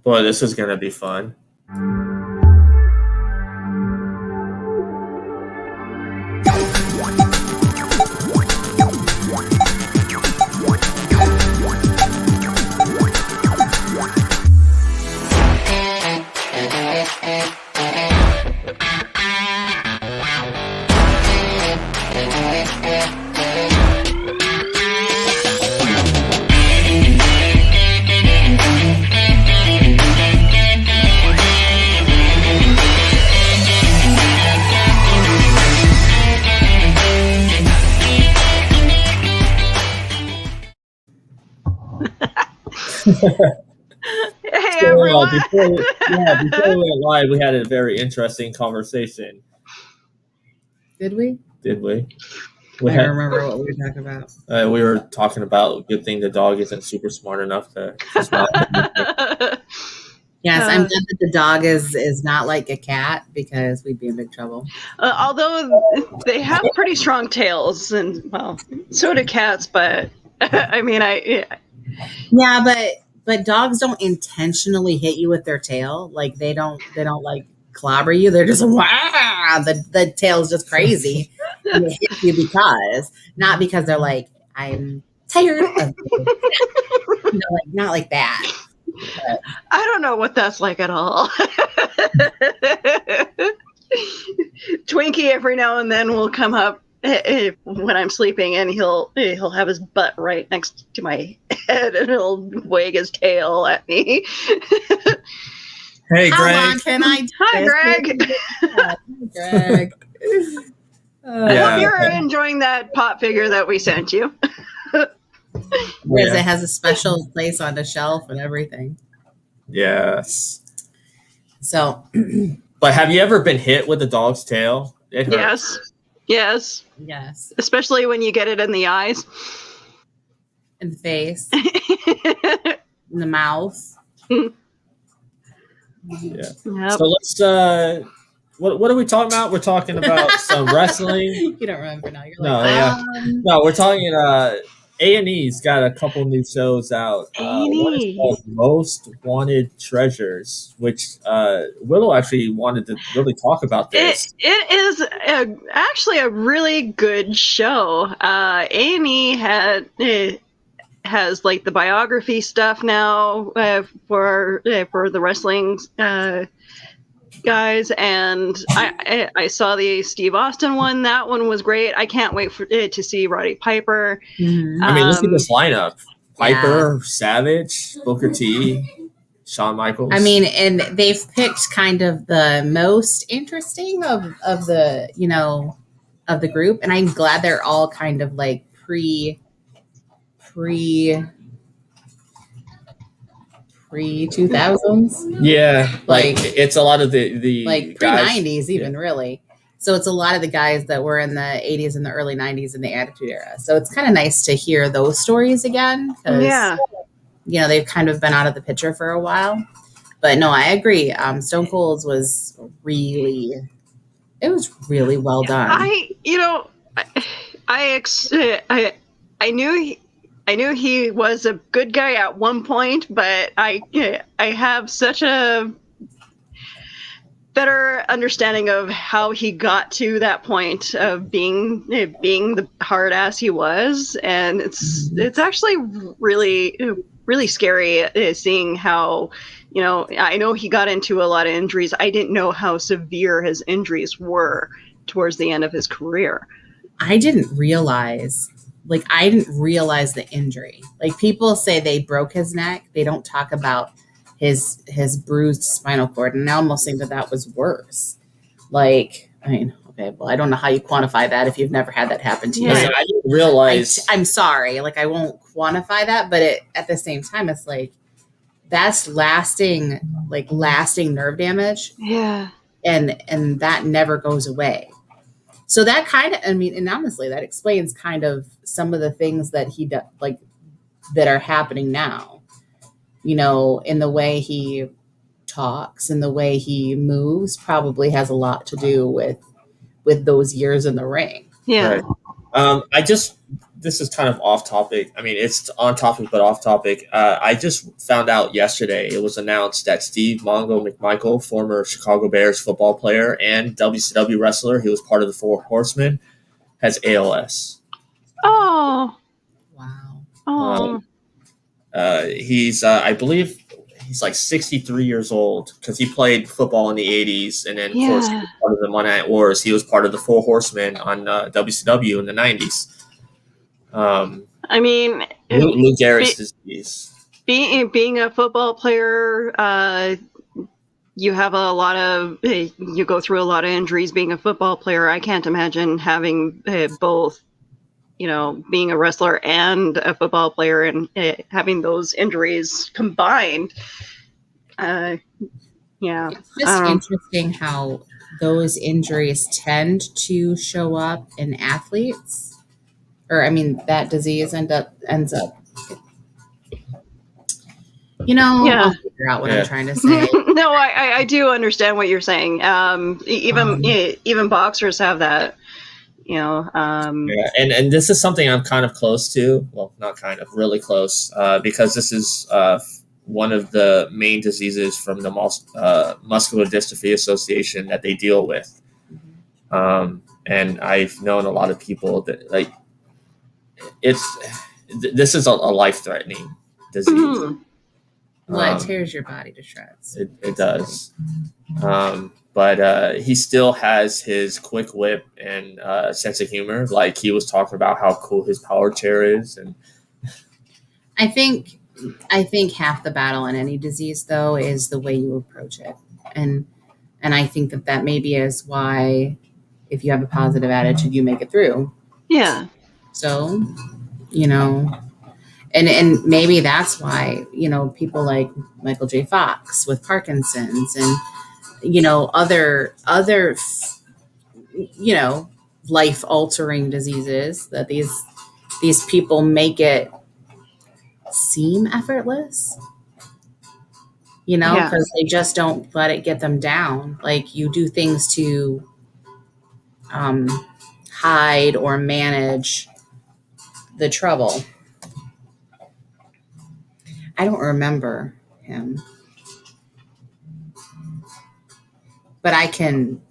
Boy, this is going to be fun. Hey, everyone. Before we went live, we had a very interesting conversation. Did we? I don't remember what we were talking about. We were talking about good thing the dog isn't super smart enough to smile. Yes, I'm glad that the dog is not like a cat, because we'd be in big trouble. Although they have pretty strong tails, and well, so do cats. But I mean, Yeah, but dogs don't intentionally hit you with their tail. Like they don't like clobber you. They're just wow. The tail's just crazy. And they hit you not because they're like, I'm tired of you. Like not like that. But I don't know what that's like at all. Twinkie every now and then will come up when I'm sleeping, and he'll have his butt right next to my head, and he'll wag his tail at me. Hey, Greg. How long can I? Hi, Greg. Hi, Greg. I hope you're enjoying that pop figure that we sent you. Because it has a special place on the shelf and everything. Yes. So, but have you ever been hit with a dog's tail? It hurts. Yes. Especially when you get it in the eyes, in the face, in the mouth. Yeah. Yep. So let's. What are we talking about? We're talking about some wrestling. You don't remember now. You're No, we're talking. A&E's got a couple new shows out. One is called Most Wanted Treasures, which Willow actually wanted to really talk about this. It is actually a really good show. A&E has like the biography stuff now for the wrestling guys, and I saw the Steve Austin one. That one was great. I can't wait to see Roddy Piper. Mm-hmm. I mean, look at this lineup: Piper, Savage, Booker T, Shawn Michaels. I mean, and they've picked kind of the most interesting of the of the group, and I'm glad they're all kind of like pre 2000s. Yeah, like it's a lot of the like pre 90s even, really. So it's a lot of the guys that were in the 80s and the early 90s in the Attitude Era. So it's kind of nice to hear those stories again, because they've kind of been out of the picture for a while. But no, I agree. Stone Cold's was really well done. I knew he was a good guy at one point, but I have such a better understanding of how he got to that point of being the hard ass he was, and it's actually really scary seeing how, I know he got into a lot of injuries. I didn't know how severe his injuries were towards the end of his career. I didn't realize the injury. Like, people say they broke his neck. They don't talk about his bruised spinal cord. And I almost think that was worse. Like, I mean, okay, well, I don't know how you quantify that if you've never had that happen to you. I didn't realize. I'm sorry. Like, I won't quantify that, but at the same time, it's like, that's lasting nerve damage. Yeah. And that never goes away. So that kind of, and honestly, that explains kind of some of the things that he does, like, that are happening now, in the way he talks and the way he moves, probably has a lot to do with those years in the ring. Yeah. Right. I just this is kind of off topic. I mean, it's on topic but off topic. I just found out yesterday. It was announced that Steve Mongo McMichael, former Chicago Bears football player and WCW wrestler, he was part of the Four Horsemen, has ALS. Oh, Wow. oh, He's, I believe, he's like 63 years old because he played football in the 80s, and then of course he yeah. was part of the Monday Night Wars. He was part of the Four Horsemen on WCW in the 90s. I mean, Lou Gehrig's disease. being a football player, you have a lot of you go through a lot of injuries being a football player. I can't imagine having both, being a wrestler and a football player and having those injuries combined. Yeah, It's just interesting how those injuries tend to show up in athletes. Or I mean, that disease ends up. Yeah. I'll figure out what I'm trying to say. No, I do understand what you're saying. Even boxers have that. Yeah, and this is something I'm kind of close to. Well, not kind of, really close, because this is one of the main diseases from the Muscular Dystrophy Association that they deal with. And I've known a lot of people that this is a life-threatening disease. Mm-hmm. Well, it tears your body to shreds. It does. But he still has his quick wit and sense of humor. Like he was talking about how cool his power chair is, and I think half the battle in any disease, though, is the way you approach it, and I think that maybe is why, if you have a positive attitude, you make it through. Yeah. So, and maybe that's why people like Michael J. Fox with Parkinson's and other life-altering diseases, that these people make it seem effortless, because they just don't let it get them down. Like, you do things to hide or manage the trouble. I don't remember him, but I can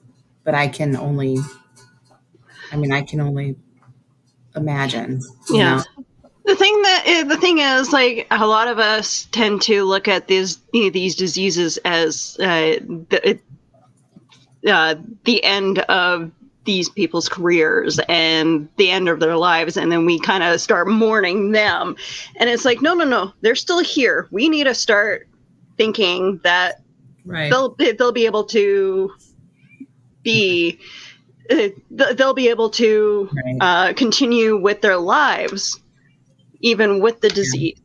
only imagine. Yeah. The thing is, like, a lot of us tend to look at these diseases as the end of these people's careers and the end of their lives, and then we kind of start mourning them. And it's like, no, they're still here. We need to start thinking that they'll be able to be continue with their lives even with the disease.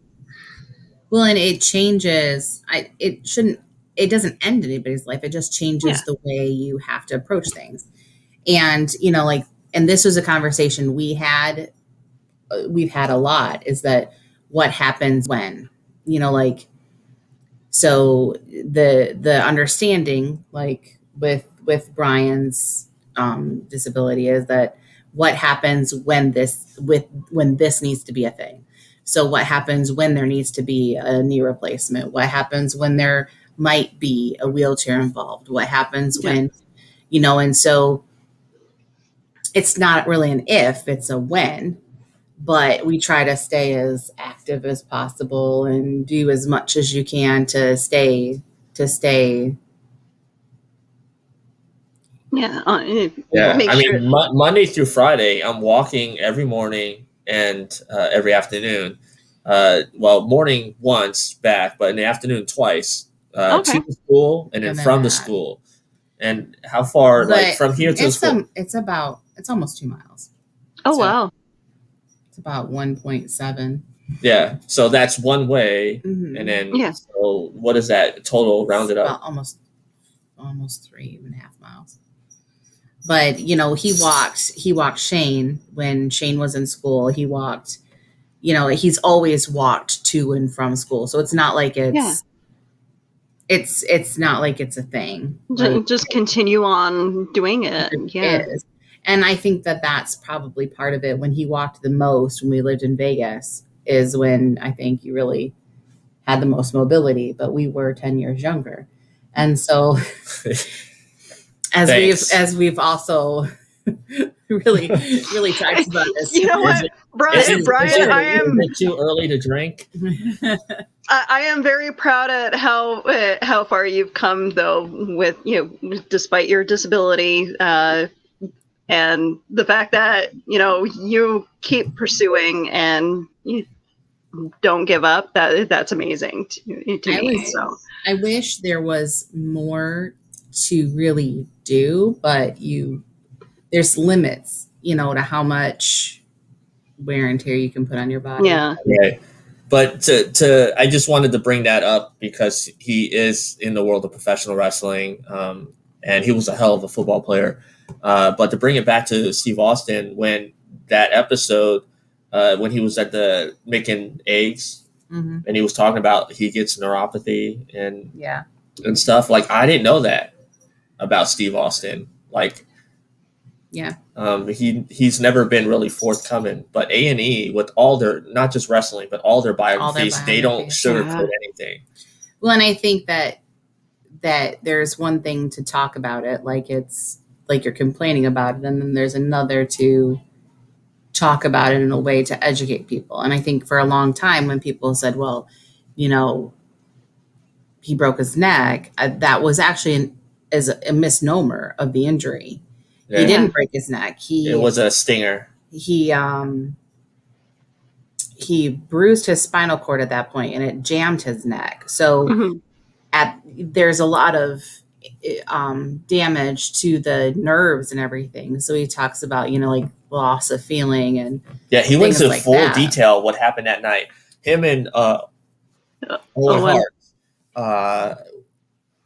Well, and it changes. It doesn't end anybody's life. It just changes the way you have to approach things. And, and this was a conversation we've had a lot, is that what happens when, so the understanding, like with Brian's disability, is that what happens when this needs to be a thing. So what happens when there needs to be a knee replacement? What happens when there might be a wheelchair involved? What happens when, and so it's not really an if, it's a when, but we try to stay as active as possible and do as much as you can to stay. Yeah. Monday through Friday, I'm walking every morning and every afternoon. Morning once back, but in the afternoon twice. To the school and then from the school. And how far, from here to the school? It's almost 2 miles. Oh, so wow. It's about 1.7. Yeah. So that's one way. Mm-hmm. And then, so what is that total rounded up? Almost 3.5 miles. But, he walked Shane when Shane was in school. He walked, he's always walked to and from school. So it's not like it's not like it's a thing. Just continue on doing it. Yeah. And I think that that's probably part of it. When he walked the most when we lived in Vegas is when I think you really had the most mobility, but we were 10 years younger. And so as we've also really talked about this. You know what, Brian, I am too early to drink. I am very proud at how far you've come, though, with despite your disability, and the fact that you keep pursuing and you don't give up. That's amazing to me. So I wish there was more to really do, but there's limits, to how much wear and tear you can put on your body. Yeah. Right. But I just wanted to bring that up because he is in the world of professional wrestling, and he was a hell of a football player. But to bring it back to Steve Austin, when that episode, when he was making eggs, mm-hmm. and he was talking about he gets neuropathy and stuff. Like, I didn't know that about Steve Austin. Like, he's never been really forthcoming, but A&E with all their, not just wrestling, but all their biographies, they don't sugarcoat anything. Well, and I think that there's one thing to talk about it, like it's like you're complaining about it, and then there's another to talk about it in a way to educate people. And I think for a long time when people said, well, he broke his neck, that was actually a misnomer of the injury. Yeah. He didn't break his neck. It was a stinger. He bruised his spinal cord at that point, and it jammed his neck. So mm-hmm. There's a lot of damage to the nerves and everything. So he talks about, like loss of feeling and he went into full detail what happened that night. Him and Owen Hart,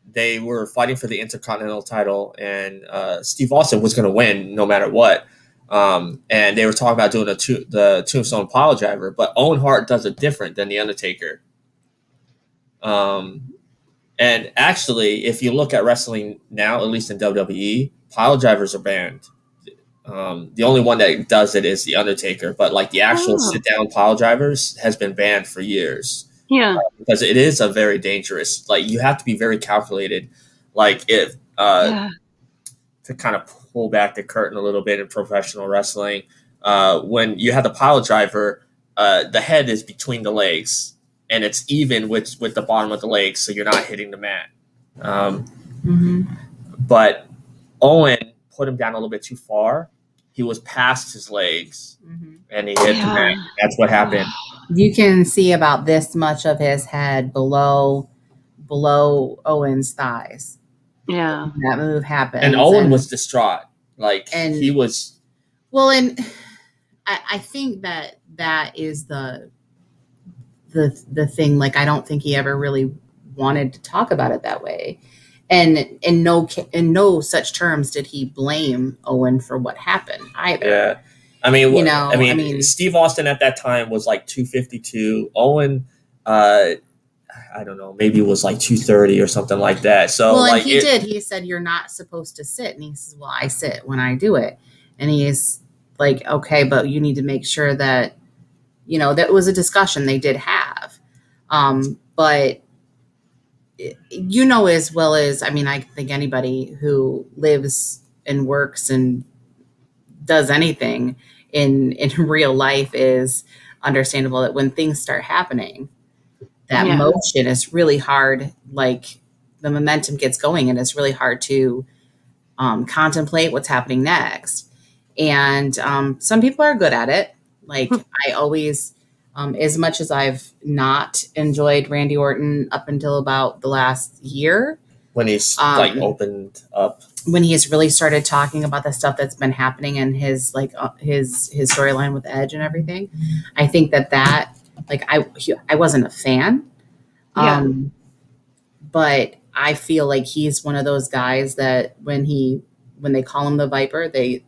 they were fighting for the Intercontinental title, and Steve Austin was going to win no matter what. And they were talking about doing the Tombstone Pile Driver, but Owen Hart does it different than The Undertaker. And actually, if you look at wrestling now, at least in WWE, pile drivers are banned. The only one that does it is The Undertaker, but like the actual sit-down pile drivers has been banned for years. Yeah, because it is a very dangerous. Like, you have to be very calculated. Like, if to kind of pull back the curtain a little bit in professional wrestling, when you have the pile driver, the head is between the legs, and it's even with the bottom of the legs, so you're not hitting the mat. Mm-hmm. But Owen put him down a little bit too far. He was past his legs, mm-hmm. and he hit the mat. That's what happened. You can see about this much of his head below Owen's thighs. Yeah, that move happened, and Owen was distraught. Like, and he was. Well, and I think that is the thing. Like, I don't think he ever really wanted to talk about it that way, and in no such terms did he blame Owen for what happened either. Yeah. I mean, Steve Austin at that time was like 252. Owen, I don't know, maybe it was like 230 or something like that. So, well, and he said, you're not supposed to sit. And he says, well, I sit when I do it. And he's like, okay, but you need to make sure that, that was a discussion they did have. But as well as, I think anybody who lives and works and does anything in real life is understandable that when things start happening, that motion is really hard. Like, the momentum gets going, and it's really hard to contemplate what's happening next. And some people are good at it. Like, I always, as much as I've not enjoyed Randy Orton up until about the last year, when he's opened up, when he has really started talking about the stuff that's been happening and his his storyline with Edge and everything, I think that like I wasn't a fan, but I feel like he's one of those guys that when they call him the Viper, they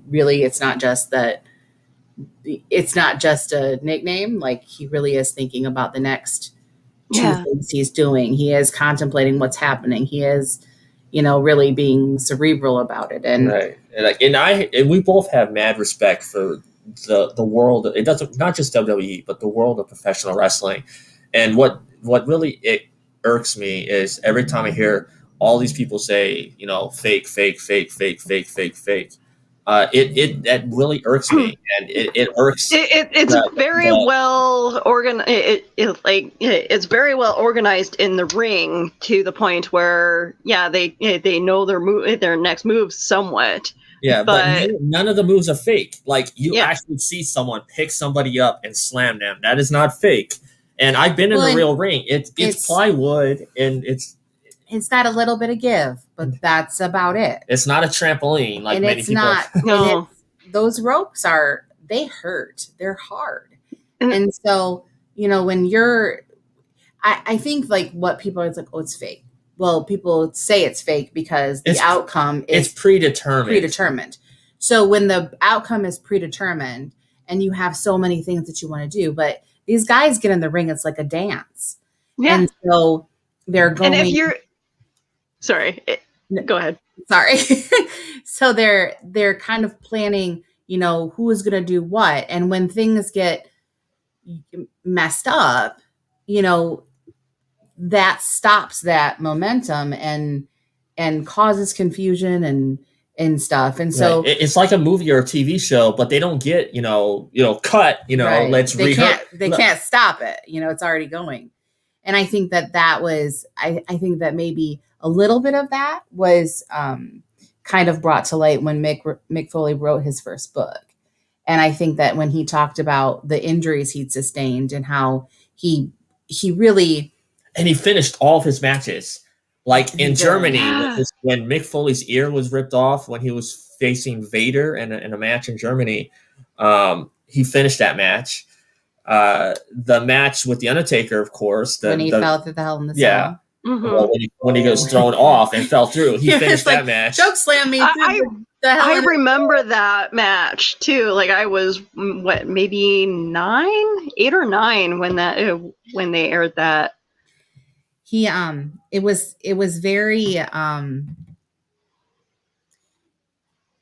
really, it's not just a nickname. Like, he really is thinking about the next two things he's doing. He is contemplating what's happening. He is, really being cerebral about it. And right, and we both have mad respect for the world. It doesn't not just WWE, but the world of professional wrestling. And what really it irks me is every time I hear all these people say, fake, fake, fake, fake, fake, fake, fake. It that really irks me, and it irks. It's very well organized. It's very well organized in the ring to the point where they know their next moves somewhat. Yeah, but none of the moves are fake. Like you actually see someone pick somebody up and slam them. That is not fake. And I've been in the real ring. It's plywood, and it's got a little bit of give, but that's about it. It's not a trampoline like many people. No. Those ropes they hurt. They're hard. And so, when you're, I think like what people are like, oh, it's fake. Well, people say it's fake because the outcome is predetermined. So when the outcome is predetermined and you have so many things that you want to do, but these guys get in the ring, it's like a dance. Yeah. And so they're going. And if you're, sorry, go ahead. Sorry. So they're kind of planning, who is going to do what. And when things get messed up, that stops that momentum and causes confusion and stuff. And so it's like a movie or a TV show, but they don't get, cut, right. Let's rehearse. They can't stop it. It's already going. And I think that was, I think that maybe a little bit of that was kind of brought to light when Mick Foley wrote his first book. And I think that when he talked about the injuries he'd sustained and how he really... And he finished all of his matches. Like in Germany, when Mick Foley's ear was ripped off, when he was facing Vader in a match in Germany, he finished that match. The match with The Undertaker, of course. When he fell through the Hell in the Cell. Yeah. Mm-hmm. Well, when he goes thrown off and fell through, he finished that match. Choke slam me. I remember that match too. Like I was maybe 8 or 9 when they aired that. He it was very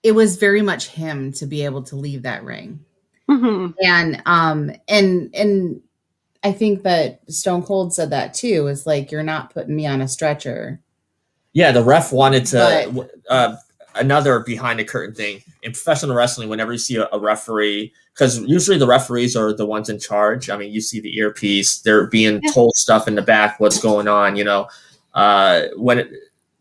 it was very much him to be able to leave that ring. Mm-hmm. And I think that Stone Cold said that too. Is like, you're not putting me on a stretcher. Yeah, the ref wanted to another behind the curtain thing in professional wrestling. Whenever you see a referee, because usually the referees are the ones in charge. I mean, you see the earpiece; they're being told stuff in the back, what's going on.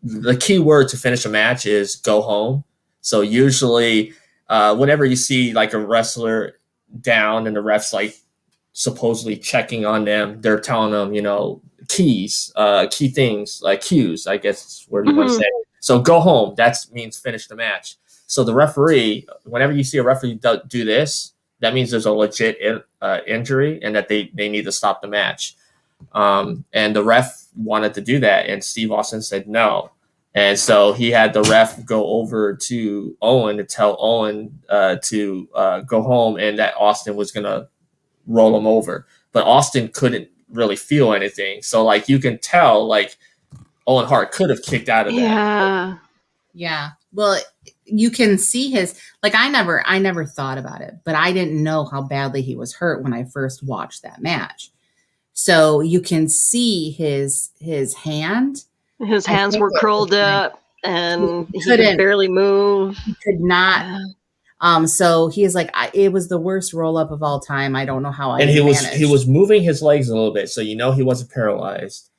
The key word to finish a match is "go home." So usually, whenever you see like a wrestler down and the ref's like supposedly checking on them, they're telling them, key things like cues, I guess is where you want to say. So go home. That means finish the match. So the referee, whenever you see a referee do this, that means there's a legit injury and that they need to stop the match. And the ref wanted to do that, and Steve Austin said no. And so he had the ref go over to Owen to tell Owen to go home, and that Austin was going to roll him over. But Austin couldn't really feel anything. So, like, you can tell, like, Owen Hart could have kicked out of that. Yeah. Well, you can see his, like, I never thought about it, but I didn't know how badly he was hurt when I first watched that match. So you can see his hand. His hands were curled up and he could barely move. He could not. So he is like, it was the worst roll up of all time. I don't know how he was moving his legs a little bit, so he wasn't paralyzed.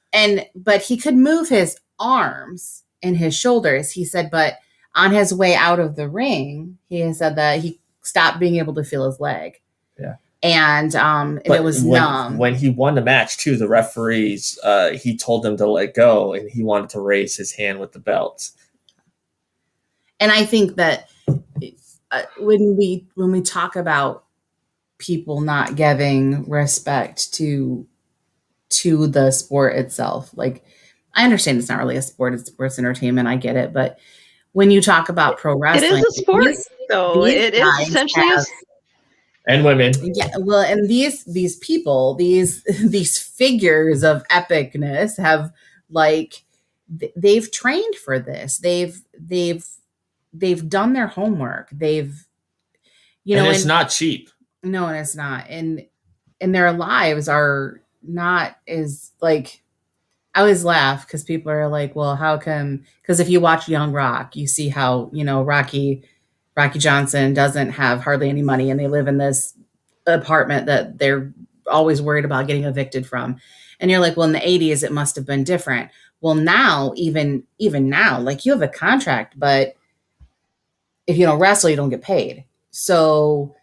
But he could move his arms and his shoulders. He said, but on his way out of the ring, he said that he stopped being able to feel his leg. Yeah. And it was numb. When he won the match too, the referees, he told them to let go, and he wanted to raise his hand with the belt. And I think that when we talk about people not giving respect to the sport itself, like, I understand it's not really a sport, it's sports entertainment, I get it, but when you talk about pro wrestling, it is a sport, though. It is essentially and women. Yeah, well, and these people, these figures of epicness have, like, they've trained for this. They've done their homework. They've, and it's not cheap. No, and it's not. And their lives are not as like, I always laugh because people are like, well, how come? Because if you watch Young Rock, you see how, Rocky Johnson doesn't have hardly any money, and they live in this apartment that they're always worried about getting evicted from. And you're like, well, in the 80s, it must have been different. Well, now, even now, like, you have a contract, but if you don't wrestle, you don't get paid. So,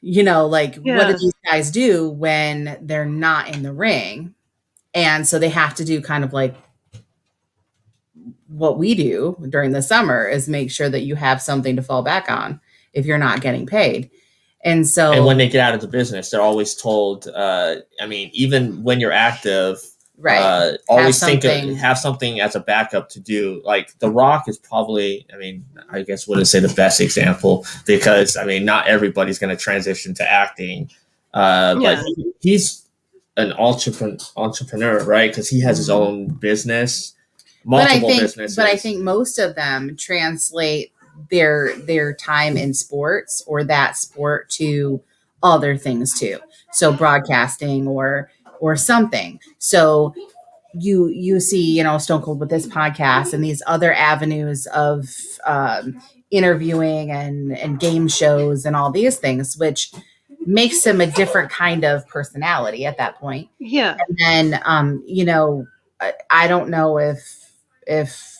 like, what do these guys do when they're not in the ring? And so they have to do kind of like what we do during the summer, is make sure that you have something to fall back on if you're not getting paid. And when they get out of the business, they're always told, even when you're active, right, always have something as a backup to do. Like The Rock is probably, I guess wouldn't say the best example, because not everybody's going to transition to acting. But he's an entrepreneur, right? Because he has his own business, multiple businesses. But I think most of them translate their time in sports or that sport to other things too. So broadcasting or something. So you see, Stone Cold with this podcast and these other avenues of interviewing and game shows and all these things, which makes him a different kind of personality at that point. Yeah. And then, I don't know if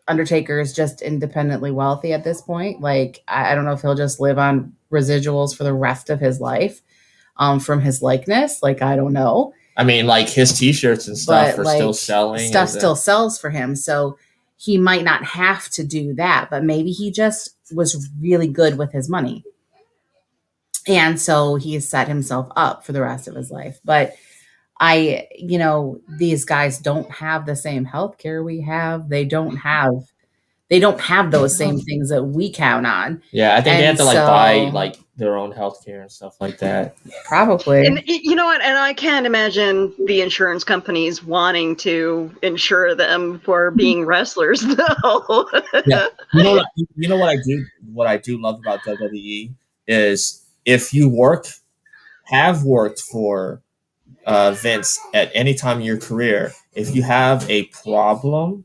Undertaker is just independently wealthy at this point. Like, I don't know if he'll just live on residuals for the rest of his life from his likeness. Like, I don't know. Like his t-shirts and stuff are still selling. Stuff still sells for him. So he might not have to do that, but maybe he just was really good with his money. And so he has set himself up for the rest of his life. But these guys don't have the same healthcare we have. They don't have those same things that we count on. Yeah, I think they have to buy their own healthcare and stuff like that. Probably. And you know what? And I can't imagine the insurance companies wanting to insure them for being wrestlers, though. Yeah. You know what I do? What I do love about WWE is if you have worked for Vince at any time in your career, if you have a problem,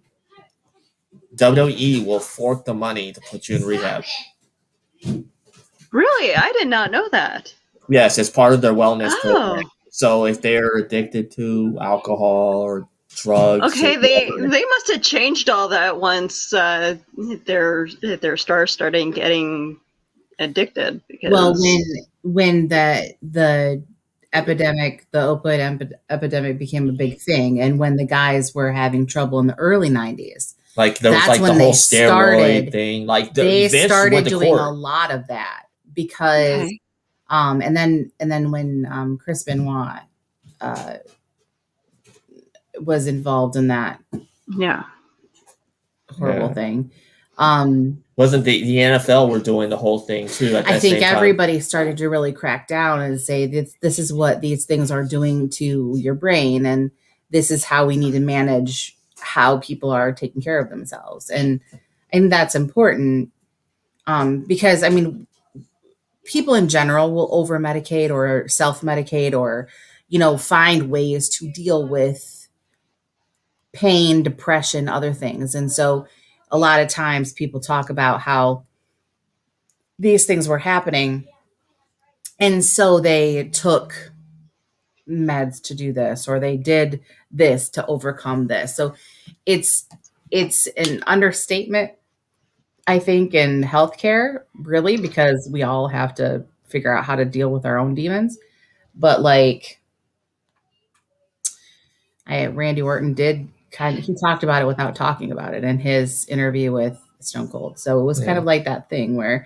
WWE will fork the money to put you in rehab. Really? I did not know that. Yes, it's part of their wellness program. So if they're addicted to alcohol or drugs, okay, they must have changed all that once their stars started getting addicted. Because when the epidemic, the opioid epidemic became a big thing, and when the guys were having trouble in the early 90s, there was the whole steroid thing. They started doing a lot of that because, and then when Chris Benoit was involved in that, horrible thing. Wasn't the NFL were doing the whole thing too? I think everybody started to really crack down and say this is what these things are doing to your brain, and this is how we need to manage how people are taking care of themselves, and that's important because people in general will over medicate or self medicate or find ways to deal with pain, depression, other things, and so a lot of times people talk about how these things were happening, and so they took meds to do this, or they did this to overcome this. So it's an understatement, I think, in healthcare, really, because we all have to figure out how to deal with our own demons. But Randy Orton did he talked about it without talking about it in his interview with Stone Cold. So it was kind of like that thing where,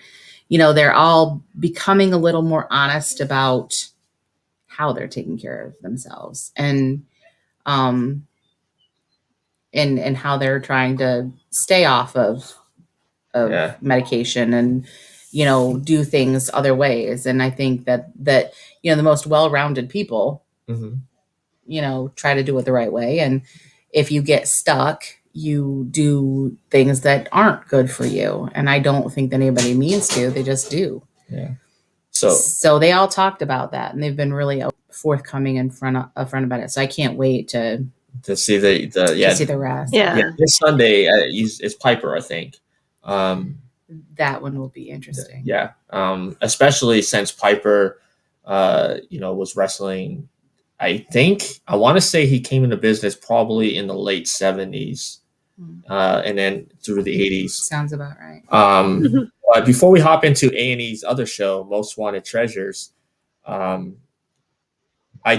they're all becoming a little more honest about how they're taking care of themselves and how they're trying to stay off of medication and, do things other ways. And I think that, the most well-rounded people, try to do it the right way. And if you get stuck, you do things that aren't good for you. And I don't think that anybody means to, they just do. Yeah. So they all talked about that, and they've been really forthcoming upfront about it. So I can't wait to see the see the rest. Yeah. This Sunday it's Piper, I think. That one will be interesting. Yeah. Especially since Piper, was wrestling. I want to say he came into business probably in the late 70s, and then through the 80s. Sounds about right. But before we hop into A&E's other show, Most Wanted Treasures, I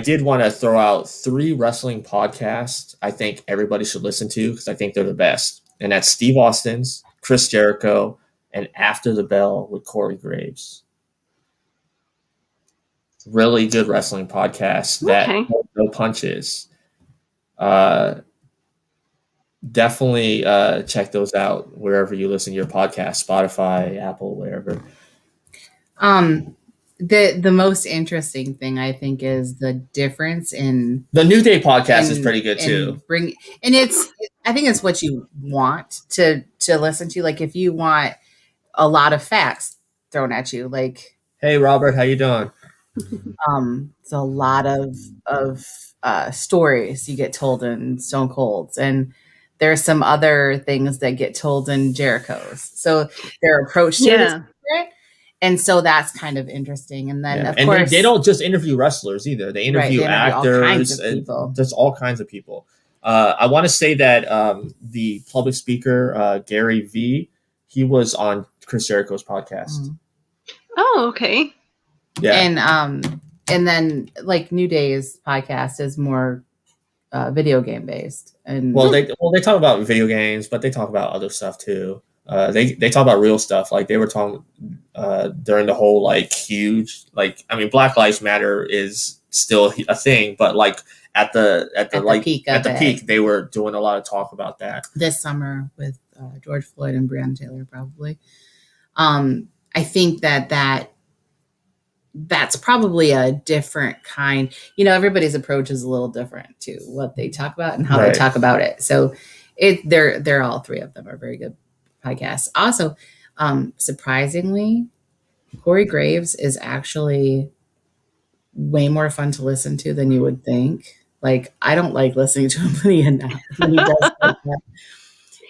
did want to throw out 3 wrestling podcasts I think everybody should listen to because I think they're the best. And that's Steve Austin's, Chris Jericho, and After the Bell with Corey Graves. Really good wrestling podcast that no punches. Definitely check those out wherever you listen to your podcast, Spotify, Apple, wherever. The most interesting thing I think is the difference in the New Day podcast is pretty good too. I think it's what you want to listen to. Like if you want a lot of facts thrown at you, like, hey Robert, how you doing? It's a lot of stories you get told in Stone Cold's, and there's some other things that get told in Jericho's. So their approach to it is different. And so that's kind of interesting. And then, of course, they don't just interview wrestlers either. They interview actors. All kinds of people. There's all kinds of people. I want to say that the public speaker, Gary V, he was on Chris Jericho's podcast. Mm-hmm. Oh, okay. Yeah. And then like New Day's podcast is more video game based. And they talk about video games, but they talk about other stuff too. They talk about real stuff. Like they were talking during the whole like huge, like, I mean, Black Lives Matter is still a thing, but like at the peak, they were doing a lot of talk about that this summer with George Floyd and Breonna Taylor, probably. I think that's probably a different kind. Everybody's approach is a little different to what they talk about and how they talk about it. So they're all 3 of them are very good podcasts. Also, surprisingly, Corey Graves is actually way more fun to listen to than you would think. Like, I don't like listening to him when he does that.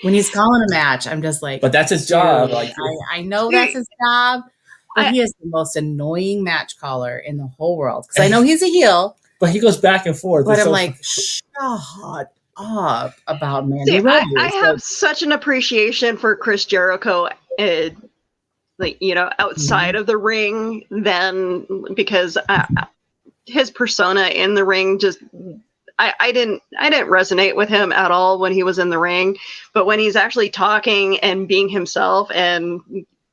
When he's calling a match, I'm just like, but that's his job. Like, I know that's his job, but he is the most annoying match caller in the whole world. Because I know he's a heel, but he goes back and forth. But I'm like, shut up about Mandy Rose. I have such an appreciation for Chris Jericho, outside of the ring, then because his persona in the ring just. I didn't resonate with him at all when he was in the ring, but when he's actually talking and being himself and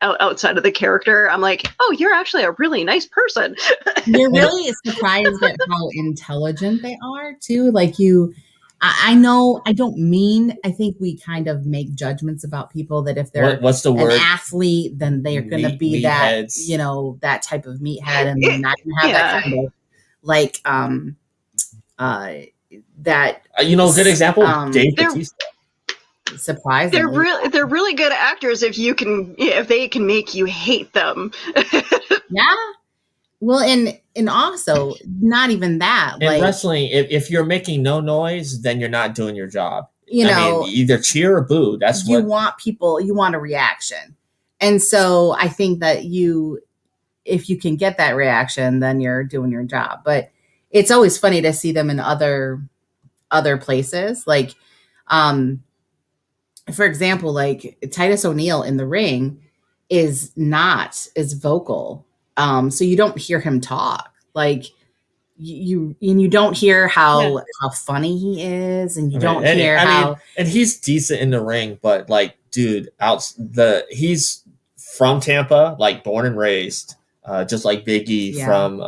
outside of the character, I'm like, oh, you're actually a really nice person. You're really surprised at how intelligent they are too. Like I know I don't mean, I think we kind of make judgments about people that if they're what's the word? An athlete, then they're going to be that, that type of meathead, and they're not going to have that kind of like, that good example, Dave Bautista. Surprisingly, they're really good actors if they can make you hate them. Yeah. Well, and also not even that. In wrestling, if you're making no noise, then you're not doing your job. Either cheer or boo. That's you want people. You want a reaction, and so I think that if you can get that reaction, then you're doing your job. But it's always funny to see them in other places. Like, for example, like Titus O'Neil in the ring is not as vocal. So you don't hear him talk. Like you don't hear how funny he is, and you don't hear how. And he's decent in the ring, but like, dude, he's from Tampa, like born and raised, just like Big E from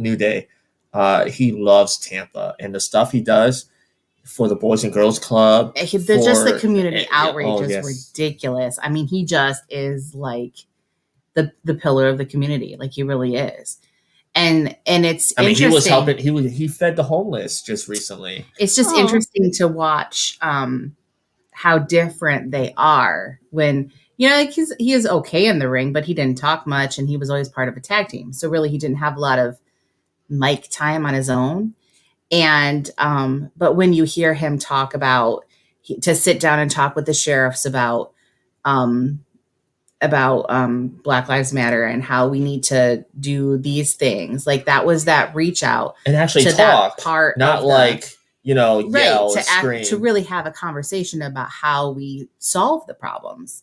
New Day. He loves Tampa, and the stuff he does for the Boys and Girls Club. Just the community outreach is ridiculous. I mean, he just is like the pillar of the community. Like he really is. and it's I mean, interesting. he was helping. He fed the homeless just recently. It's just interesting to watch how different they are when, like he is okay in the ring, but he didn't talk much, and he was always part of a tag team. So really, he didn't have a lot of mic time on his own. And but when you hear him talk about to sit down and talk with the sheriffs about Black Lives Matter and how we need to do these things, like that was that reach out and actually to talk, that part, not like yell to scream. to really have a conversation about how we solve the problems,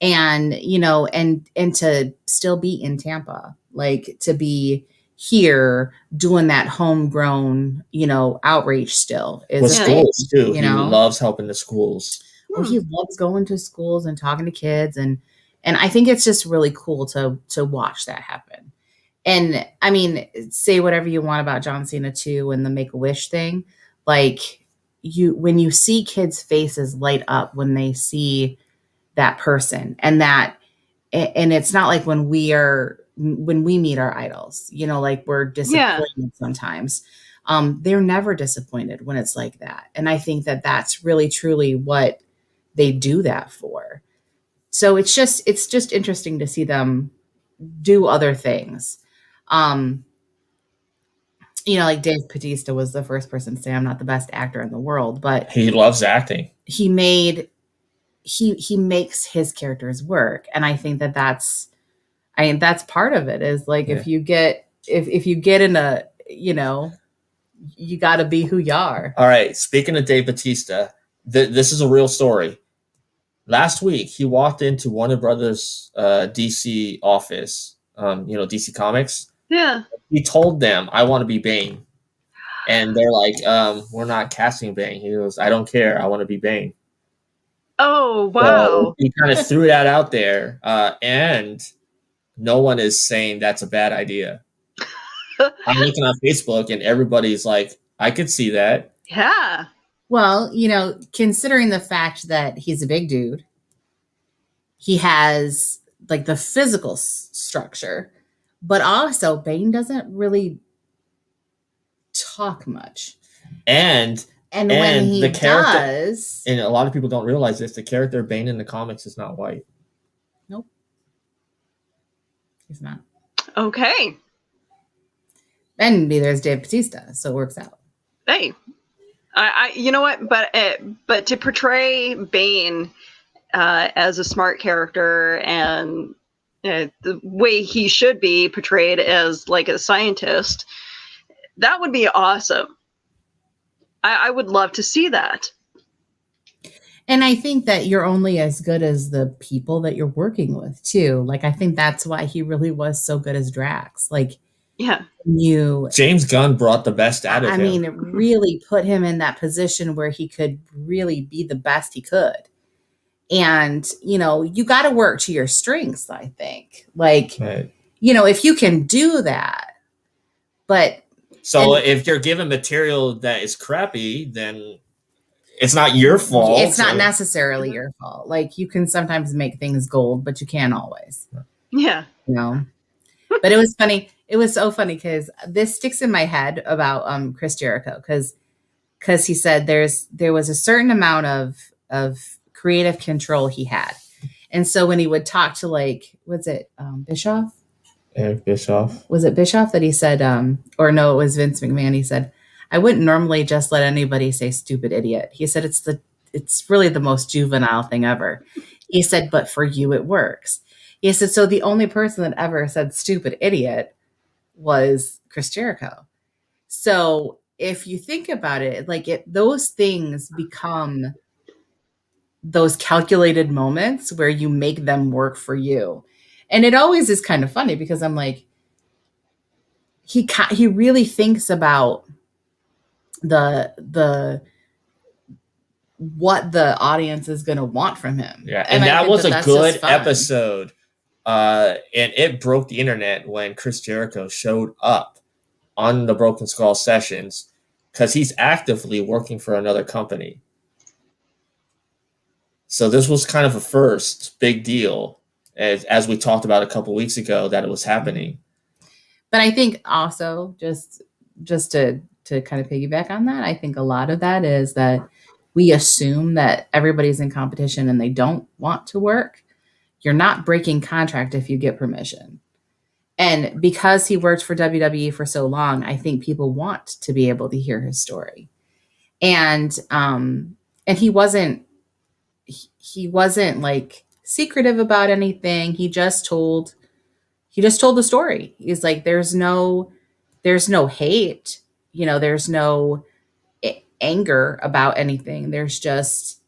and and to still be in Tampa, like to be here doing that homegrown outreach still is with schools too. He know? loves helping the schools. Oh, he loves going to schools and talking to kids, and I think it's just really cool to watch that happen. And I mean, say whatever you want about John Cena too and the Make-A-Wish thing, like when you see kids' faces light up when they see that person, and it's not like when we meet our idols, like we're disappointed sometimes. They're never disappointed when it's like that. And I think that that's really truly what they do that for. So it's just interesting to see them do other things. Like Dave Bautista was the first person to say, I'm not the best actor in the world, but he loves acting. He makes his characters work. And I think that's part of it is like, if you get in a, you got to be who you are. All right. Speaking of Dave Bautista, this is a real story. Last week, he walked into Warner Brothers DC office, DC Comics. Yeah. He told them, I want to be Bane. And they're like, we're not casting Bane. He goes, I don't care. I want to be Bane. Oh, wow. So he kind of threw that out there. And no one is saying that's a bad idea. I'm looking on Facebook and everybody's like, I could see that. Yeah. Well, considering the fact that he's a big dude, he has like the physical structure, but also Bane doesn't really talk much. And when he the character does, and a lot of people don't realize this, the character Bane in the comics is not white. Nope. He's not. Okay. And neither is Dave Bautista, so it works out. Hey. You know what? But to portray Bane as a smart character and the way he should be portrayed as like a scientist, that would be awesome. I would love to see that. And I think that you're only as good as the people that you're working with too. Like, I think that's why he really was so good as Drax. Like, yeah, James Gunn brought the best out of him. I mean, it really put him in that position where he could really be the best he could. And, you got to work to your strengths, I think. Like, right. If you can do that, but. So if you're given material that is crappy, then it's not your fault. It's not necessarily your fault. Like, you can sometimes make things gold, but you can't always. Yeah. But it was funny. It was so funny because this sticks in my head about Chris Jericho because he said there was a certain amount of creative control he had, and so when he would talk to Bischoff. Eric Bischoff. Was it Bischoff that he said, or no, it was Vince McMahon. He said, I wouldn't normally just let anybody say stupid idiot. He said, it's really the most juvenile thing ever. He said, but for you, it works. He said, so the only person that ever said stupid idiot was Chris Jericho. So if you think about it, those things become those calculated moments where you make them work for you. And it always is kind of funny because I'm like, he really thinks about the what the audience is going to want from him. Yeah, and that was a good episode. And it broke the internet when Chris Jericho showed up on the Broken Skull sessions because he's actively working for another company. So this was kind of a first big deal. As we talked about a couple weeks ago, that it was happening. But I think also just to kind of piggyback on that, I think a lot of that is that we assume that everybody's in competition and they don't want to work. You're not breaking contract if you get permission. And because he worked for WWE for so long, I think people want to be able to hear his story. And he wasn't like secretive about anything. He just told the story. He's like, there's no hate, there's no anger about anything. There's just,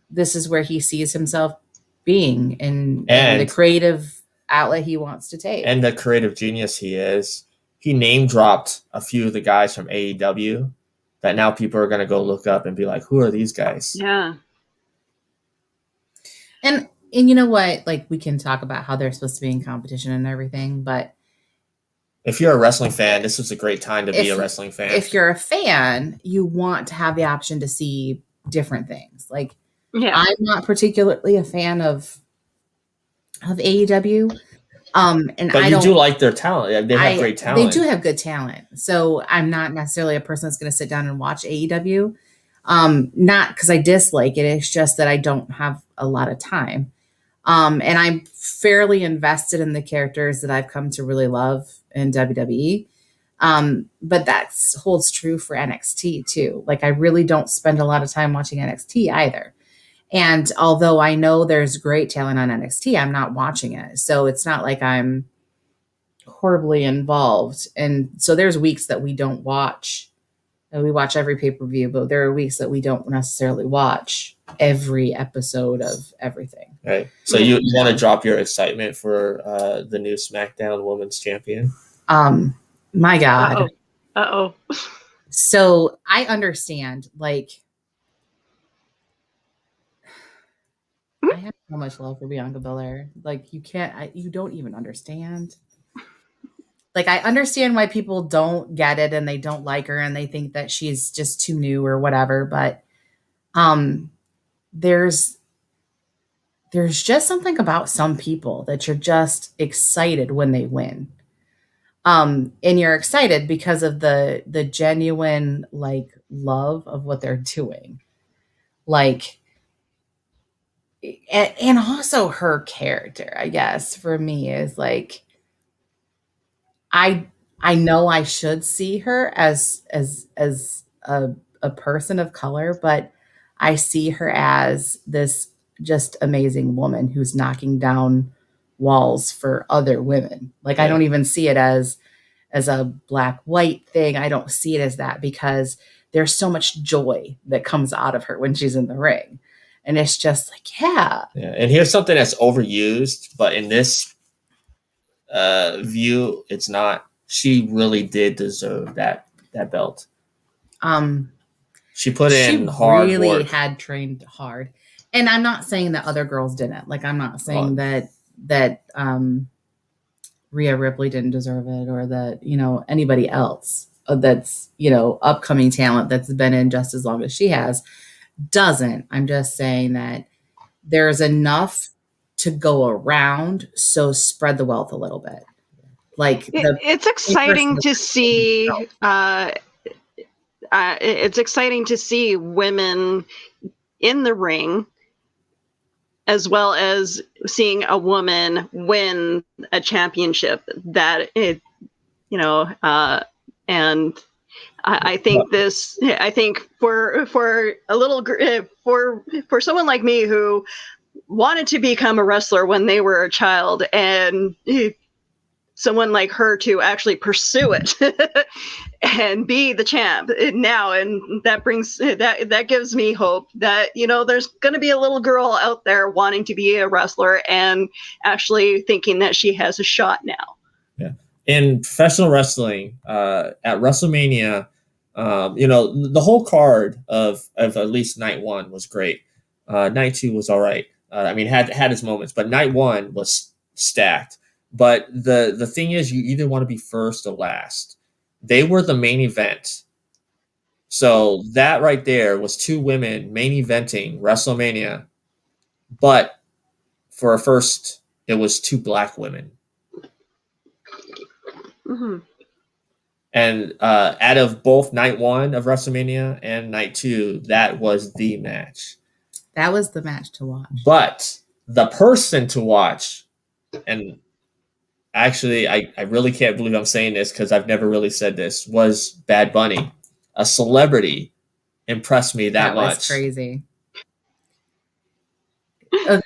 this is where he sees himself being and the creative outlet he wants to take. And the creative genius he is. He name dropped a few of the guys from AEW that now people are going to go look up and be like, who are these guys? Yeah. And you know what? Like, we can talk about how they're supposed to be in competition and everything, but if you're a wrestling fan, this is a great time to be a wrestling fan. If you're a fan, you want to have the option to see different things. Like, I'm not particularly a fan of AEW. But you do like their talent. They have great talent. They do have good talent. So I'm not necessarily a person that's going to sit down and watch AEW. Not because I dislike it. It's just that I don't have a lot of time. And I'm fairly invested in the characters that I've come to really love in WWE. But that holds true for NXT too. Like, I really don't spend a lot of time watching NXT either. And although I know there's great talent on NXT, I'm not watching it. So it's not like I'm horribly involved. And so there's weeks that we don't watch. And we watch every pay-per-view, but there are weeks that we don't necessarily watch every episode of everything. Right. So you want to drop your excitement for the new SmackDown Women's Champion? My God. Uh-oh. So I understand, like, I have so much love for Bianca Belair. Like, you don't even understand. Like, I understand why people don't get it and they don't like her and they think that she's just too new or whatever. But there's just something about some people that you're just excited when they win. And you're excited because of the genuine, like, love of what they're doing. Like, and also her character, I guess, for me is like, I know I should see her as a person of color, but I see her as this just amazing woman who's knocking down walls for other women. Like, yeah. I don't even see it as a black white thing. I don't see it as that, because there's so much joy that comes out of her when she's in the ring. And it's just like, yeah. And here's something that's overused, but in this view, it's not. She really did deserve that belt. She put in hard work. She really had trained hard. And I'm not saying that other girls didn't. Like, I'm not saying that Rhea Ripley didn't deserve it, or that, anybody else that's, upcoming talent that's been in just as long as she has doesn't. I'm just saying that there's enough to go around, so spread the wealth a little bit. Like, it's exciting to see. It's exciting to see women in the ring, as well as seeing a woman win a championship. That it, and I think this. I think for a little for someone like me who wanted to become a wrestler when they were a child, and someone like her to actually pursue it and be the champ now, and that brings that gives me hope that there's going to be a little girl out there wanting to be a wrestler and actually thinking that she has a shot now. Yeah. In professional wrestling, at WrestleMania, the whole card of at least night one was great. Night two was all right. Had its moments, but night one was stacked. But the thing is, you either want to be first or last. They were the main event. So that right there was two women main eventing WrestleMania. But for a first, it was two black women. Mm-hmm. And out of both night 1 of WrestleMania and night 2, that was the match. That was the match to watch. But the person to watch, and actually, I really can't believe I'm saying this because I've never really said this, was Bad Bunny. A celebrity impressed me that much. That was crazy.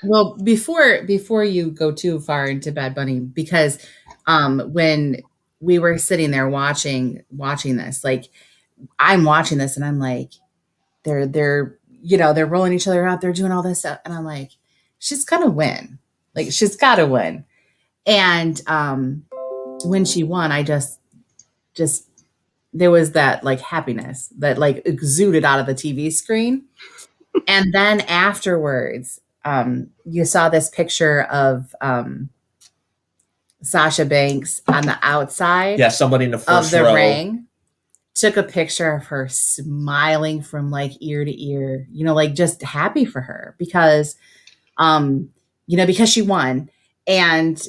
Well, before you go too far into Bad Bunny, because when we were sitting there watching this, like I'm watching this and I'm like, they're rolling each other out, they're doing all this stuff, and I'm like, she's gonna win, like she's gotta win. And when she won, I just there was that like happiness that like exuded out of the TV screen. And then afterwards, you saw this picture of Sasha Banks on the outside. Yeah, somebody in the first of the row. ring took a picture of her smiling from like ear to ear, like just happy for her because because she won, and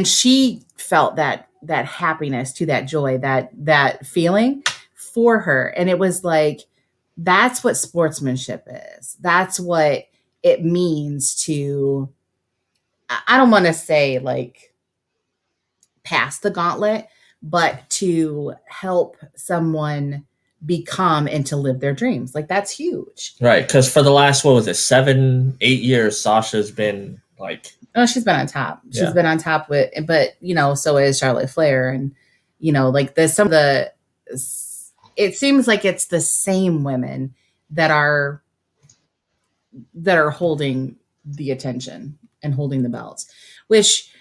she felt that happiness, to that joy, that feeling for her. And it was like, that's what sportsmanship is. That's what it means to, I don't want to say like pass the gauntlet, but to help someone become and to live their dreams. Like that's huge. Right. Because for the last, 7-8 years, Sasha's been like, oh, she's been on top. She's been on top with, but so is Charlotte Flair. And, like it seems like it's the same women that are holding the attention and holding the belts, which,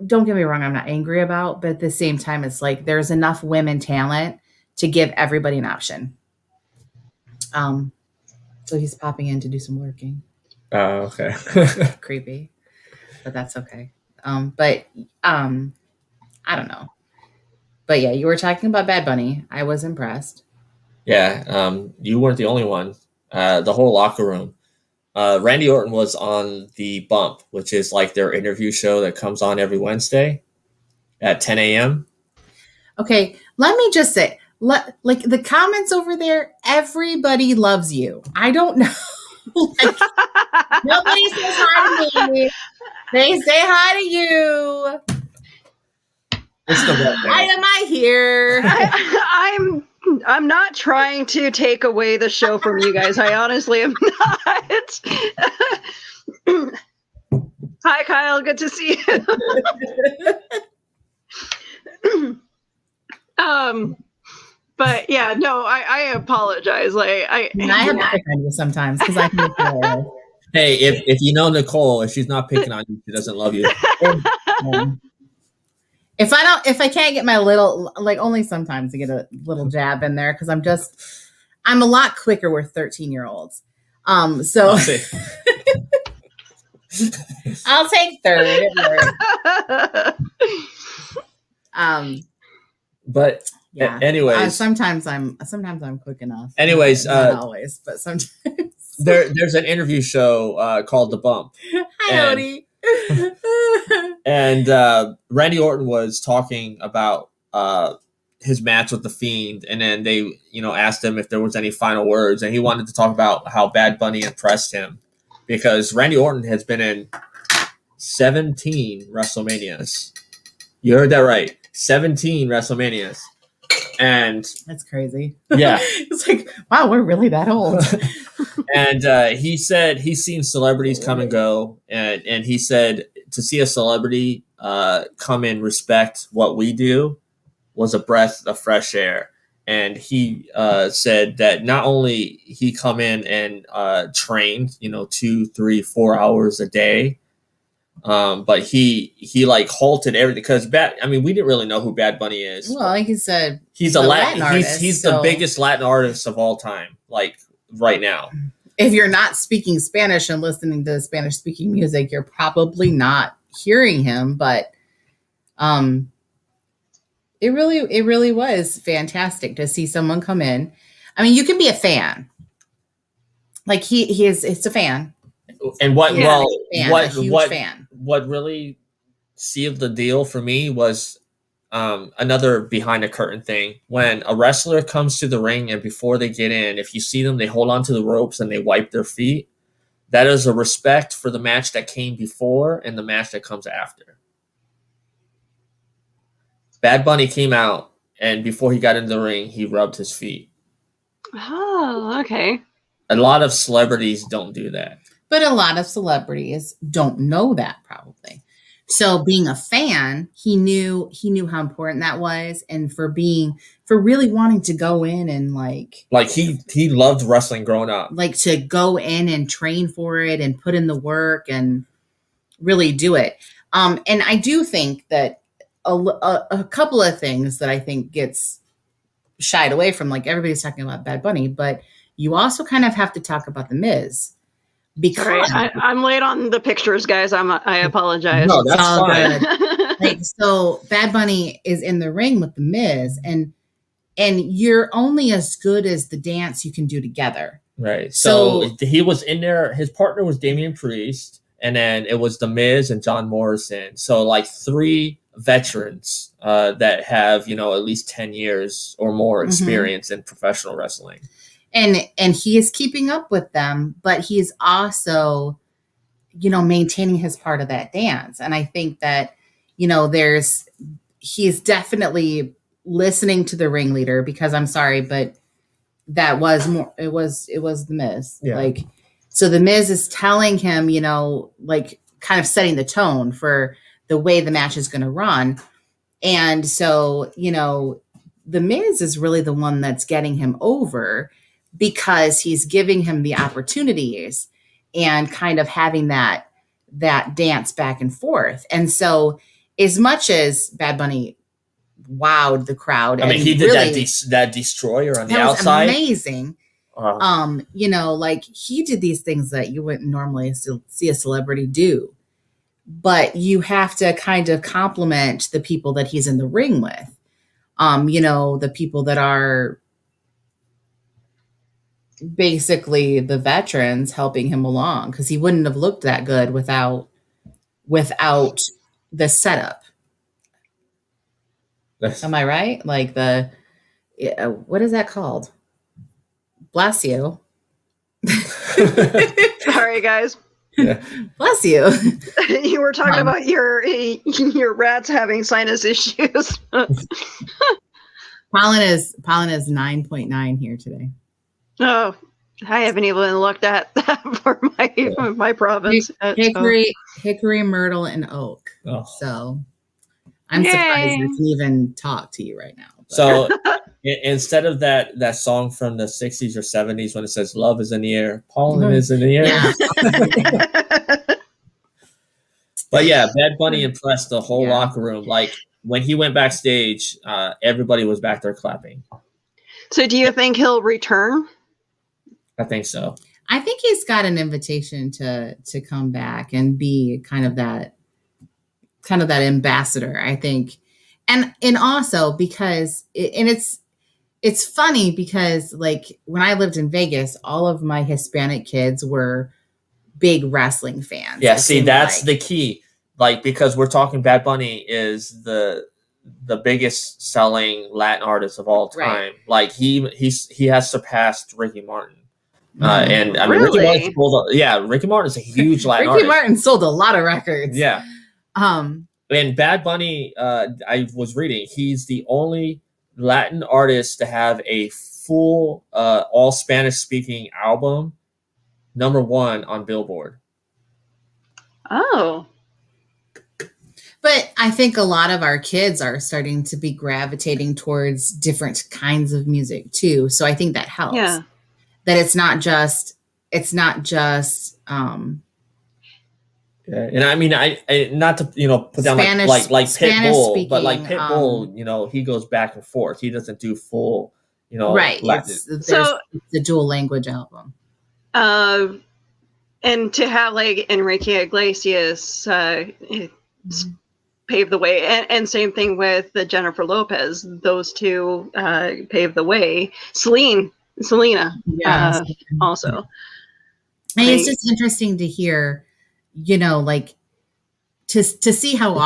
don't get me wrong, I'm not angry about, but at the same time, it's like there's enough women talent to give everybody an option. So he's popping in to do some working. Oh, okay. Creepy, but that's okay. But I don't know. But yeah, you were talking about Bad Bunny. I was impressed. Yeah, you weren't the only one. The whole locker room. Randy Orton was on The Bump, which is like their interview show that comes on every Wednesday at 10 a.m. Okay, let me just say, like the comments over there, everybody loves you. I don't know. Like, nobody says hi to me. They say hi to you. Why am I here? I'm not trying to take away the show from you guys. I honestly am not. Hi, Kyle. Good to see you. But yeah, no, I apologize. Like I have to pick on you sometimes because I can feel. Hey, if you know Nicole, if she's not picking on you, she doesn't love you. If I can't get my little, like only sometimes to get a little jab in there because I'm a lot quicker with 13-year-olds. So I'll take third. But yeah. Anyways, sometimes I'm quick enough. Anyways, not always, but sometimes. There's an interview show called The Bump. Hi, Odie. And Randy Orton was talking about his match with The Fiend, and then they, asked him if there was any final words, and he wanted to talk about how Bad Bunny impressed him because Randy Orton has been in 17 WrestleManias. You heard that right, 17 WrestleManias. And that's crazy. Yeah. It's like, wow, we're really that old. And he said he's seen celebrities come and go. And he said to see a celebrity come and respect what we do was a breath of fresh air. And he said that not only he come in and trained, 2, 3, 4 hours a day, but he like halted everything because we didn't really know who Bad Bunny is. Well, like he said, he's a Latin artist. He's the biggest Latin artist of all time, like right now. If you're not speaking Spanish and listening to Spanish speaking music, you're probably not hearing him, but it really was fantastic to see someone come in. I mean, you can be a fan. Like it's a fan. And what a huge fan. What really sealed the deal for me was another behind the curtain thing. When a wrestler comes to the ring and before they get in, if you see them, they hold onto the ropes and they wipe their feet. That is a respect for the match that came before and the match that comes after. Bad Bunny came out, and before he got in the ring, he rubbed his feet. Oh, okay. A lot of celebrities don't do that. But a lot of celebrities don't know that, probably. So being a fan, he knew how important that was, and for really wanting to go in and like he loved wrestling growing up. Like to go in and train for it and put in the work and really do it. And I do think that a couple of things that I think gets shied away from, like everybody's talking about Bad Bunny, but you also kind of have to talk about The Miz. Because I'm late on the pictures, guys. I apologize. No, that's fine. Like, so Bad Bunny is in the ring with The Miz, and you're only as good as the dance you can do together. Right. So he was in there. His partner was Damian Priest, and then it was The Miz and John Morrison. So like 3 veterans that have, at least 10 years or more experience in professional wrestling. And he is keeping up with them, but he's also, maintaining his part of that dance. And I think that, he's definitely listening to the ringleader, because I'm sorry, but that was more, it was The Miz. Yeah. Like, so The Miz is telling him, like kind of setting the tone for the way the match is going to run. And so, The Miz is really the one that's getting him over, because he's giving him the opportunities and kind of having that dance back and forth. And so as much as Bad Bunny wowed the crowd, I mean, he did really, that destroyer on the outside. Amazing. Like he did these things that you wouldn't normally see a celebrity do, but you have to kind of compliment the people that he's in the ring with. The people that are basically the veterans helping him along, because he wouldn't have looked that good without the setup. Am I right? Like what is that called? Bless you. Sorry, guys. Yeah. Bless you. You were talking about your rats having sinus issues. Pollen is 9.9 here today. Oh, I haven't even looked at that for my province. Hickory, myrtle, and oak. Oh. So I'm surprised I can even talk to you right now. But. So instead of that song from the 60s or 70s when it says "Love is in the air," pollen is in the air. Yeah. But yeah, Bad Bunny impressed the whole locker room. Like when he went backstage, everybody was back there clapping. So do you think he'll return? I think so. I think he's got an invitation to come back and be kind of that ambassador, I think. And also because it's funny because like when I lived in Vegas, all of my Hispanic kids were big wrestling fans. Yeah, see, that's the key. Like, because we're talking Bad Bunny is the biggest selling Latin artist of all time. Right. Like he has surpassed Ricky Martin. And I mean, really? Ricky Martin is a huge Latin artist. Ricky Martin sold a lot of records. Yeah. And Bad Bunny, I was reading, he's the only Latin artist to have a full, all Spanish speaking album, #1 on Billboard. Oh. But I think a lot of our kids are starting to be gravitating towards different kinds of music too. So I think that helps. Yeah. That it's not just and I mean, I not to put down Spanish, like Pitbull, speaking, but like Pitbull, he goes back and forth. He doesn't do full, right. It's the dual language album. And to have like Enrique Iglesias pave the way, and same thing with the Jennifer Lopez. Those two paved the way. Selena, also. And it's just interesting to hear, like to see how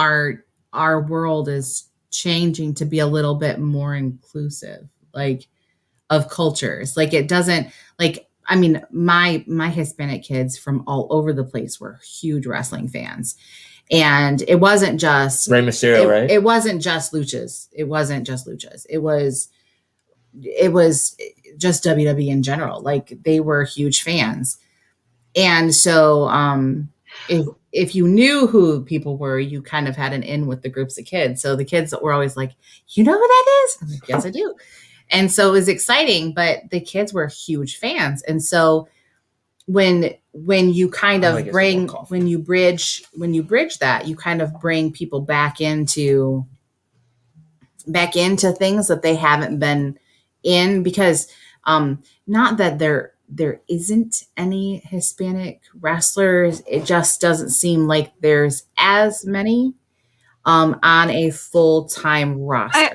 our world is changing to be a little bit more inclusive, like of cultures. Like it doesn't like I mean, my Hispanic kids from all over the place were huge wrestling fans. And it wasn't just Rey Mysterio, right? It wasn't just luchas. It wasn't just luchas. It was just WWE in general. Like they were huge fans. And so if you knew who people were, you kind of had an in with the groups of kids. So the kids were always like, you know who that is? I'm like, yes, I do. And so it was exciting, but the kids were huge fans. And so when you kind of bring when you bridge that, you kind of bring people back into things that they haven't been in, because not that there isn't any Hispanic wrestlers, it just doesn't seem like there's as many on a full-time roster.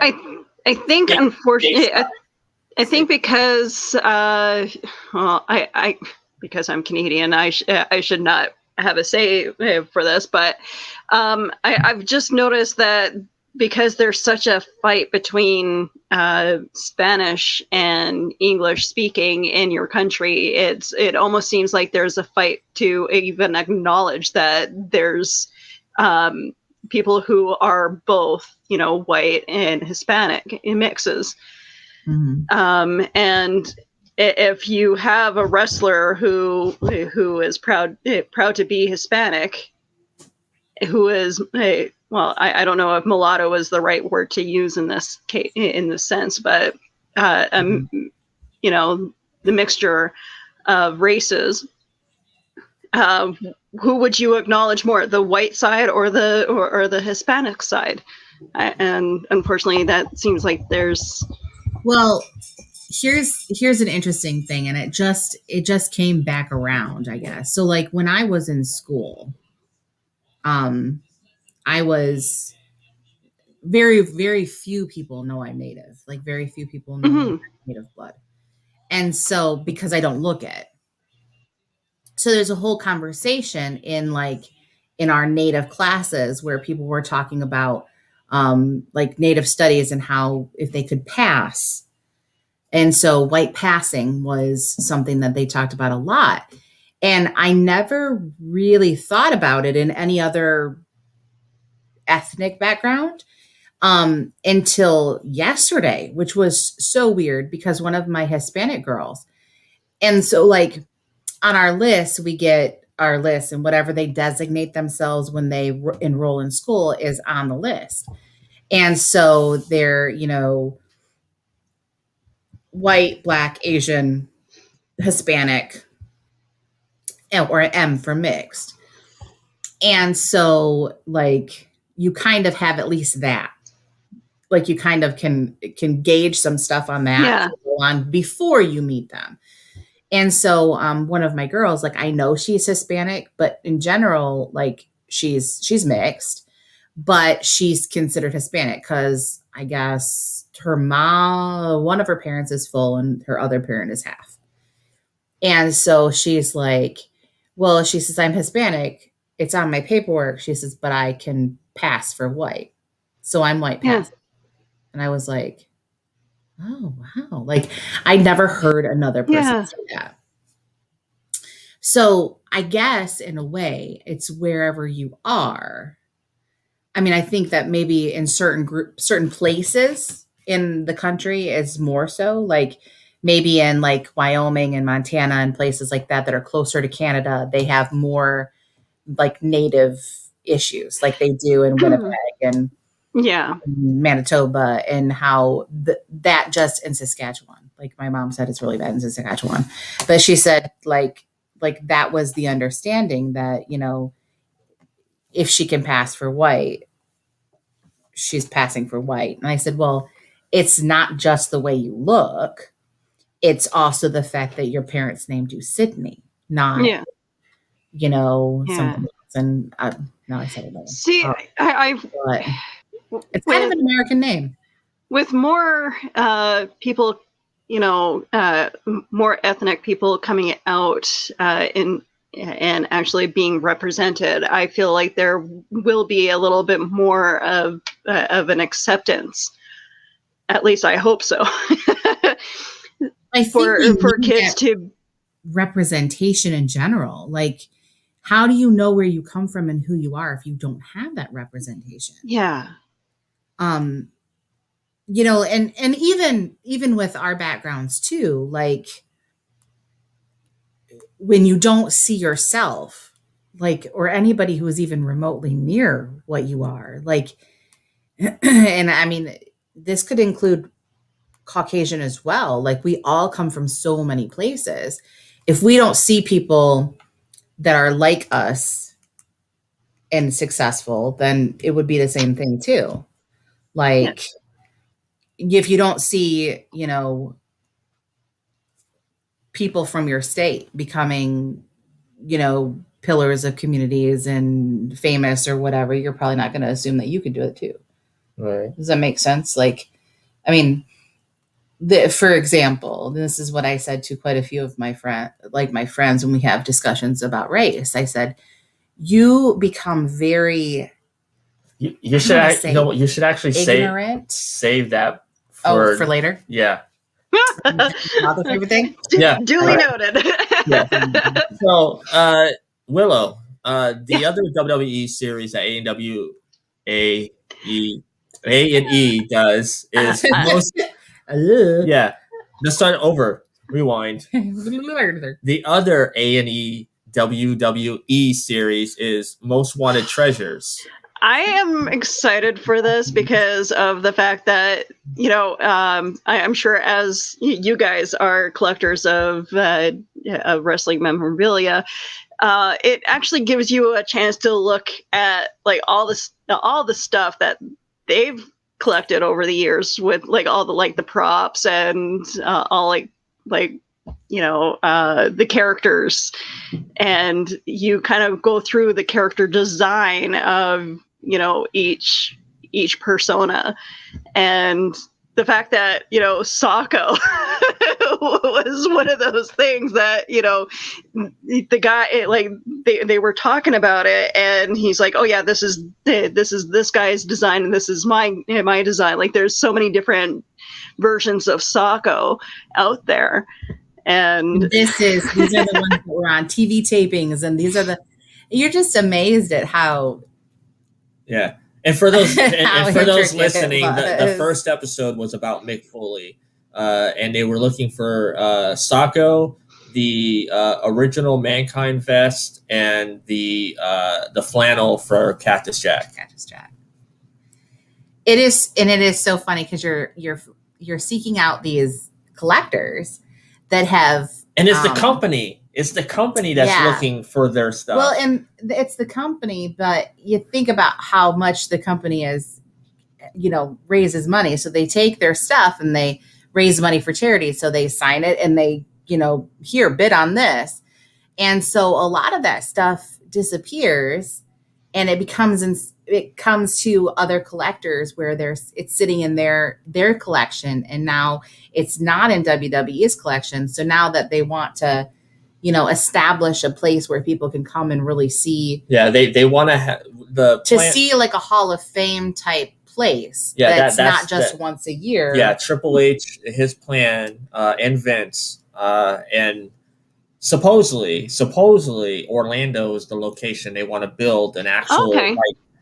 I think unfortunately I think because because I'm Canadian, I should not have a say for this, but I've just noticed that because there's such a fight between Spanish and English speaking in your country, it almost seems like there's a fight to even acknowledge that there's people who are both, white and Hispanic in mixes. Mm-hmm. And if you have a wrestler who is proud to be Hispanic, who is well, I don't know if mulatto is the right word to use in this case, in this sense, but the mixture of races. Who would you acknowledge more, the white side or the Hispanic side? And unfortunately, that seems like there's. Well, here's an interesting thing, and it just came back around, I guess. So like when I was in school, I was very, very few people know I'm Native. Like very few people know I'm Native blood. And so because I don't look it. So there's a whole conversation in our Native classes where people were talking about like Native studies and how if they could pass. And so white passing was something that they talked about a lot. And I never really thought about it in any other ethnic background until yesterday, which was so weird because one of my Hispanic girls. And so like on our list, we get our list, and whatever they designate themselves when they enroll in school is on the list. And so they're, white, Black, Asian, Hispanic, or M for mixed. And so like you kind of have at least that. Like you kind of can gauge some stuff on that on before you meet them. And so one of my girls, like I know she's Hispanic, but in general, like she's mixed, but she's considered Hispanic because I guess her mom, one of her parents is full and her other parent is half. And so she's like, well, she says, I'm Hispanic. It's on my paperwork. She says, but I can pass for white. So I'm white pass. Yeah. And I was like, oh, wow. Like I never heard another person say that. So I guess in a way it's wherever you are. I mean, I think that maybe in certain places in the country is more so, like maybe in like Wyoming and Montana and places like that are closer to Canada, they have more like Native issues like they do in Winnipeg and Manitoba, and how that just in Saskatchewan, like my mom said, it's really bad in Saskatchewan, but she said like that was the understanding that, if she can pass for white, she's passing for white. And I said, well, it's not just the way you look. It's also the fact that your parents named you Sydney, not, something else. And now I said it. See, it's kind of an American name. With more people, more ethnic people coming out in and actually being represented, I feel like there will be a little bit more of an acceptance. At least I hope so. I think for kids to representation in general. Like, how do you know where you come from and who you are if you don't have that representation? Yeah. You know, and even with our backgrounds too, like when you don't see yourself, like, or anybody who is even remotely near what you are, like, and I mean, this could include Caucasian as well. Like, we all come from so many places. If we don't see people that are like us and successful, then it would be the same thing too. Like, if you don't see, you know, people from your state becoming, you know, pillars of communities and famous or whatever, you're probably not going to assume that you could do it too. Right. Does that make sense? Like, I mean, for example, this is what I said to quite a few of my friends when we have discussions about race. I said, you become very you should you should actually ignorant. save that for later. Yeah. Another favorite thing. Yeah. Duly noted. Yeah. So, Willow, the other WWE series that A&E does is most. Yeah. Let's start over. Rewind. The other A&E WWE series is Most Wanted Treasures. I am excited for this because of the fact that, you know, I'm sure as you guys are collectors of wrestling memorabilia, it actually gives you a chance to look at like all the stuff that they've collected over the years with like all the props and all like you know the characters, and you kind of go through the character design of, you know, each persona, and the fact that, you know, Socko was one of those things that, you know, the guy, like they were talking about it and he's like, oh yeah, this is this guy's design and this is my design. Like, there's so many different versions of Socko out there. And these are the ones that were on TV tapings, and you're just amazed at how. Yeah. And for those listening, the first episode was about Mick Foley, and they were looking for Socko, the original Mankind vest, and the flannel for Cactus Jack. It is so funny because you're seeking out these collectors that have, and it's the company. It's the company that's looking for their stuff. Well, and it's the company, but you think about how much the company is, you know, raises money. So they take their stuff and they raise money for charity. So they sign it and they, you know, here, bid on this. And so a lot of that stuff disappears, and it comes to other collectors where it's sitting in their collection, and now it's not in WWE's collection. So now that they want to, you know, establish a place where people can come and really see. Yeah, they want to see like a Hall of Fame type place. Yeah, that's not just once a year. Yeah, Triple H, his plan, and Vince, and supposedly Orlando is the location. They want to build an actual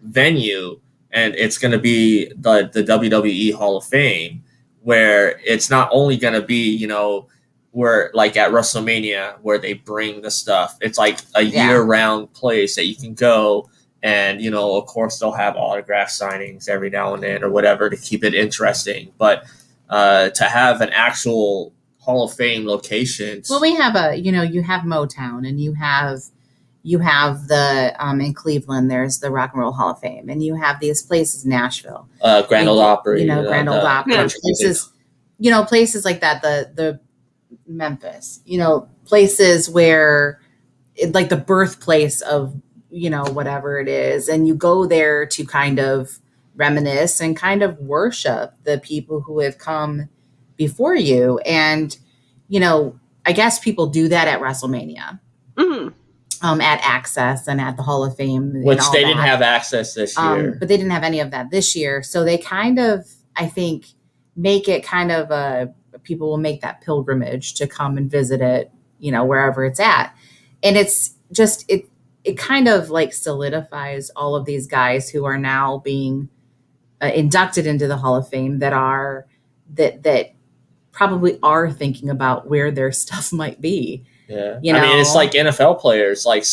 venue, and it's going to be the WWE Hall of Fame, where it's not only going to be, you know, where like at WrestleMania where they bring the stuff. It's like a year-round place that you can go, and, you know, of course they'll have autograph signings every now and then or whatever to keep it interesting. But to have an actual Hall of Fame location. Well, we have you have Motown, and you have the in Cleveland, there's the Rock and Roll Hall of Fame, and you have these places, Nashville, Grand Ole Opry, Grand Ole Opry, places, you know, places like that, the Memphis, you know, places where like the birthplace of, you know, whatever it is, and you go there to kind of reminisce and kind of worship the people who have come before you. And, you know, I guess people do that at WrestleMania. Mm-hmm. at Access and at the Hall of Fame, which they didn't have access this year. But they didn't have any of that this year, so they kind of, I think, make it kind of people will make that pilgrimage to come and visit it, wherever it's at, and it's just it kind of like solidifies all of these guys who are now being inducted into the Hall of Fame that probably are thinking about where their stuff might be. Yeah, I mean, it's like NFL players, like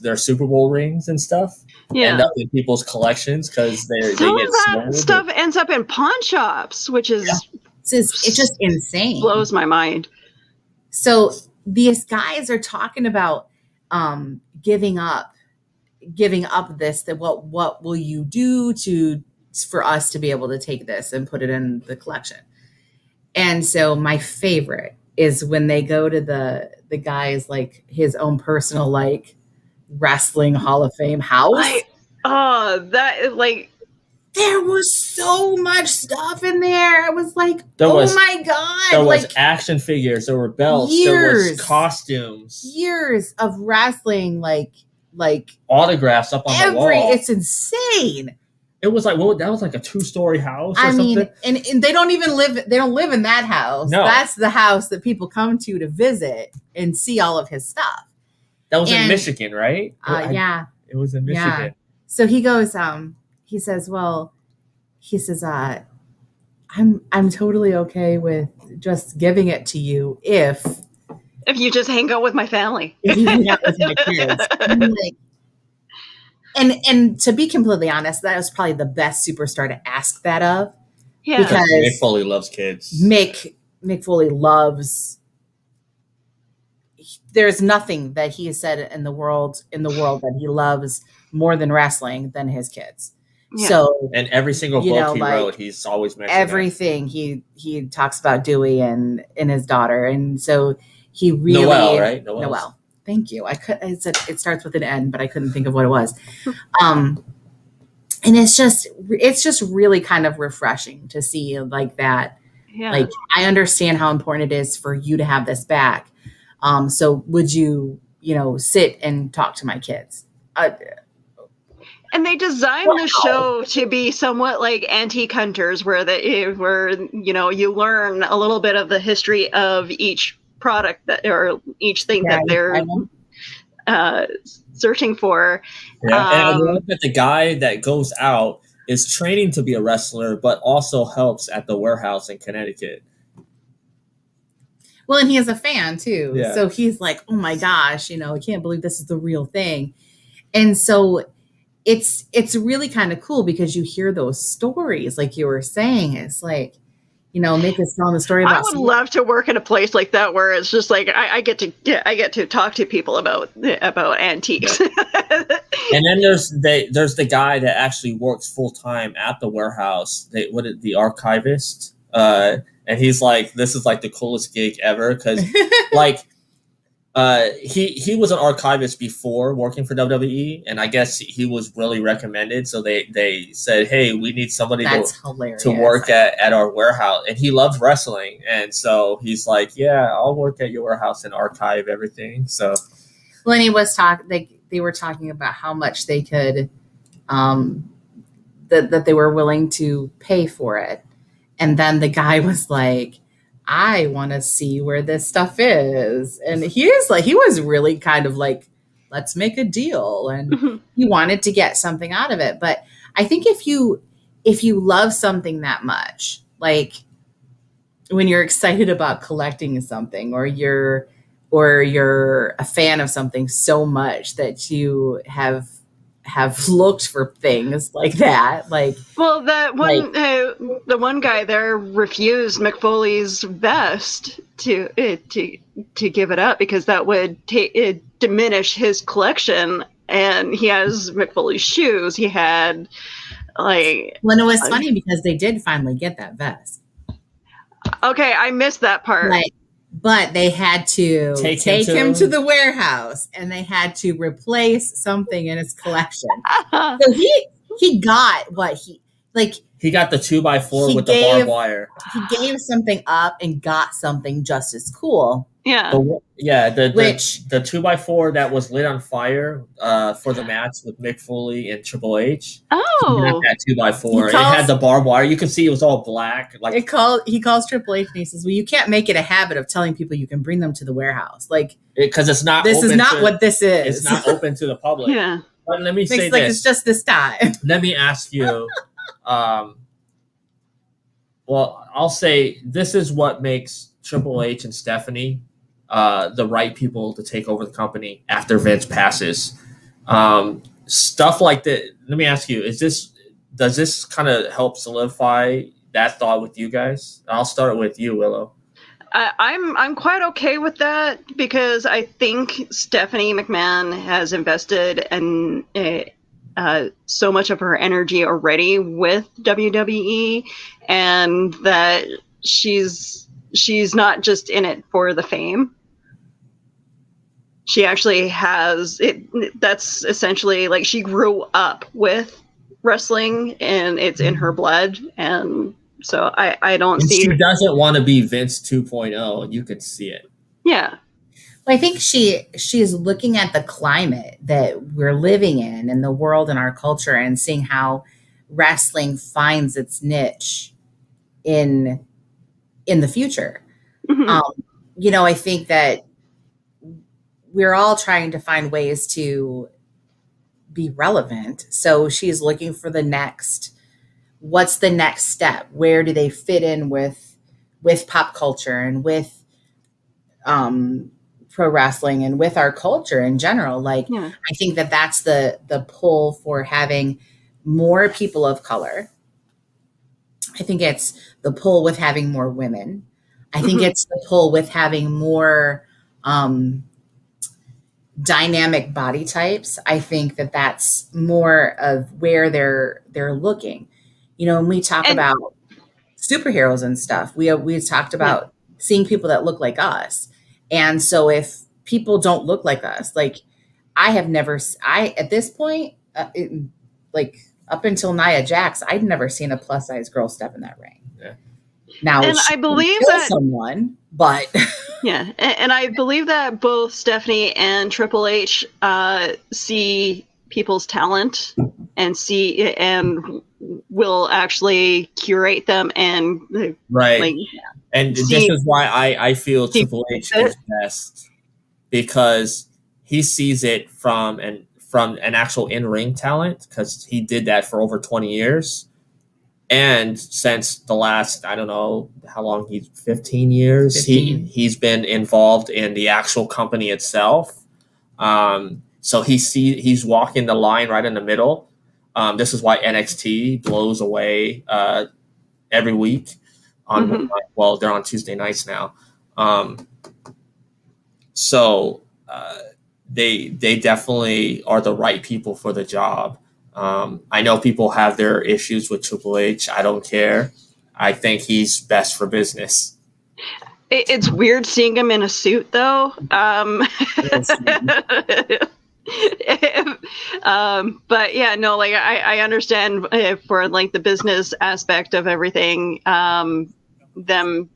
their Super Bowl rings and stuff end up in people's collections because they get that stuff ends up in pawn shops, which is it's just insane. Blows my mind. So these guys are talking about giving up this, that what will you do for us to be able to take this and put it in the collection. And so my favorite is when they go to the guy's, like, his own personal, like, wrestling Hall of Fame house. There was so much stuff in there. I was like, my God. There was action figures, there were belts, there was costumes. Years of wrestling, like autographs up on the wall. It's insane. It was like, that was like a 2-story house or something. And they don't live in that house. No. That's the house that people come to visit and see all of his stuff. That was in Michigan, right? Yeah. It was in Michigan. Yeah. So he goes, he says, I'm totally okay with just giving it to you if you just hang out with my family. If you hang out with my kids. And to be completely honest, that was probably the best superstar to ask that of. Yeah. Because Mick Foley loves kids. Mick Foley loves. There's nothing that he has said in the world that he loves more than wrestling than his kids. Yeah. So, and every single book he wrote, he's always mentioned everything. That. He talks about Dewey and his daughter, and so he really Noelle, right? Noelle. Thank you. It starts with an N, but I couldn't think of what it was. And it's just really kind of refreshing to see like that. Yeah. Like, I understand how important it is for you to have this back. So would you, sit and talk to my kids? And they designed the show to be somewhat like antique hunters, where you learn a little bit of the history of each product or each thing that they're searching for. Yeah, and I love that the guy that goes out is training to be a wrestler, but also helps at the warehouse in Connecticut. Well, and he is a fan too. Yeah. So he's like, oh my gosh, I can't believe this is the real thing. And so it's really kind of cool because you hear those stories, like you were saying. It's like, Mick is telling the story about. I would love to work in a place like that where it's just like I get to talk to people about antiques. And then there's the guy that actually works full time at the warehouse. The archivist, and he's like, this is like the coolest gig ever because like. He was an archivist before working for WWE, and I guess he was really recommended. So they said, "Hey, we need somebody to work at our warehouse." And he loves wrestling, and so he's like, "Yeah, I'll work at your warehouse and archive everything." So, well, and he was they were talking about how much they could, that they were willing to pay for it, and then the guy was like, I want to see where this stuff is. And he was really kind of like, let's make a deal. And he wanted to get something out of it. But I think if you love something that much, like when you're excited about collecting something or you're a fan of something so much that you have looked for things like that, the one guy there refused Mick Foley's vest to give it up because that would diminish his collection, and he has Mick Foley's shoes. He had it was funny because they did finally get that vest. Okay, I missed that part. But they had to take him to the warehouse, and they had to replace something in his collection. So he got what he like. He got the 2x4 He with the barbed wire. He gave something up and got something just as cool. Yeah. The Which 2x4 that was lit on fire for the match with Mick Foley and Triple H. Oh, That 2x4. It had the barbed wire. You can see it was all black. Like he calls Triple H and he says, "Well, you can't make it a habit of telling people you can bring them to the warehouse, like because it's not. This is not what this is. It's not open to the public." Yeah. But let me say like this. It's just this time. Let me ask you. Well, I'll say this is what makes Triple H and Stephanie the right people to take over the company after Vince passes. Stuff like that. Let me ask you: does this kind of help solidify that thought with you guys? I'll start with you, Willow. I'm quite okay with that because I think Stephanie McMahon has invested in so much of her energy already with WWE, and that she's not just in it for the fame. She actually has it. That's essentially like she grew up with wrestling, and it's in her blood. And so I don't see. She doesn't want to be Vince 2.0, and you could see it. Yeah. Well, I think she is looking at the climate that we're living in the world and our culture, and seeing how wrestling finds its niche in the future. Mm-hmm. I think that we're all trying to find ways to be relevant. So she's looking for what's the next step? Where do they fit in with pop culture and with pro wrestling and with our culture in general? I think that that's the pull for having more people of color. I think it's the pull with having more women. I think it's the pull with having more dynamic body types. I think that that's more of where they're looking. When we talk about superheroes and stuff, we talked about seeing people that look like us. And so if people don't look like us, like at this point, up until Nia Jax, I'd never seen a plus size girl step in that ring. Yeah. Now, and I believe that someone, but yeah, and I believe that both Stephanie and Triple H see people's talent and will actually curate them and right. And this is why I feel Triple H is best, because he sees it from an actual in-ring talent, because he did that for over 20 years. And since the last, I don't know how long, 15 years, 15. He's been involved in the actual company itself. So he's walking the line right in the middle. This is why NXT blows away every week. Well, they're on Tuesday nights now. So they definitely are the right people for the job. I know people have their issues with Triple H. I don't care. I think he's best for business. It's weird seeing him in a suit, though. But yeah, no, like I understand for like the business aspect of everything. Them.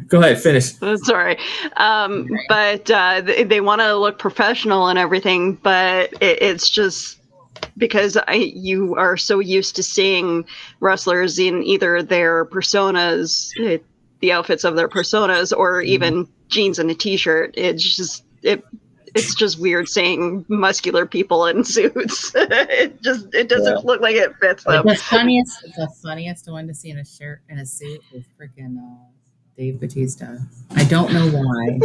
Go ahead, finish. Sorry. But they want to look professional and everything, but it's just because you are so used to seeing wrestlers in either their personas, the outfits of their personas, or even jeans and a t-shirt. It's just weird seeing muscular people in suits. It doesn't look like it fits them. The funniest one to see in a shirt and a suit is freaking Dave Bautista. I don't know why.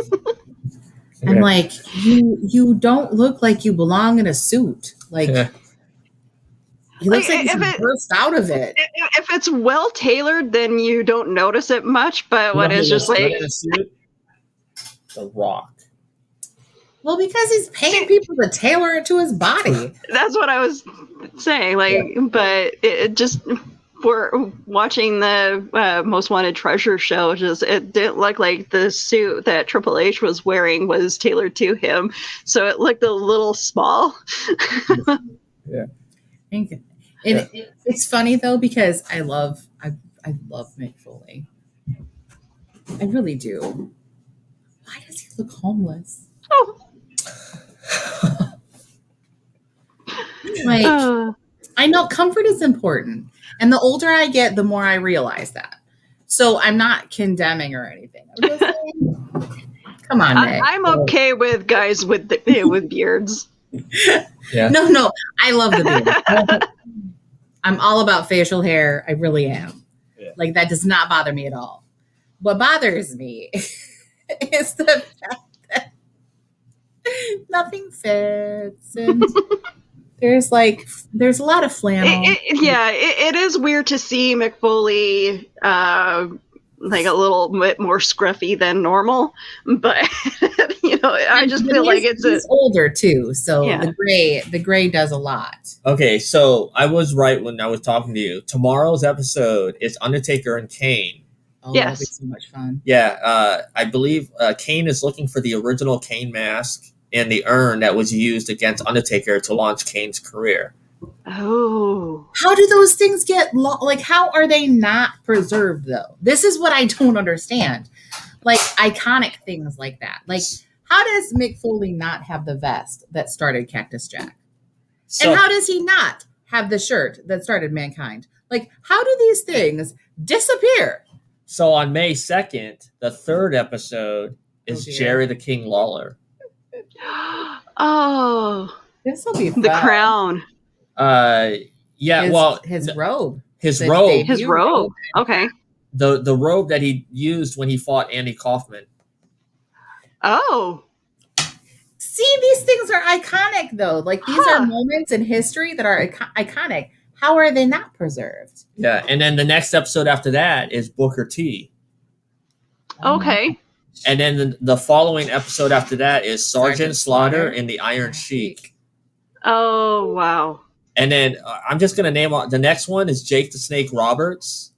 I'm like, you don't look like you belong in a suit. Like, he looks like he's burst out of it. If it's well tailored, then you don't notice it much. But when it's just like The Rock. Well, because he's paying people to tailor it to his body. That's what I was saying. But it just. For watching the Most Wanted Treasure show, it didn't look like the suit that Triple H was wearing was tailored to him, so it looked a little small. Yeah, It's funny though because I love Mick Foley. I really do. Why does he look homeless? Oh. Like I know comfort is important, and the older I get, the more I realize that. So I'm not condemning or anything. I'm just saying, come on, Nick. I'm okay with guys with beards. Yeah. No, I love the beard. I'm all about facial hair. I really am. Yeah. Like that does not bother me at all. What bothers me is the fact that nothing fits and there's a lot of flannel. It is weird to see Mick Foley like a little bit more scruffy than normal, but I just feel like he's older too, so Yeah. the gray does a lot. Okay, so I was right when I was talking to you. Tomorrow's episode is Undertaker and Kane. Oh, Yes. that'll be so much fun. Yeah, I believe Kane is looking for the original Kane mask and the urn that was used against Undertaker to launch Kane's career. Oh. How do those things get how are they not preserved though? This is what I don't understand. Like iconic things like that. Like how does Mick Foley not have the vest that started Cactus Jack? And how does he not have the shirt that started Mankind? Like how do these things disappear? So on May 2nd, the third episode is dear. Jerry the King Lawler. Oh. This will be fun. The crown. His robe. His robe. His robe. Okay. The robe that he used when he fought Andy Kaufman. Oh. See, these things are iconic though. Like these are moments in history that are iconic. How are they not preserved? Yeah, and then the next episode after that is Booker T. Okay. And then the following episode after that is Sergeant Slaughter and the Iron Sheik. Oh, wow. And then I'm just going to name the next one is Jake the Snake Roberts.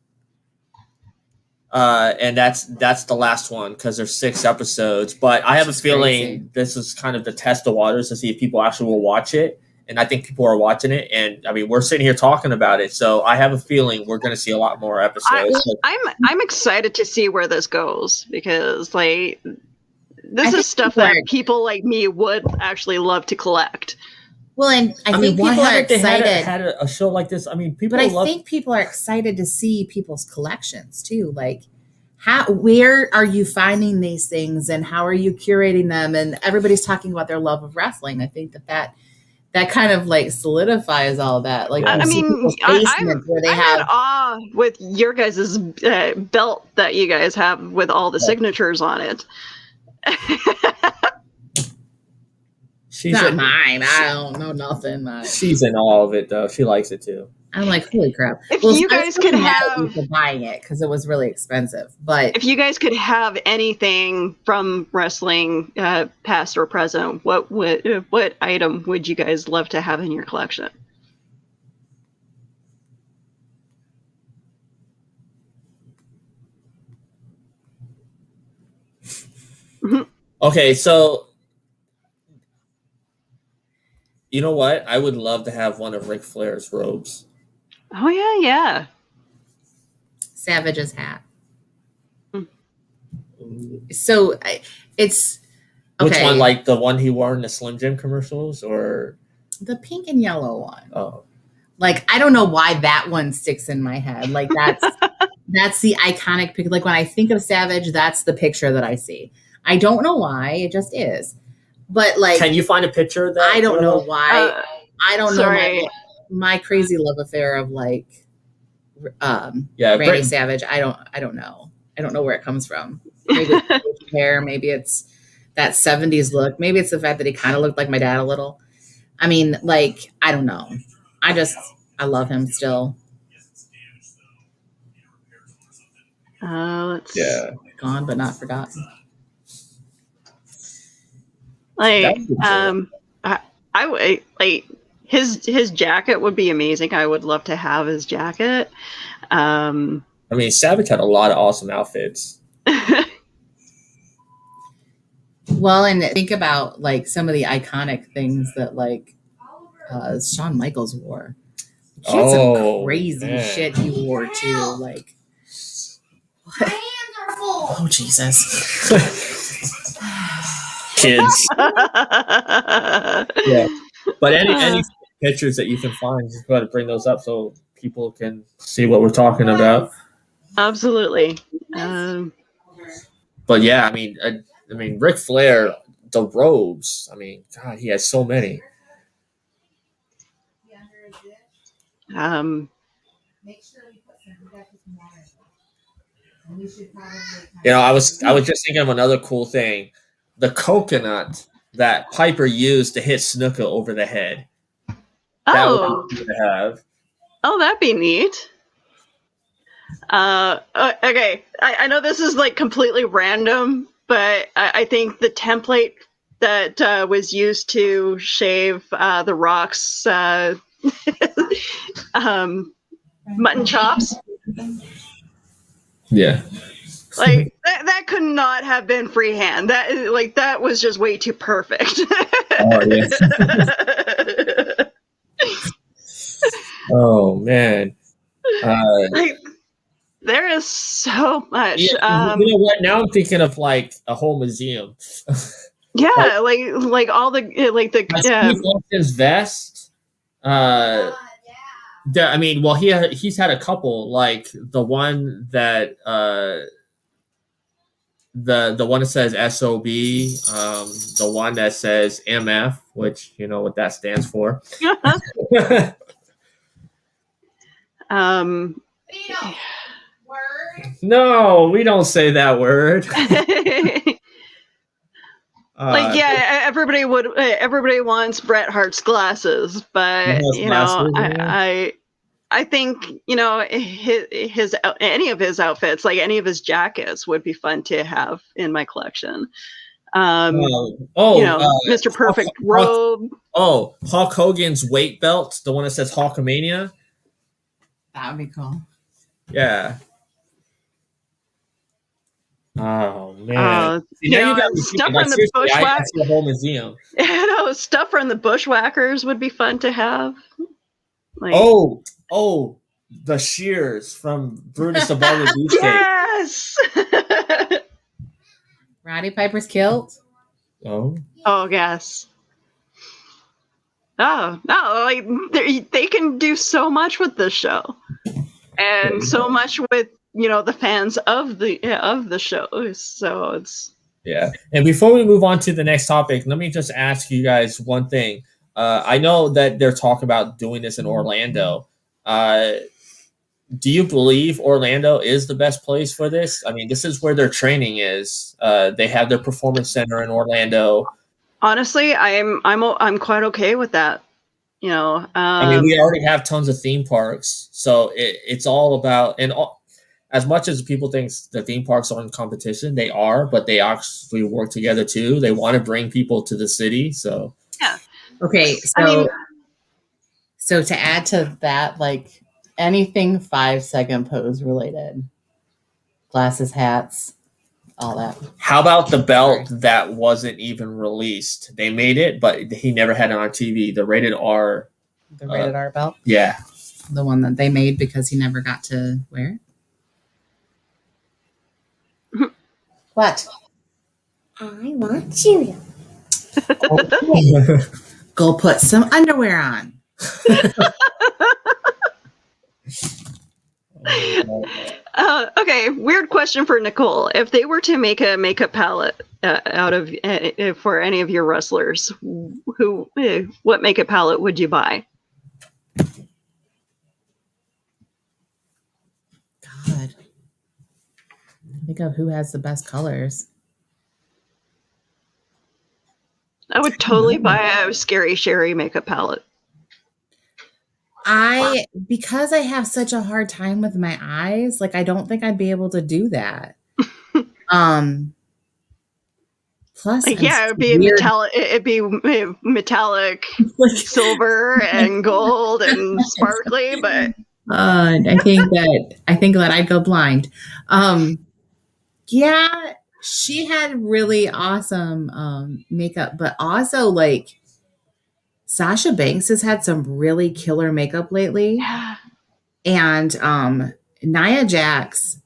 And that's the last one because there's 6 episodes. But I have a feeling this is kind of the test of waters to see if people actually will watch it. And I think people are watching it. And I mean, we're sitting here talking about it. So I have a feeling we're going to see a lot more episodes. I'm excited to see where this goes because this is stuff that people like me would actually love to collect. Well, and I think people are excited. Had a show like this. I mean, people. But I think people are excited to see people's collections too. Like, where are you finding these things, and how are you curating them? And everybody's talking about their love of wrestling. I think that kind of like solidifies all that. Like, I mean, I'm in awe with your guys' belt that you guys have with all the signatures on it. She's not mine. I don't know nothing. She's in all of it, though. She likes it too. I'm like, holy crap! If you guys could have buying it because it was really expensive, but if you guys could have anything from wrestling, past or present, what item would you guys love to have in your collection? Okay, so you know what? I would love to have one of Ric Flair's robes. Oh yeah. Savage's hat. So it's okay. Which one? Like the one he wore in the Slim Jim commercials, or the pink and yellow one? Oh, like I don't know why that one sticks in my head. Like that's the iconic picture. Like when I think of Savage, that's the picture that I see. I don't know why. It just is. But like, can you find a picture of that? I don't know why. I don't know my crazy love affair of like, Randy Savage. I don't know. I don't know where it comes from. Maybe it's hair. Maybe it's that 70s look. Maybe it's the fact that he kind of looked like my dad a little. I mean, like, I don't know. I love him still. Gone but not forgotten. Like, I would like his jacket would be amazing. I would love to have his jacket. I mean, Savage had a lot of awesome outfits. Well, and think about like some of the iconic things that like Shawn Michaels wore. He had some crazy shit he wore too. Like, what? Oh Jesus! Kids. Yeah, but any pictures that you can find, just go ahead and bring those up so people can see what we're talking about. Absolutely. But yeah, I mean, Ric Flair, the robes. I mean, God, he has so many. You know, I was just thinking of another cool thing, the coconut that Piper used to hit Snuka over the head. That would be cool to have. Oh, that'd be neat. Okay, I know this is like completely random, but I think the template that was used to shave The Rock's mutton chops. Yeah. Like that could not have been freehand. That was just way too perfect. Oh yeah. Oh man. Like, there is so much. Yeah, you know what? Now I'm thinking of like a whole museum. Yeah, like all the Steve Austin's vest. I mean, well, he's had a couple, like the one that the one that says SOB, the one that says MF, which you know what that stands for. No, we don't say that word. Like, yeah, everybody wants Bret Hart's glasses, but you know, I think, you know, his any of his outfits, like any of his jackets, would be fun to have in my collection. You know, Mr. Perfect robe. Hulk Hogan's weight belt, the one that says Hulkamania. That would be cool. Yeah. Oh man! You know, stuff from the Bushwhackers. The whole museum. You know, stuff from the Bushwhackers would be fun to have. Like, the shears from Brutus the Barber Beefcake. Yes. Roddy Piper's kilt. Oh yes. Oh no! Like they can do so much with this show, and so much with, you know, the fans of the show. So it's And before we move on to the next topic, let me just ask you guys one thing. I know that they're talking about doing this in Orlando. Do you believe Orlando is the best place for this? I mean, this is where their training is. They have their performance center in Orlando. Honestly, I'm quite okay with that. You know, I mean, we already have tons of theme parks, so it's all about as much as people think the theme parks are in competition, they are, but they actually work together too. They want to bring people to the city, so yeah. Okay, so to add to that, like anything 5-second pose related, glasses, hats, all that. How about the belt that wasn't even released? They made it, but he never had it on TV. The rated R. The rated R belt? Yeah. The one that they made because he never got to wear it? What? I want cereal. Go put some underwear on. Okay, weird question for Nicole. If they were to make a makeup palette out of for any of your wrestlers, what makeup palette would you buy? God, think of who has the best colors. I would totally buy a Scary Sherry makeup palette. Because I have such a hard time with my eyes, like I don't think I'd be able to do that. Plus, yeah, it'd be metallic. It'd be metallic, silver and gold and sparkly. But I think that I'd go blind. Yeah, she had really awesome makeup, but also like Sasha Banks has had some really killer makeup lately. Yeah. And Nia Jax,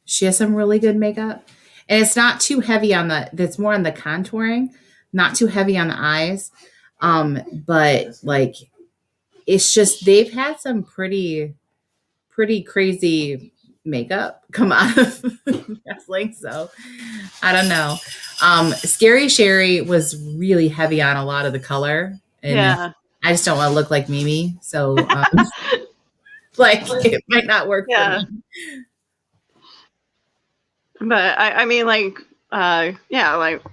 she has some really good makeup. And it's not too heavy on that's more on the contouring, not too heavy on the eyes. But like, it's just, they've had some pretty crazy makeup come out of wrestling. So I don't know. Scary Sherry was really heavy on a lot of the color. And Yeah. I just don't want to look like Mimi. So like it might not work for me. But I mean, like, yeah, like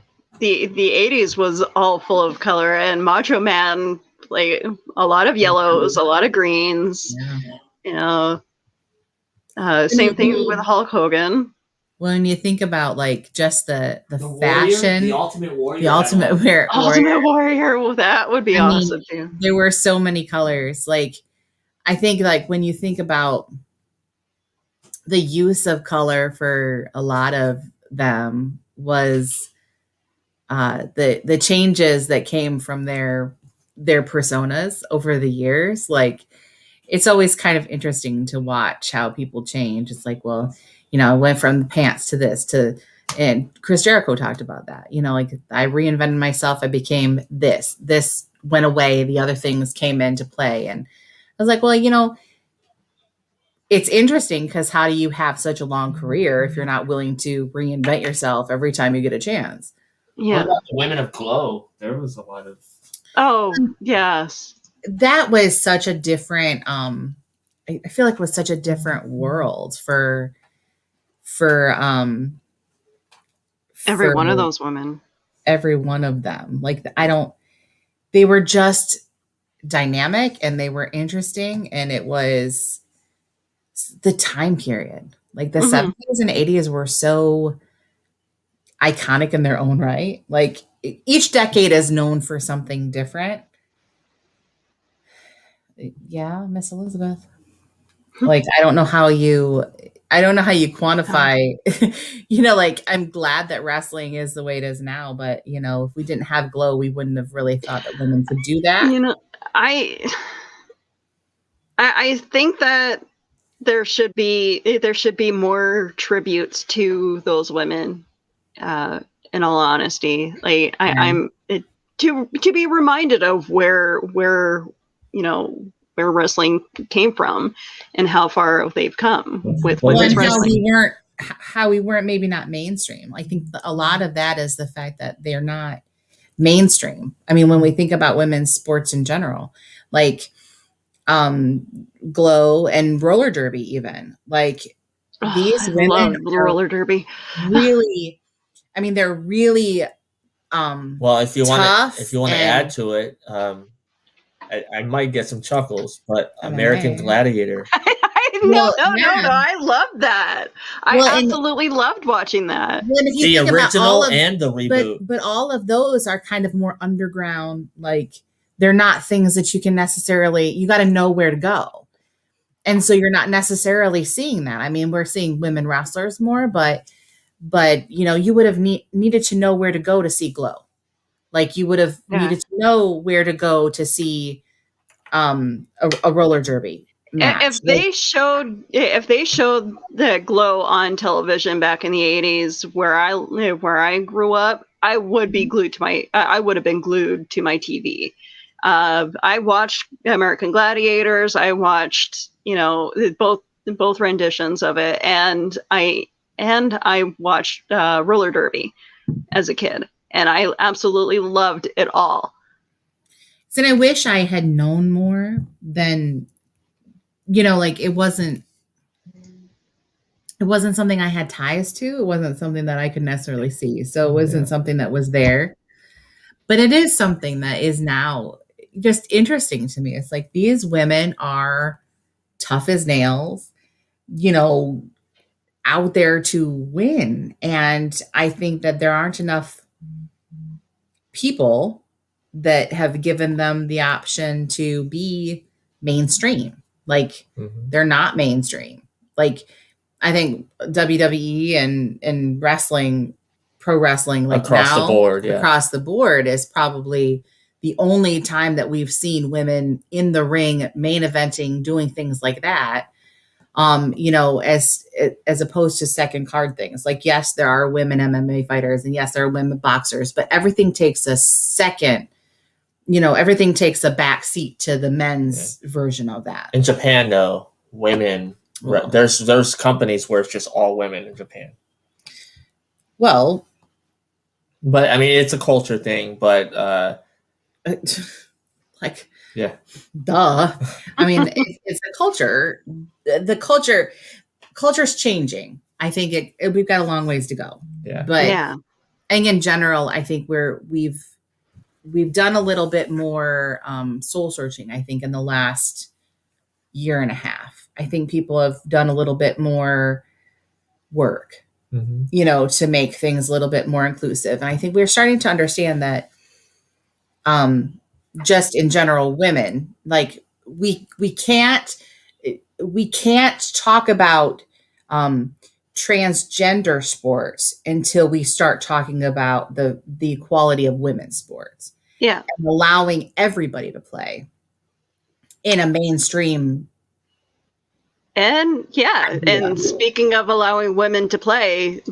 the 80s was all full of color, and Macho Man, like a lot of yellows, a lot of greens. Yeah. You know, same thing with Hulk Hogan. When you think about like just the warrior, fashion, the Ultimate Warrior, the Ultimate Warrior, Ultimate Warrior, well, that would be awesome too. There were so many colors. Like, I think like when you think about the use of color for a lot of them was the changes that came from their personas over the years. Like, it's always kind of interesting to watch how people change. It's like, well, you know, I went from the pants to this and Chris Jericho talked about that. You know, like, I reinvented myself. I became this. This went away. The other things came into play. And I was like, well, you know, it's interesting because how do you have such a long career if you're not willing to reinvent yourself every time you get a chance? Yeah. What about the women of Glow? There was a lot of. Oh, yes. That was such a different. I feel like it was such a different world for every one of those women. Every one of them. Like, they were just dynamic and they were interesting, and it was the time period. Like, the 70s and 80s were so iconic in their own right. Like, each decade is known for something different. Yeah, Miss Elizabeth. Like, I don't know how you quantify, you know, like, I'm glad that wrestling is the way it is now, but, you know, if we didn't have Glow, we wouldn't have really thought that women could do that. You know, I think that there should be more tributes to those women. In all honesty, like, I'm to be reminded of where you know, where wrestling came from and how far they've come with women's wrestling. How we weren't maybe not mainstream. I think a lot of that is the fact that they're not mainstream. I mean, when we think about women's sports in general, like Glow and roller derby, even, like, these women love roller derby. Really, I mean, they're really well, if you want to add to it, I might get some chuckles, but American Gladiator. No, I love that. I absolutely loved watching that. The original and the reboot. But all of those are kind of more underground. Like, they're not things that you can necessarily, you got to know where to go. And so you're not necessarily seeing that. I mean, we're seeing women wrestlers more, but you know, you would have needed to know where to go to see Glow. Like, you would have needed to know where to go to see a roller derby match. If they showed the Glow on television back in the 80s where I grew up, I would be I would have been glued to my TV. I watched American Gladiators. I watched, you know, both renditions of it, and I watched roller derby as a kid, and I absolutely loved it all. And I wish I had known more than, you know, like, it wasn't something I had ties to. It wasn't something that I could necessarily see. So it wasn't something that was there. But it is something that is now just interesting to me. It's like, these women are tough as nails, you know, out there to win. And I think that there aren't enough people that have given them the option to be mainstream. Like, they're not mainstream. Like, I think WWE and wrestling pro wrestling, like across now, the board, yeah. across the board is probably the only time that we've seen women in the ring, main eventing, doing things like that. You know, as opposed to second card things. Like, yes, there are women MMA fighters, and yes, there are women boxers, but everything takes a second. You know, everything takes a back seat to the men's version of that. In Japan, though, women, there's companies where it's just all women in Japan. Well, but I mean, it's a culture thing. But like, yeah, duh. I mean, it's a culture. The culture's changing. I think we've got a long ways to go. Yeah, but and in general, I think we've done a little bit more soul searching, I think, in the last year and a half. I think people have done a little bit more work, you know, to make things a little bit more inclusive. And I think we're starting to understand that just in general, women, like we can't talk about transgender sports until we start talking about the equality of women's sports. Yeah. And allowing everybody to play in a mainstream. And and speaking of allowing women to play,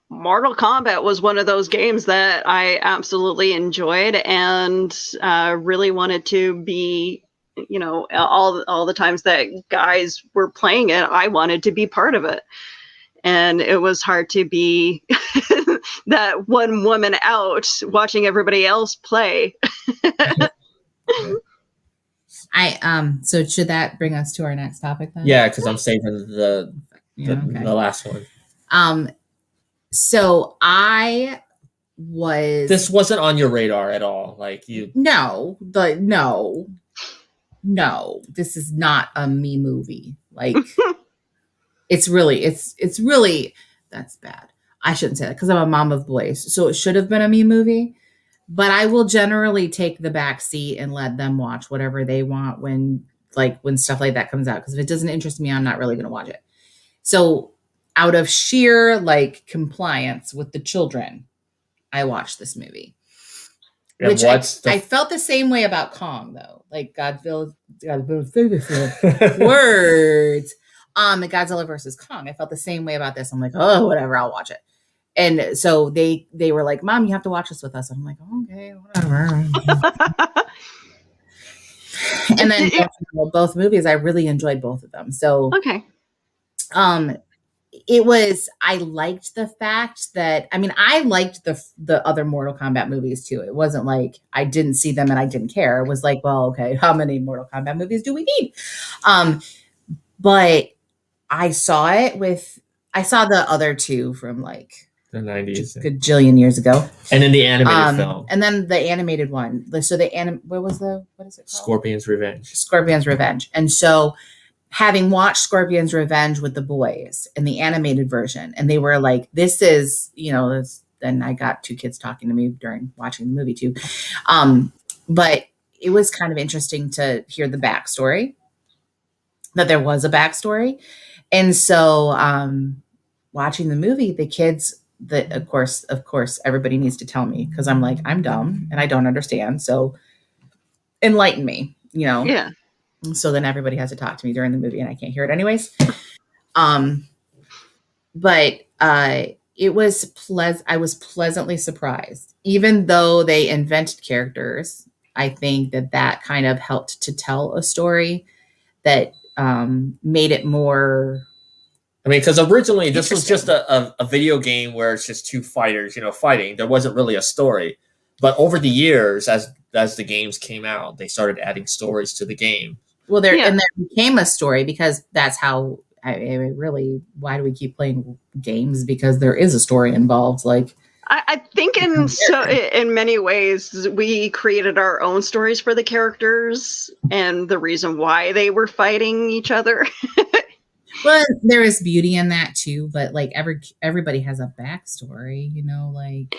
Mortal Kombat was one of those games that I absolutely enjoyed and really wanted to be, you know, all the times that guys were playing it, I wanted to be part of it. And it was hard to be that one woman out watching everybody else play. So should that bring us to our next topic then? Yeah, because I'm saving the last one. So this wasn't on your radar at all. Like you No, this is not a me movie. Like it's really that's bad. I shouldn't say that because I'm a mom of boys. So it should have been a me movie. But I will generally take the back seat and let them watch whatever they want when stuff like that comes out. Because if it doesn't interest me, I'm not really going to watch it. So out of sheer compliance with the children, I watched this movie. And which I felt the same way about Kong, though. Like Godzilla words. Godzilla versus Kong. I felt the same way about this. I'm like, oh, whatever, I'll watch it. And so they were like, Mom, you have to watch this with us. I'm like, okay, whatever. And then both movies, I really enjoyed both of them. So okay. I liked the fact that, I mean, I liked the other Mortal Kombat movies too. It wasn't like I didn't see them and I didn't care. It was like, well, okay, how many Mortal Kombat movies do we need? But I saw the other two from like the 90s, a gajillion years ago, and then the animated film, and then the animated one. So what is it called? Scorpion's Revenge. And so, having watched Scorpion's Revenge with the boys in the animated version, and they were like, "This is, you know." Then I got two kids talking to me during watching the movie too, but it was kind of interesting to hear the backstory. That there was a backstory, and so watching the movie, the kids. That of course, everybody needs to tell me because I'm like, I'm dumb and I don't understand. So enlighten me, you know? Yeah. So then everybody has to talk to me during the movie and I can't hear it anyways. But it was I was pleasantly surprised. Even though they invented characters, I think that kind of helped to tell a story that made it more. I mean, because originally this was just a video game where it's just two fighters, you know, fighting. There wasn't really a story. But over the years, as the games came out, they started adding stories to the game. Well, and there became a story because that's how. I mean, really, why do we keep playing games? Because there is a story involved. Like, I think in many ways we created our own stories for the characters and the reason why they were fighting each other. Well, there is beauty in that too, but like everybody has a backstory, you know, like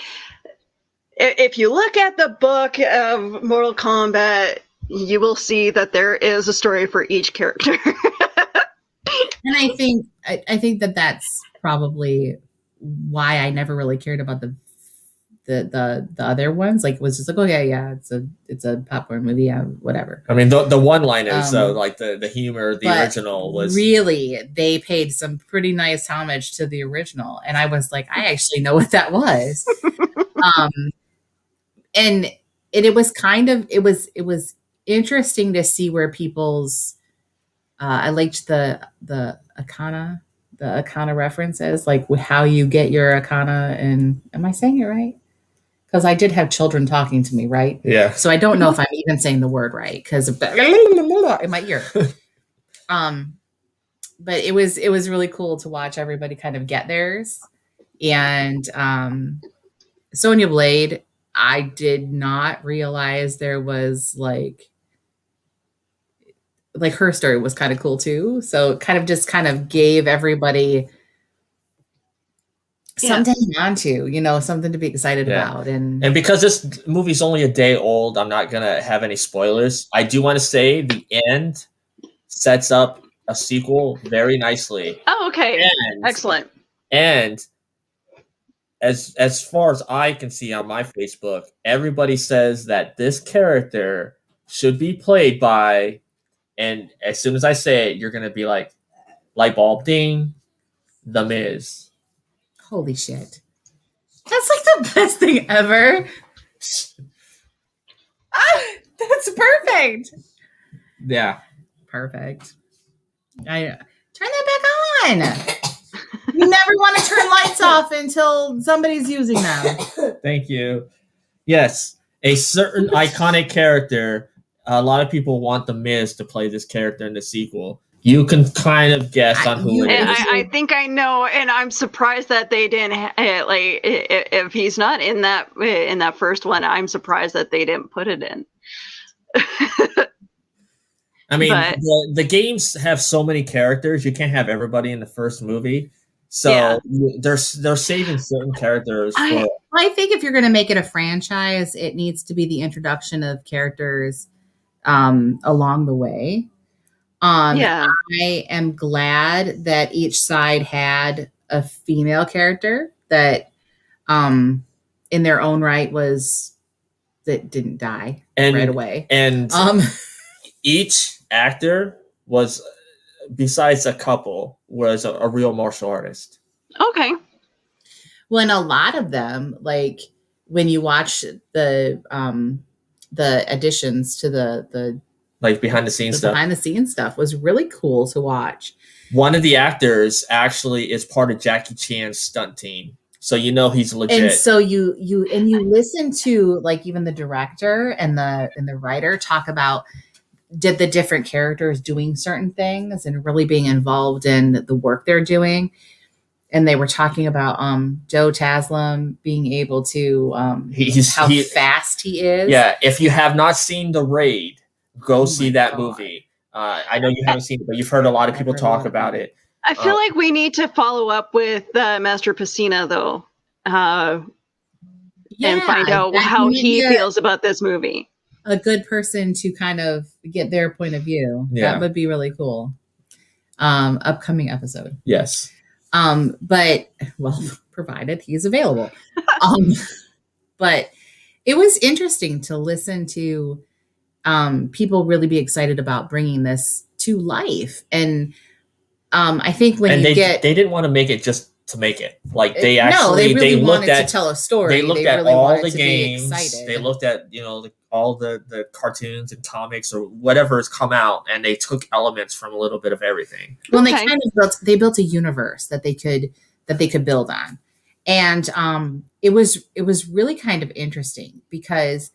if you look at the book of Mortal Kombat, you will see that there is a story for each character. And I think that that's probably why I never really cared about the the other ones. Like, was just like, oh yeah, it's a popcorn movie, yeah, whatever. I mean, the one-liners, like the humor, the original was really, they paid some pretty nice homage to the original, and I was like, I actually know what that was. And it was kind of it was interesting to see where people's I liked the Akana references, like how you get your Akana. And am I saying it right? Because I did have children talking to me, right? Yeah. So I don't know if I'm even saying the word right because in my ear. But it was really cool to watch everybody kind of get theirs. And Sonya Blade, I did not realize there was like her story was kind of cool too. So it kind of gave everybody something to hang on to, something to be excited about. And because this movie's only a day old, I'm not gonna have any spoilers. I do want to say the end sets up a sequel very nicely. Oh, okay. Excellent. And as far as I can see on my Facebook, everybody says that this character should be played by, and as soon as I say it, you're gonna be like, light bulb ding, The Miz. Holy shit. That's like the best thing ever. That's perfect. Yeah. Perfect. I turn that back on. You never want to turn lights off until somebody's using them. Thank you. Yes, a certain iconic character. A lot of people want The Miz to play this character in the sequel. You can kind of guess on who it is. I think I know, and I'm surprised that they didn't like. If he's not in that first one, I'm surprised that they didn't put it in. I mean, the games have so many characters. You can't have everybody in the first movie. So they're saving certain characters. I think if you're going to make it a franchise, it needs to be the introduction of characters along the way. I am glad that each side had a female character that in their own right that didn't die right away. And each actor was, besides a couple, was a real martial artist. Okay. Well, and a lot of them, like when you watch the additions to the like behind the scenes stuff was really cool to watch. One of the actors actually is part of Jackie Chan's stunt team, so he's legit. And so you listen to like even the director and the writer talk about did the different characters doing certain things and really being involved in the work they're doing. And they were talking about Joe Taslim being able to how fast he is. Yeah, if you have not seen The Raid, go see that movie. I know you haven't seen it, but you've heard a lot of people talk about it. I feel like we need to follow up with Master Pacina, though, and find out how he feels about this movie. A good person to kind of get their point of view. Yeah. That would be really cool. Upcoming episode. Yes. But provided he's available. But it was interesting to listen to people really be excited about bringing this to life. And I think they didn't want to make it just to make it. Like they actually they looked at to tell a story. They looked at really all the games. They looked at all the cartoons and comics or whatever has come out, and they took elements from a little bit of everything. Well, they kind of built a universe that they could build on, and it was really kind of interesting because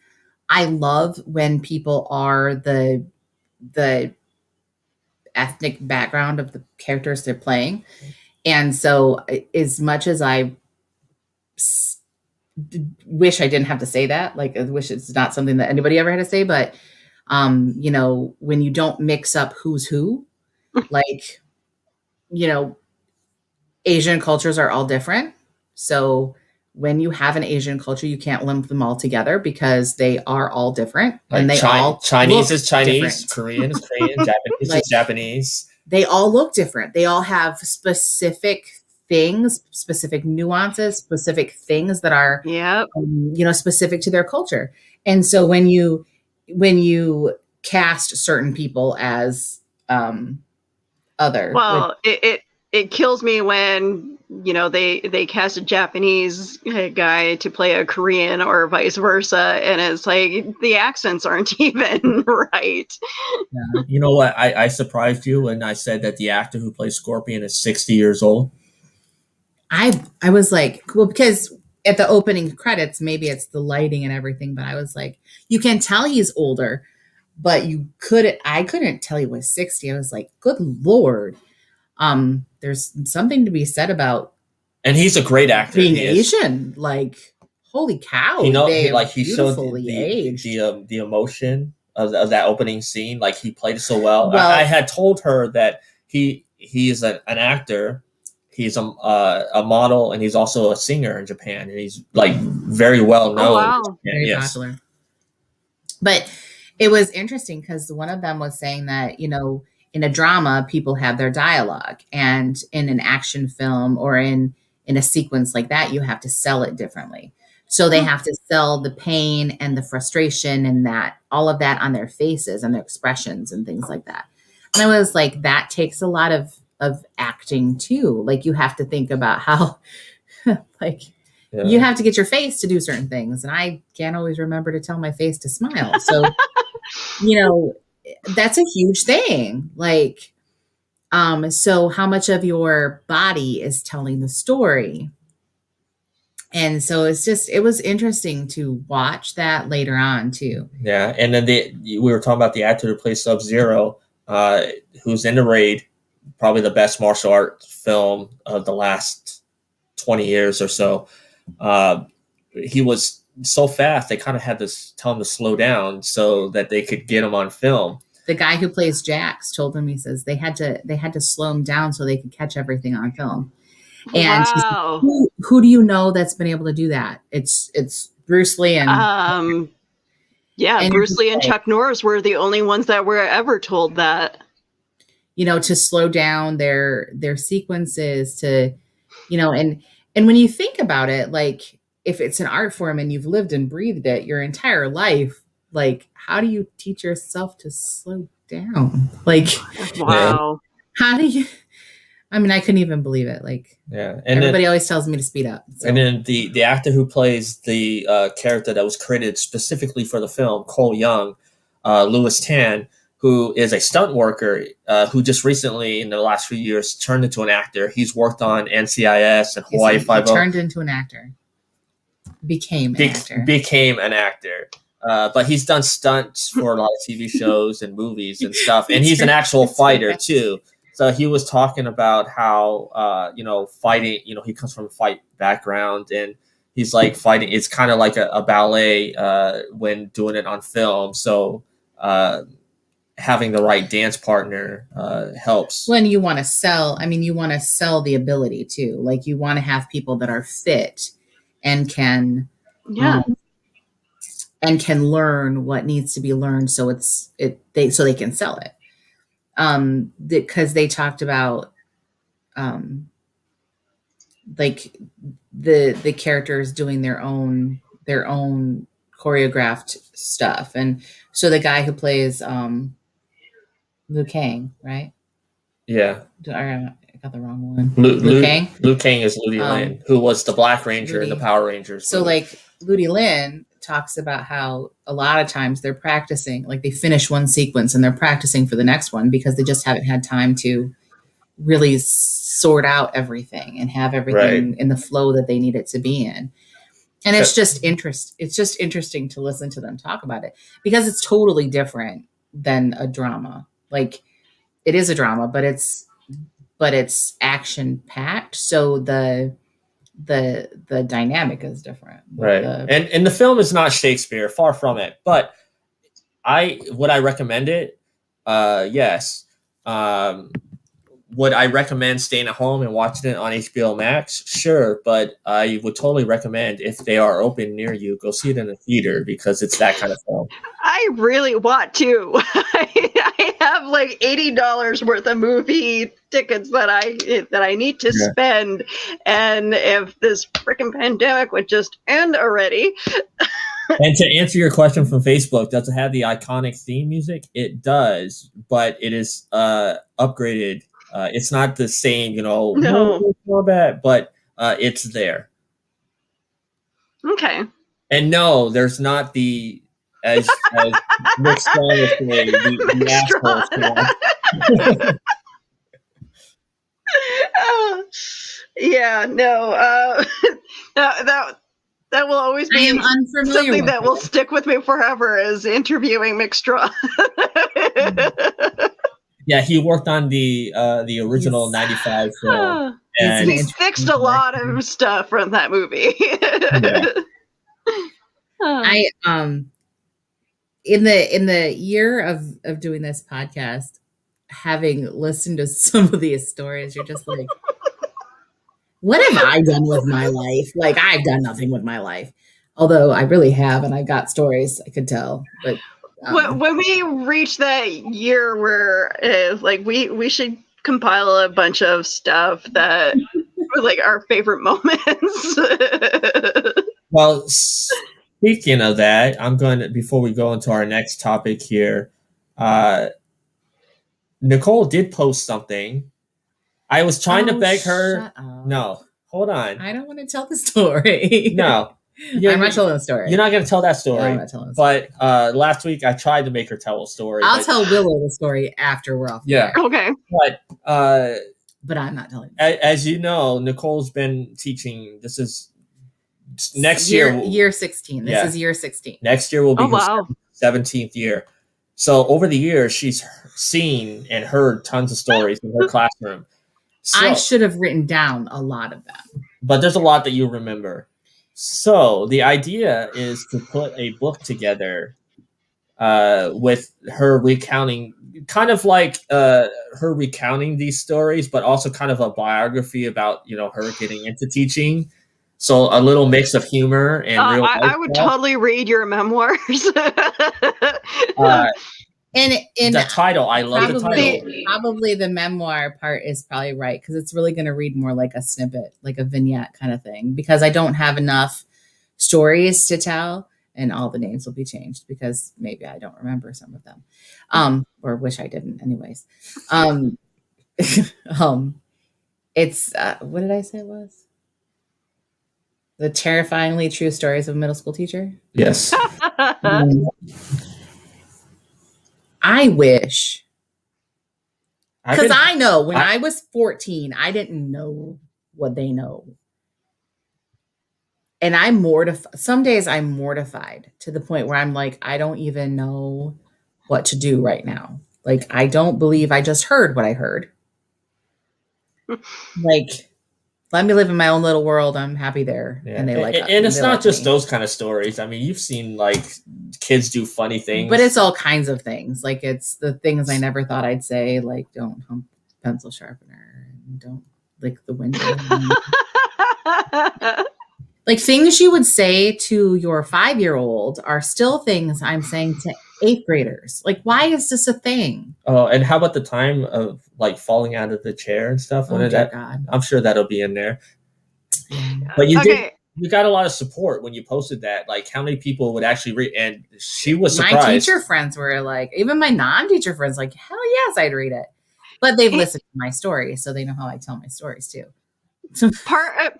I love when people are the ethnic background of the characters they're playing. And so as much as I wish I didn't have to say that, like I wish it's not something that anybody ever had to say, but when you don't mix up who's who, like, Asian cultures are all different. So when you have an Asian culture, you can't lump them all together because they are all different. Like and Chinese is Chinese, different. Korean is Korean, Japanese is Japanese. They all look different. They all have specific things, specific nuances, specific things that are, specific to their culture. And so when you cast certain people as other, well, it kills me when they cast a Japanese guy to play a Korean or vice versa, and it's like the accents aren't even right. Yeah. You know what? I surprised you when I said that the actor who plays Scorpion is 60 years old. I was like, well, because at the opening credits, maybe it's the lighting and everything, but I was like, you can tell he's older, but I couldn't tell he was 60. I was like, good Lord. There's something to be said about, and he's a great actor. Being Asian, like, holy cow! He showed the emotion of that opening scene. Like, he played it so well. I had told her that he is an actor. He's a model, and he's also a singer in Japan, and he's like very well known. Oh, wow. Very popular. But it was interesting because one of them was saying that, in a drama, people have their dialogue, and in an action film or in a sequence like that, you have to sell it differently. So they have to sell the pain and the frustration and that all of that on their faces and their expressions and things like that. And I was like, that takes a lot of acting too. Like, you have to think about how, you have to get your face to do certain things. And I can't always remember to tell my face to smile. So, that's a huge thing. Like, so how much of your body is telling the story? And so it was interesting to watch that later on too. Yeah. And then we were talking about the actor who plays Sub-Zero, who's in the Raid, probably the best martial art film of the last 20 years or so. He was so fast, they kind of had to tell him to slow down so that they could get him on film. The guy who plays Jax told him, he says they had to slow him down so they could catch everything on film. And wow. Who do you know that's been able to do that? It's Bruce Lee and Bruce Lee and Chuck Norris were the only ones that were ever told that. To slow down their sequences, to, and when you think about it, like, if it's an art form and you've lived and breathed it your entire life, like, how do you teach yourself to slow down? Like, wow. How do you? I mean, I couldn't even believe it. Like, and everybody always tells me to speed up. So. And then the actor who plays the character that was created specifically for the film, Cole Young, Louis Tan, who is a stunt worker, who just recently, in the last few years, turned into an actor. He's worked on NCIS and Hawaii Five-0. He turned into an actor. Became an actor. But he's done stunts for a lot of TV shows and movies and stuff. And he's an actual fighter too. So he was talking about how, fighting, he comes from a fight background, and he's like fighting. It's kind of like a ballet when doing it on film. So having the right dance partner helps. When you want to sell, you want to sell the ability too. Like, you want to have people that are fit and can learn what needs to be learned, so they can sell it. Because they talked about like the characters doing their own choreographed stuff, and so the guy who plays Liu Kang, right? Yeah, I got the wrong one. Liu Kang. Liu Kang is Ludi Lin, who was the Black Ranger in the Power Rangers. So like Ludi Lin talks about how a lot of times they're practicing, like they finish one sequence and they're practicing for the next one because they just haven't had time to really sort out everything and have everything in the flow that they need it to be in. And it's just interesting to listen to them talk about it, because it's totally different than a drama. Like, it is a drama, but it's action packed. So the dynamic is different. Right. And the film is not Shakespeare, far from it. But would I recommend it? Yes. Would I recommend staying at home and watching it on HBO Max? Sure, but I would totally recommend, if they are open near you, go see it in a theater, because it's that kind of film. I really want to. I have like $80 worth of movie tickets that I need to spend, and if this freaking pandemic would just end already. And to answer your question from Facebook, does it have the iconic theme music? It does, but it is upgraded. It's not the same, No. Mortal Kombat, but it's there. Okay. And no, there's not the as Nick Strong was saying, the asshole. Yeah, no. That will always be something that will stick with me forever, is interviewing Mick Straw. Yeah, he worked on the original '95 film. And he's fixed a lot of stuff from that movie. I in the year of doing this podcast, having listened to some of these stories, you're just like, what have I done with my life? Like, I've done nothing with my life. Although I really have, and I've got stories I could tell. But when we reach that year where like we should compile a bunch of stuff that were like our favorite moments. Well, speaking of that, I'm going to, before we go into our next topic here, Nicole did post something. I was trying to beg her. No, hold on. I don't want to tell the story. No. I'm not telling the story. You're not going to tell that story. No, I'm not telling the story. But last week I tried to make her tell a story. I'll tell Willow the story after we're off. Yeah. Okay. But I'm not telling. As you know, Nicole's been teaching. This is next year. Year 16. This is year 16. Next year will be her 17th year. So over the years, she's seen and heard tons of stories in her classroom. So, I should have written down a lot of them. But there's a lot that you remember. So the idea is to put a book together with her recounting, kind of like her recounting these stories, but also kind of a biography about, her getting into teaching. So a little mix of humor and real life. I would totally read your memoirs. And the title, I love the title. Probably the memoir part is probably right, because it's really going to read more like a snippet, like a vignette kind of thing, because I don't have enough stories to tell, and all the names will be changed because maybe I don't remember some of them, or wish I didn't. Anyways, it's what did I say it was? The Terrifyingly True Stories of a Middle School Teacher. Yes. I wish, because I know when I was 14, I didn't know what they know. And I'm mortified. Some days I'm mortified to the point where I'm like, I don't even know what to do right now. Like, I don't believe I just heard what I heard. Like, let me live in my own little world. I'm happy there. Yeah. And they like and it's not just those kind of stories. I mean, you've seen like kids do funny things. But it's all kinds of things. Like, it's the things I never thought I'd say, like, don't hump pencil sharpener and don't lick the window. Like, things you would say to your 5-year-old are still things I'm saying to 8th graders. Like, why is this a thing? Oh, and how about the time of like falling out of the chair and stuff? God. I'm sure that'll be in there. But you got a lot of support when you posted that. Like, how many people would actually read? And she was surprised. My teacher friends were like, even my non-teacher friends, like, hell yes, I'd read it. But they've listened to my stories, so they know how I tell my stories too. Part of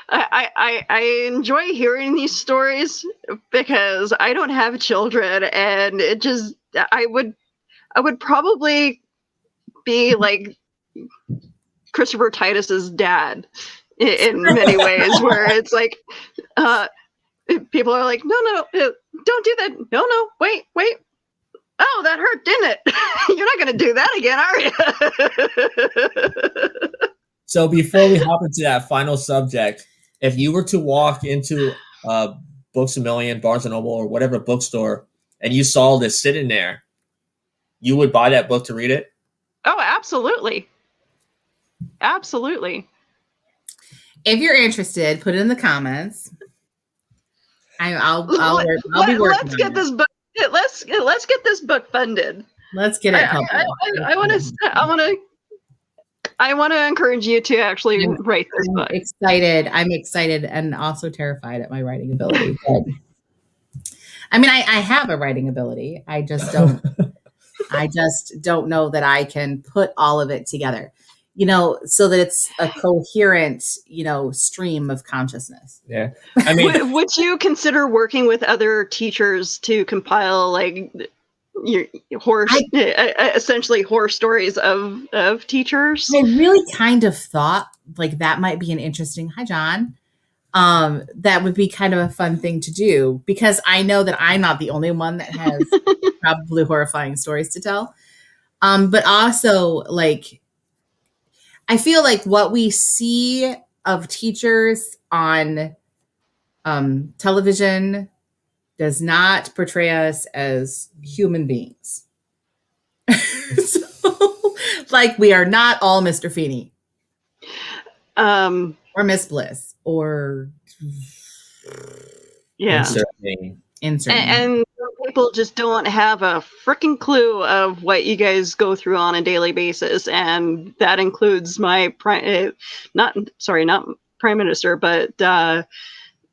I enjoy hearing these stories because I don't have children, and it just I would probably be like Christopher Titus's dad in many ways, where it's like people are like, no, don't do that. No, wait. Oh, that hurt, didn't it? You're not going to do that again, are you? So before we hop into that final subject, if you were to walk into Books A Million, Barnes & Noble, or whatever bookstore, and you saw this sitting there, you would buy that book to read it? Oh, absolutely. Absolutely. If you're interested, put it in the comments. I'll be working. Let's get this book let's get this book funded. Let's get it published. I want to encourage you to actually write this book. I'm excited and also terrified at my writing ability. But, I mean, I have a writing ability. I just don't know that I can put all of it together, so that it's a coherent, stream of consciousness. Yeah. I mean, would you consider working with other teachers to compile like your essentially horror stories of teachers? I really kind of thought like that might be an interesting, hi John. That would be kind of a fun thing to do, because I know that I'm not the only one that has probably horrifying stories to tell. But also, like, I feel like what we see of teachers on television does not portray us as human beings. So, like, we are not all Mr. Feeney. Or Miss Bliss, or and people just don't have a freaking clue of what you guys go through on a daily basis, and that includes my not prime minister, but the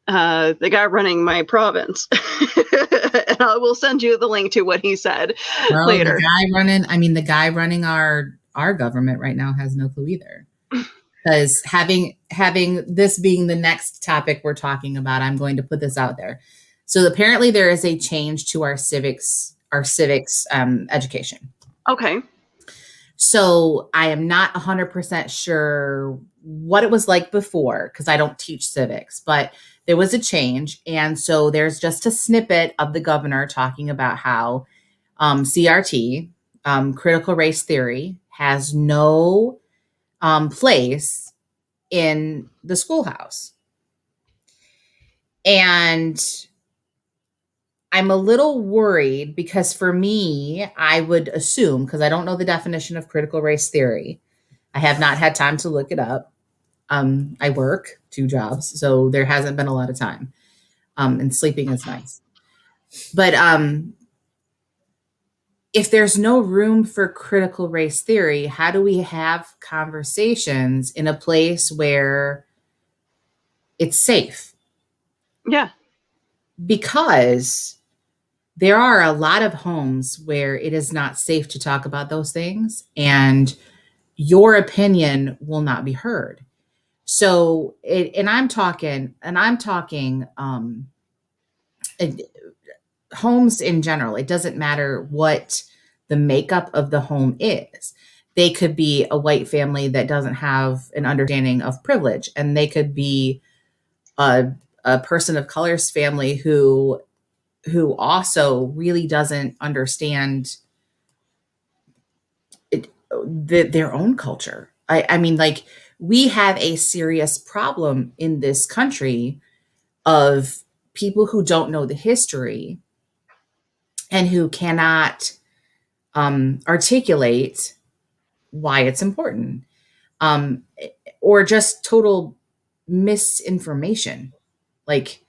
guy running my province. And I will send you the link to what he said later. The guy running our government right now has no clue either. Because having this being the next topic we're talking about, I'm going to put this out there. So apparently there is a change to our civics education. Okay. So I am not 100% sure what it was like before, because I don't teach civics, but there was a change. And so there's just a snippet of the governor talking about how CRT, critical race theory, has no place in the schoolhouse. And I'm a little worried, because for me, I would assume, because I don't know the definition of critical race theory, I have not had time to look it up. I work 2 jobs, so there hasn't been a lot of time. And sleeping is nice. But if there's no room for critical race theory, how do we have conversations in a place where it's safe? Yeah. Because there are a lot of homes where it is not safe to talk about those things, and your opinion will not be heard. So, I'm talking homes in general. It doesn't matter what the makeup of the home is. They could be a white family that doesn't have an understanding of privilege, and they could be a person of color's family who also really doesn't understand their own culture. I mean, like, we have a serious problem in this country of people who don't know the history and who cannot articulate why it's important, or just total misinformation. Like,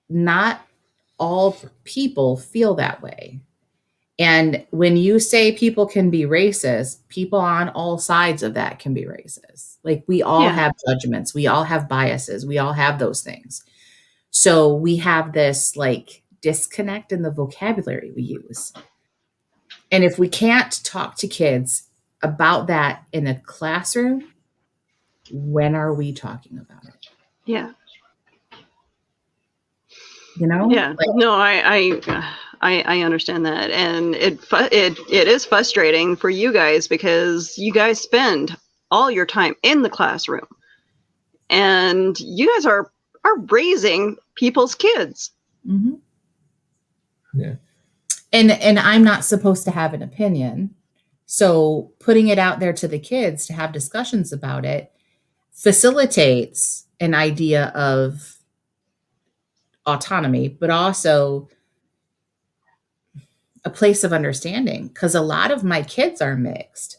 not all people feel that way. And when you say people can be racist, people on all sides of that can be racist. Like, we all have judgments. We all have biases. We all have those things. So we have this like disconnect in the vocabulary we use. And if we can't talk to kids about that in a classroom, when are we talking about it? Yeah. Yeah. Like, no, I understand that, and it is frustrating for you guys, because you guys spend all your time in the classroom, and you guys are raising people's kids. Mm-hmm. Yeah. And I'm not supposed to have an opinion. So putting it out there to the kids to have discussions about it facilitates an idea of autonomy, but also a place of understanding. Because a lot of my kids are mixed.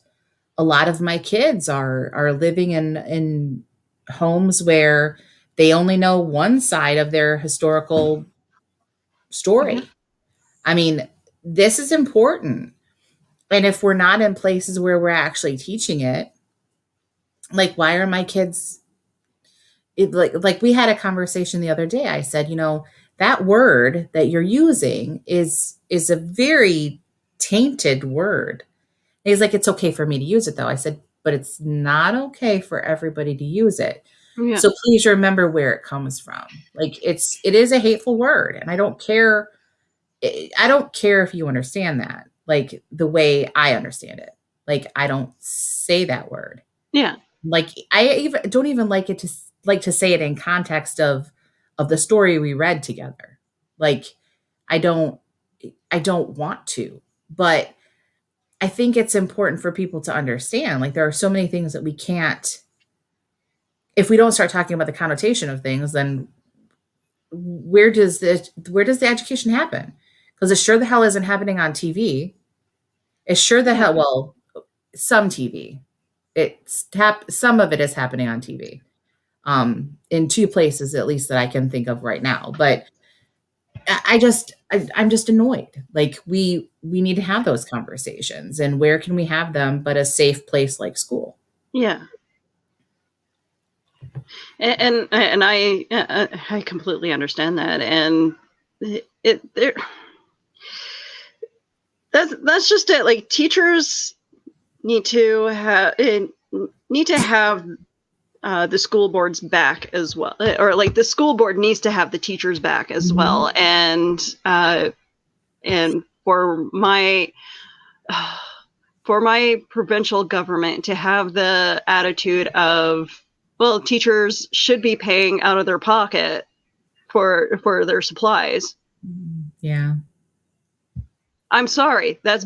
A lot of my kids are living in homes where they only know one side of their historical story. Mm-hmm. I mean, this is important. And if we're not in places where we're actually teaching it, like, why are my kids like we had a conversation the other day. I said, that word that you're using is a very tainted word. And he's like, it's okay for me to use it though. I said, but it's not okay for everybody to use it. Yeah. So please remember where it comes from. Like, it is a hateful word, and I don't care if you understand that, like the way I understand it. Like, I don't say that word. Yeah. Like, I don't even like to say it in context of the story we read together. Like, I don't want to, but I think it's important for people to understand, like, there are so many things that we can't, if we don't start talking about the connotation of things, then where does the education happen? Because it sure the hell isn't happening on TV. It's sure the hell, well, some TV. Some of it is happening on TV. In two places, at least, that I can think of right now. But I'm just annoyed. Like, we need to have those conversations, and where can we have them but a safe place like school? Yeah. And I completely understand that, and that's just it. Like, teachers need to have the school board's back as well, or like the school board needs to have the teachers back as well. And for my provincial government to have the attitude of, well, teachers should be paying out of their pocket for their supplies. Yeah. I'm sorry, that's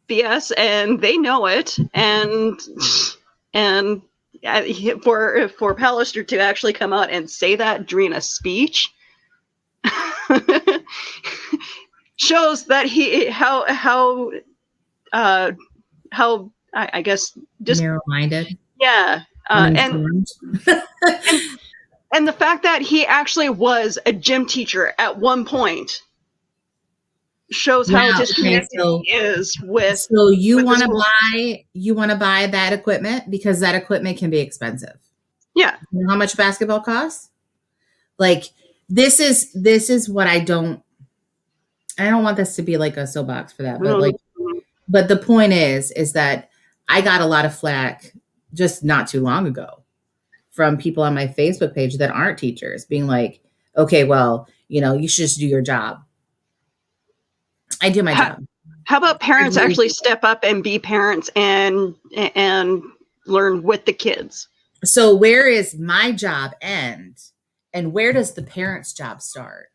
BS, and they know it. And for Pallister to actually come out and say that during a speech shows that how I guess just narrow-minded. Yeah. And the fact that he actually was a gym teacher at one point shows how disconnected he is with. So you want to buy that equipment because that equipment can be expensive. Yeah. You know how much basketball costs? Like, this is what I don't want this to be like a soapbox for that, but but the point is that I got a lot of flack just not too long ago from people on my Facebook page that aren't teachers, being like, okay, well, you should just do your job. I do my job. How about parents actually step up and be parents and learn with the kids? So where is my job end, and where does the parent's job start?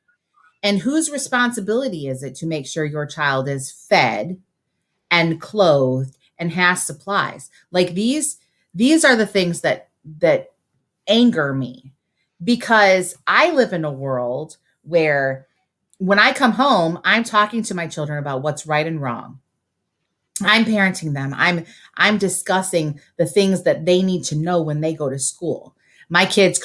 And whose responsibility is it to make sure your child is fed and clothed and has supplies? Like, these are the things that anger me, because I live in a world where when I come home, I'm talking to my children about what's right and wrong. I'm parenting them. I'm discussing the things that they need to know when they go to school. My kids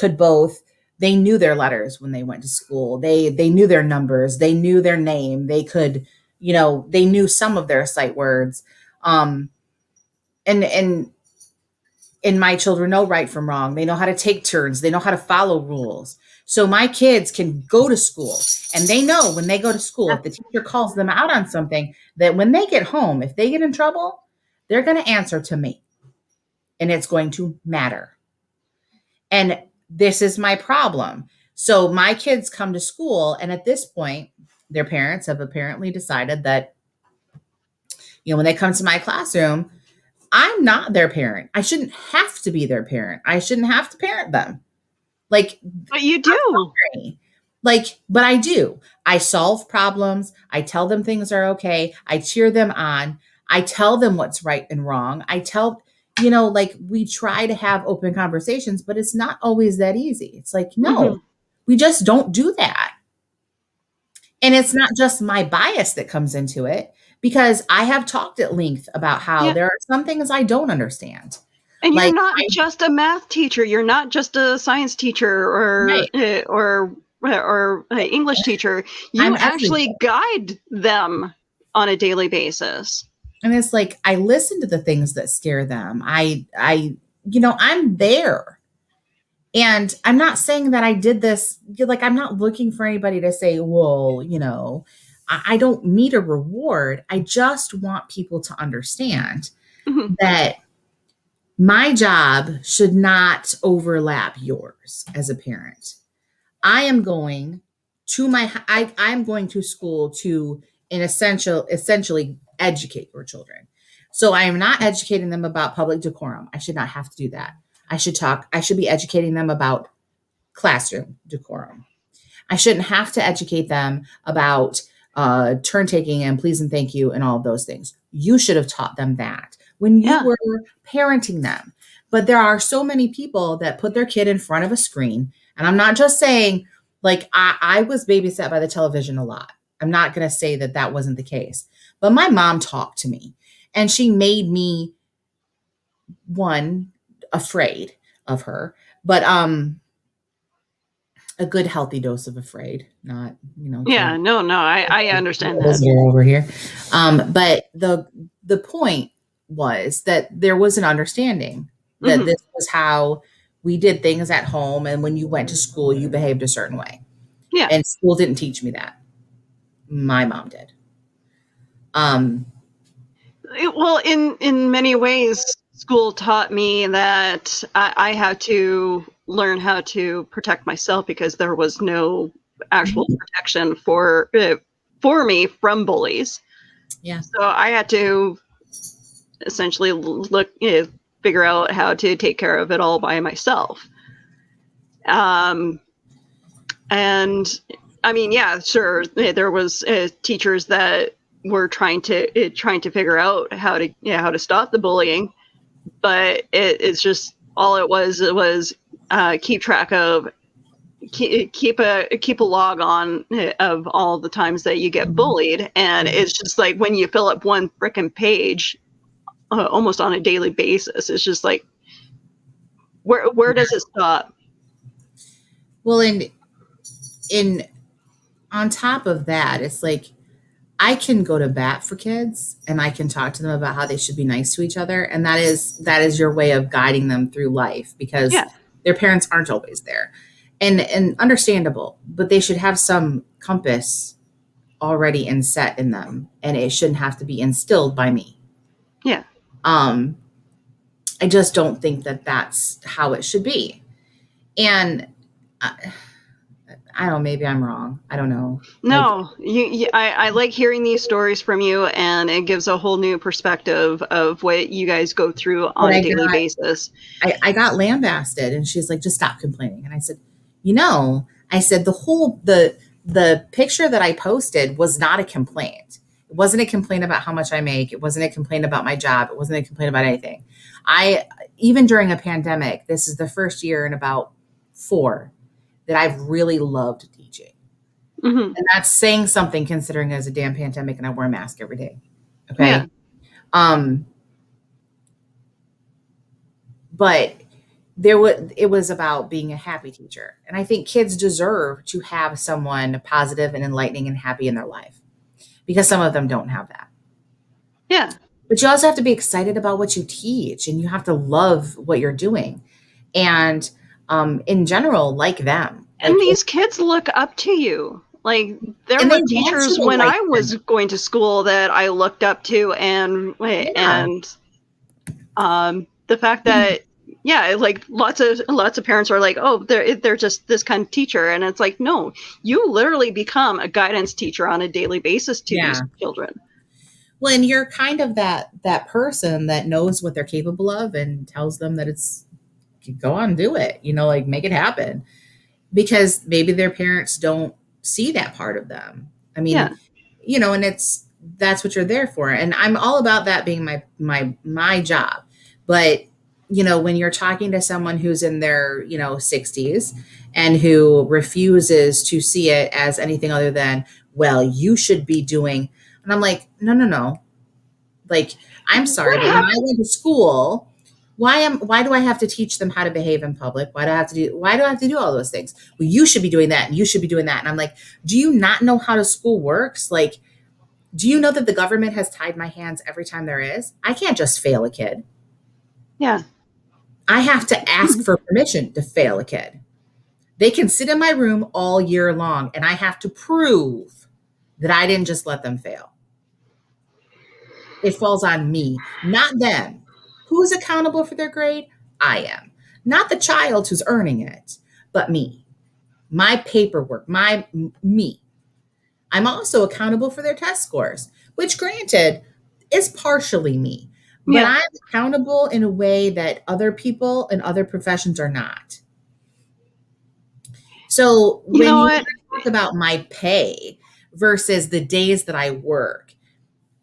they knew their letters when they went to school. They knew their numbers. They knew their name. They could, they knew some of their sight words. And my children know right from wrong. They know how to take turns. They know how to follow rules. So my kids can go to school, and they know when they go to school, if the teacher calls them out on something, that when they get home, if they get in trouble, they're going to answer to me, and it's going to matter. And this is my problem. So my kids come to school, and at this point, their parents have apparently decided that, when they come to my classroom, I'm not their parent. I shouldn't have to be their parent. I shouldn't have to parent them. Like, but you do. But I do. I solve problems. I tell them things are okay. I cheer them on. I tell them what's right and wrong. I tell, we try to have open conversations, but it's not always that easy. It's like, no, we just don't do that. And it's not just my bias that comes into it, because I have talked at length about how there are some things I don't understand. And you're not just a math teacher. You're not just a science teacher or English teacher, you actually guide them on a daily basis. And it's like, I listen to the things that scare them. I'm there. And I'm not saying that I did this, like, I'm not looking for anybody to say, well, I don't need a reward. I just want people to understand that my job should not overlap yours as a parent. I am going to school to essentially educate your children. So I am not educating them about public decorum. I should not have to do that. I should be educating them about classroom decorum. I shouldn't have to educate them about turn taking and please and thank you and all of those things. You should have taught them that when you were parenting them. But there are so many people that put their kid in front of a screen. And I'm not just saying, like, I was babysat by the television a lot. I'm not going to say that that wasn't the case. But my mom talked to me and she made me, one, afraid of her, but a good healthy dose of afraid, not, I understand that. Over here. But the point was that there was an understanding that this was how we did things at home, and when you went to school you behaved a certain way. Yeah. And school didn't teach me that. My mom did. Well, in many ways, school taught me that I had to learn how to protect myself because there was no actual protection for me from bullies. Yeah. So I had to essentially figure out how to take care of it all by myself. And I mean, yeah, sure, there was teachers that were trying to figure out how to stop the bullying, but it's just all it was keep track of, keep a log on of all the times that you get bullied, and it's just like when you fill up one frickin' page almost on a daily basis, it's just like where does it stop? Well, in on top of that, it's like I can go to bat for kids and I can talk to them about how they should be nice to each other. And that is your way of guiding them through life, because their parents aren't always there, and understandable, but they should have some compass already inset in them, and it shouldn't have to be instilled by me. Yeah. I just don't think that that's how it should be. And I don't know, maybe I'm wrong. I don't know. No, I like hearing these stories from you, and it gives a whole new perspective of what you guys go through on a daily basis. I got lambasted, and she's like, just stop complaining. And I said, the picture that I posted was not a complaint. It wasn't a complaint about how much I make. It wasn't a complaint about my job. It wasn't a complaint about anything. Even during a pandemic, this is the first year in about 4 that I've really loved teaching. And that's saying something, considering there's a damn pandemic and I wear a mask every day. Okay. Yeah. But it was about being a happy teacher. And I think kids deserve to have someone positive and enlightening and happy in their life, because some of them don't have that. Yeah. But you also have to be excited about what you teach, and you have to love what you're doing. And in general, like them. And these kids look up to you. Like, there were teachers when I was going to school that I looked up to, and the fact that like lots of parents are like, oh, they're just this kind of teacher, and it's like, no, you literally become a guidance teacher on a daily basis to these children. Well, and you're kind of that person that knows what they're capable of and tells them that it's, go on, do it, like, make it happen, because maybe their parents don't see that part of them. I mean, and that's what you're there for. And I'm all about that being my job. But, when you're talking to someone who's in their, 60s and who refuses to see it as anything other than, well, you should be doing, and I'm like, no. Like, I'm sorry, but when I went to school, Why do I have to teach them how to behave in public? Why do I have to do all those things? Well, you should be doing that and you should be doing that. And I'm like, do you not know how school works? Like, do you know that the government has tied my hands every time there is? I can't just fail a kid. Yeah. I have to ask for permission to fail a kid. They can sit in my room all year long and I have to prove that I didn't just let them fail. It falls on me, not them. Who's accountable for their grade? I am. Not the child who's earning it, but me. My paperwork, me. I'm also accountable for their test scores, which granted is partially me. But Yeah. I'm accountable in a way that other people in other professions are not. So when you talk about my pay versus the days that I work,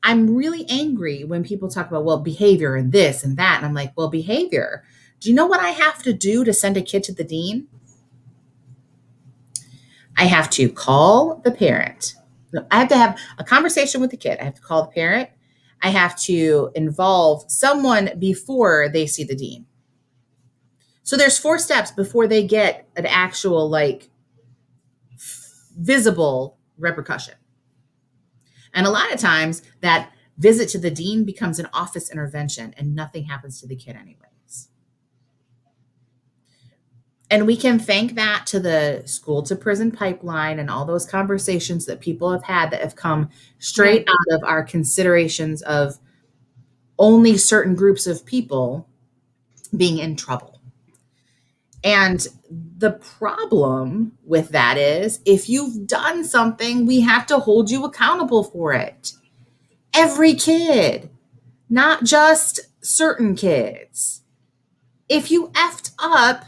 I'm really angry when people talk about, well, behavior and this and that. And I'm like, well, behavior. Do you know what I have to do to send a kid to the dean? I have to call the parent. I have to have a conversation with the kid. I have to call the parent. I have to involve someone before they see the dean. So there's 4 steps before they get an actual, like, visible repercussion. And a lot of times that visit to the dean becomes an office intervention and nothing happens to the kid anyways. And we can thank that to the school to prison pipeline and all those conversations that people have had that have come straight out of our considerations of only certain groups of people being in trouble. And the problem with that is if you've done something, we have to hold you accountable for it. Every kid, not just certain kids. If you effed up,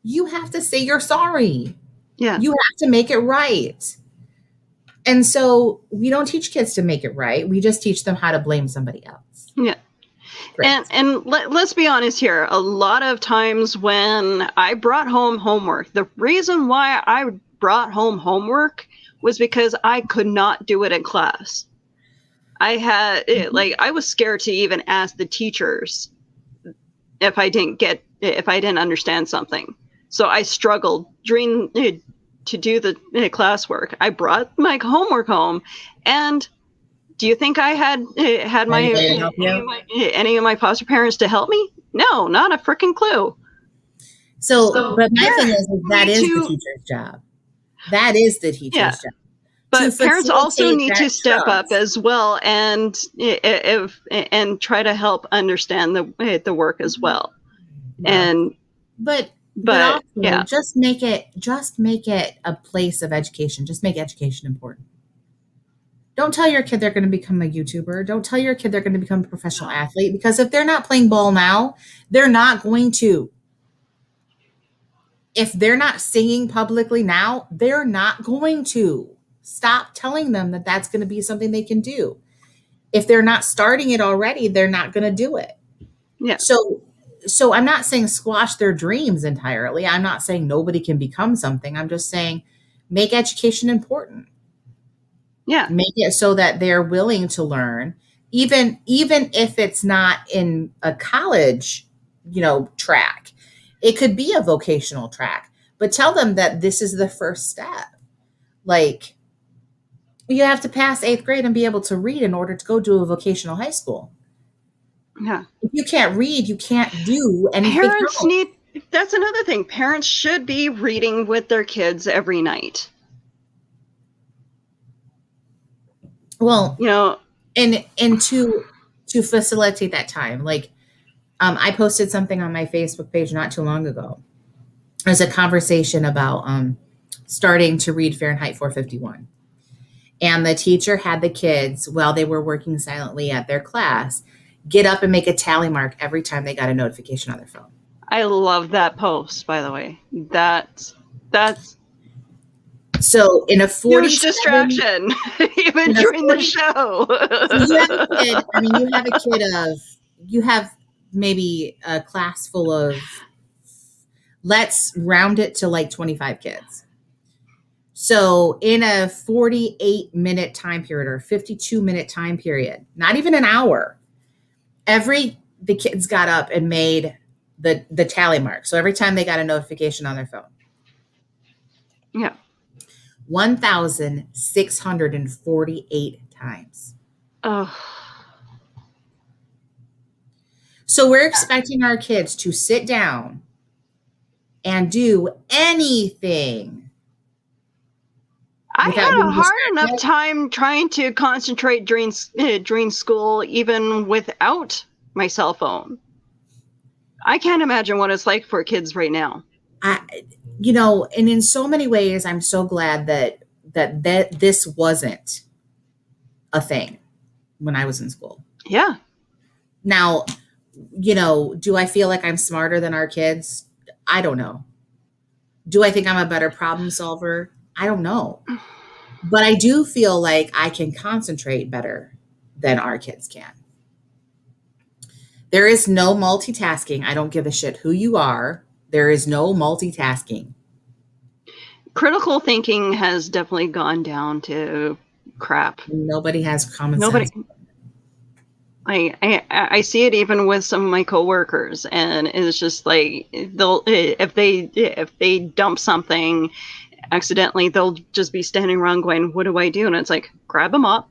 you have to say you're sorry. Yeah. You have to make it right. And so we don't teach kids to make it right. We just teach them how to blame somebody else. Yeah. Great. And let's be honest here. A lot of times when I brought home homework, the reason why I brought home homework was because I could not do it in class. I was scared to even ask the teachers if I didn't understand something. So I struggled to do the classwork. I brought my homework home, and do you think I had any of my foster parents to help me? No, not a freaking clue. So but my thing is that is the teacher's job. That is the teacher's job. But parents also need to step up as well and try to help understand the work as well. And but also, just make it a place of education. Just make education important. Don't tell your kid they're going to become a YouTuber. Don't tell your kid they're going to become a professional athlete, because if they're not playing ball now, they're not going to. If they're not singing publicly now, they're not going to. Stop telling them that that's going to be something they can do. If they're not starting it already, they're not going to do it. Yeah. So I'm not saying squash their dreams entirely. I'm not saying nobody can become something. I'm just saying make education important. Yeah. Make it so that they're willing to learn, even if it's not in a college, track. It could be a vocational track, but tell them that this is the first step. Like, you have to pass 8th grade and be able to read in order to go to a vocational high school. Yeah. If you can't read, you can't do anything. That's another thing. Parents should be reading with their kids every night. Well, and to facilitate that time, like, I posted something on my Facebook page not too long ago. There's a conversation about starting to read Fahrenheit 451. And the teacher had the kids, while they were working silently at their class, get up and make a tally mark every time they got a notification on their phone. I love that post, by the way. That's so in a 40 huge distraction, even during the show. So you have maybe a class full of, let's round it to like 25 kids. So in a 48-minute time period or 52-minute time period, not even an hour, the kids got up and made the tally mark. So every time they got a notification on their phone. Yeah. 1,648 times. Oh. So we're expecting our kids to sit down and do anything. I had a hard enough time trying to concentrate during school, even without my cell phone. I can't imagine what it's like for kids right now. You know, and in so many ways, I'm so glad that this wasn't a thing when I was in school. Yeah. Now, you know, do I feel like I'm smarter than our kids? I don't know. Do I think I'm a better problem solver? I don't know. But I do feel like I can concentrate better than our kids can. There is no multitasking. I don't give a shit who you are. There is no multitasking. Critical thinking has definitely gone down to crap. Nobody has common sense. I see it even with some of my coworkers, and it's just like they'll if they dump something accidentally, they'll just be standing around going, "What do I do?" And it's like, grab them up,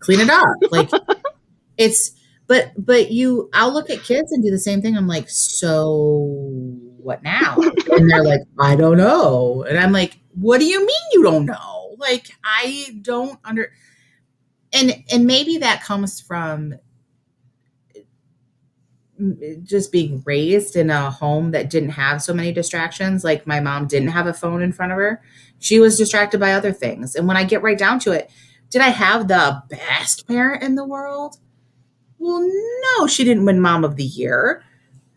clean it up. Like it's, but I'll look at kids and do the same thing. I'm like, so what now? And they're like, I don't know. And I'm like, what do you mean you don't know? Like, I don't and maybe that comes from just being raised in a home that didn't have so many distractions. Like my mom didn't have a phone in front of her. She was distracted by other things. And when I get right down to it, did I have the best parent in the world? Well, no, she didn't win Mom of the Year,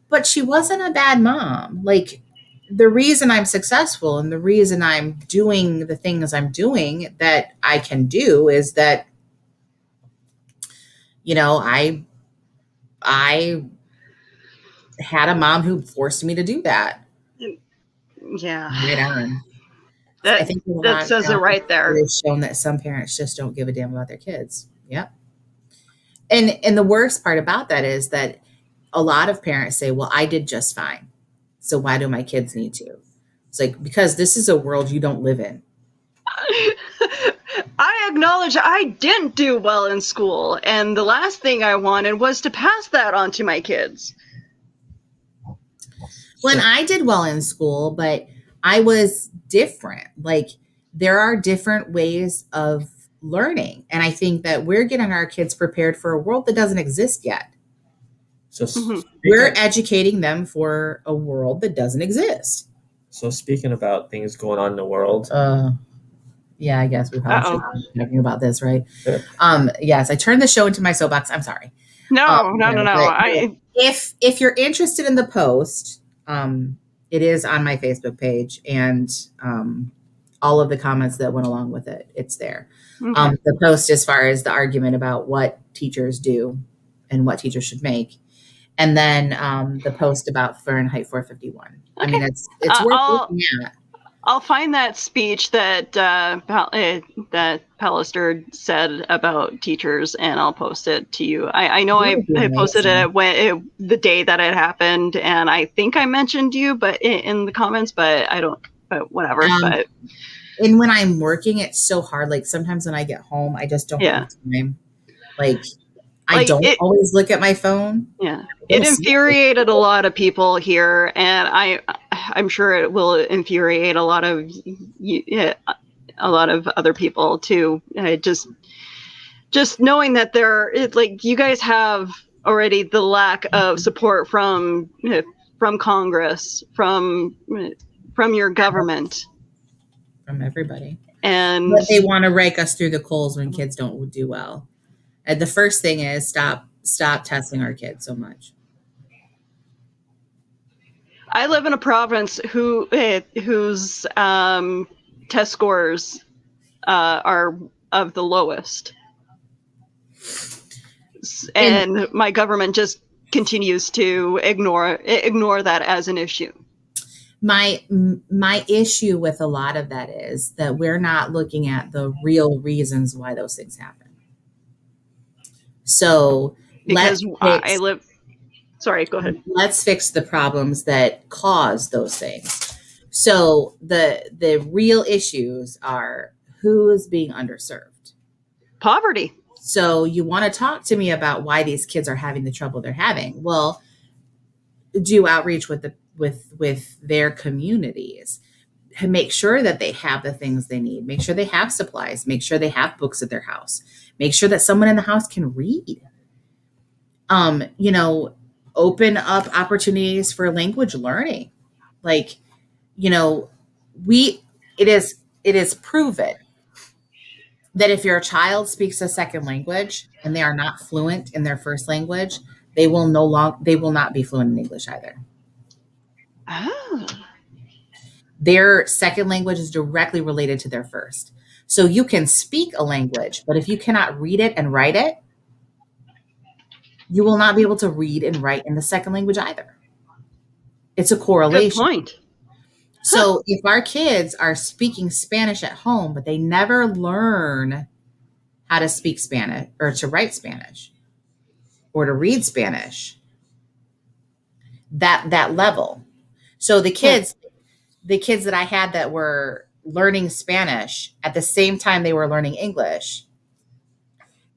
but she wasn't a bad mom. Like the reason I'm successful and the reason I'm doing the things I'm doing that I can do is that, you know, I had a mom who forced me to do that. Yeah. Right on. I think that says it right there. It's shown that some parents just don't give a damn about their kids. Yep. And the worst part about that is that a lot of parents say, well, I did just fine. So why do my kids need to? It's like, because this is a world you don't live in. I acknowledge I didn't do well in school, and the last thing I wanted was to pass that on to my kids. When I did well in school, but I was different. Like there are different ways of learning. And I think that we're getting our kids prepared for a world that doesn't exist yet. So we're educating them for a world that doesn't exist. So speaking about things going on in the world. Yeah, I guess we probably should be talking about this, right? Sure. Yes, I turned the show into my soapbox. I'm sorry. No. If you're interested in the post, it is on my Facebook page, and all of the comments that went along with it, it's there. Okay. The post as far as the argument about what teachers do and what teachers should make. And then the post about Fahrenheit 451. Okay. I mean, it's worth looking at. I'll find that speech that that Pallister said about teachers, and I'll post it to you. I know I posted it the day that it happened, and I think I mentioned you, but in the comments, but I don't. But whatever. And when I'm working, it's so hard. Like sometimes when I get home, I just don't have time. Like I don't always look at my phone. Yeah, it infuriated a lot of people here, and I'm sure it will infuriate a lot of other people too. Just knowing that you guys have already the lack of support from Congress, from your government, from everybody, and but they want to rake us through the coals when kids don't do well. And the first thing is stop testing our kids so much. I live in a province whose test scores are of the lowest, and my government just continues to ignore that as an issue. My issue with a lot of that is that we're not looking at the real reasons why those things happen. So because I live Sorry, go ahead. Let's fix the problems that cause those things. So the real issues are who is being underserved. Poverty. So you want to talk to me about why these kids are having the trouble they're having. Well, do outreach with their communities. Make sure that they have the things they need. Make sure they have supplies. Make sure they have books at their house. Make sure that someone in the house can read. Open up opportunities for language learning. Like, it is proven that if your child speaks a second language and they are not fluent in their first language, they will not be fluent in English either. Oh. Their second language is directly related to their first. So you can speak a language, but if you cannot read it and write it, you will not be able to read and write in the second language either. It's a correlation. Good point. So if our kids are speaking Spanish at home, but they never learn how to speak Spanish or to write Spanish or to read Spanish, that level. So the kids that I had that were learning Spanish at the same time they were learning English,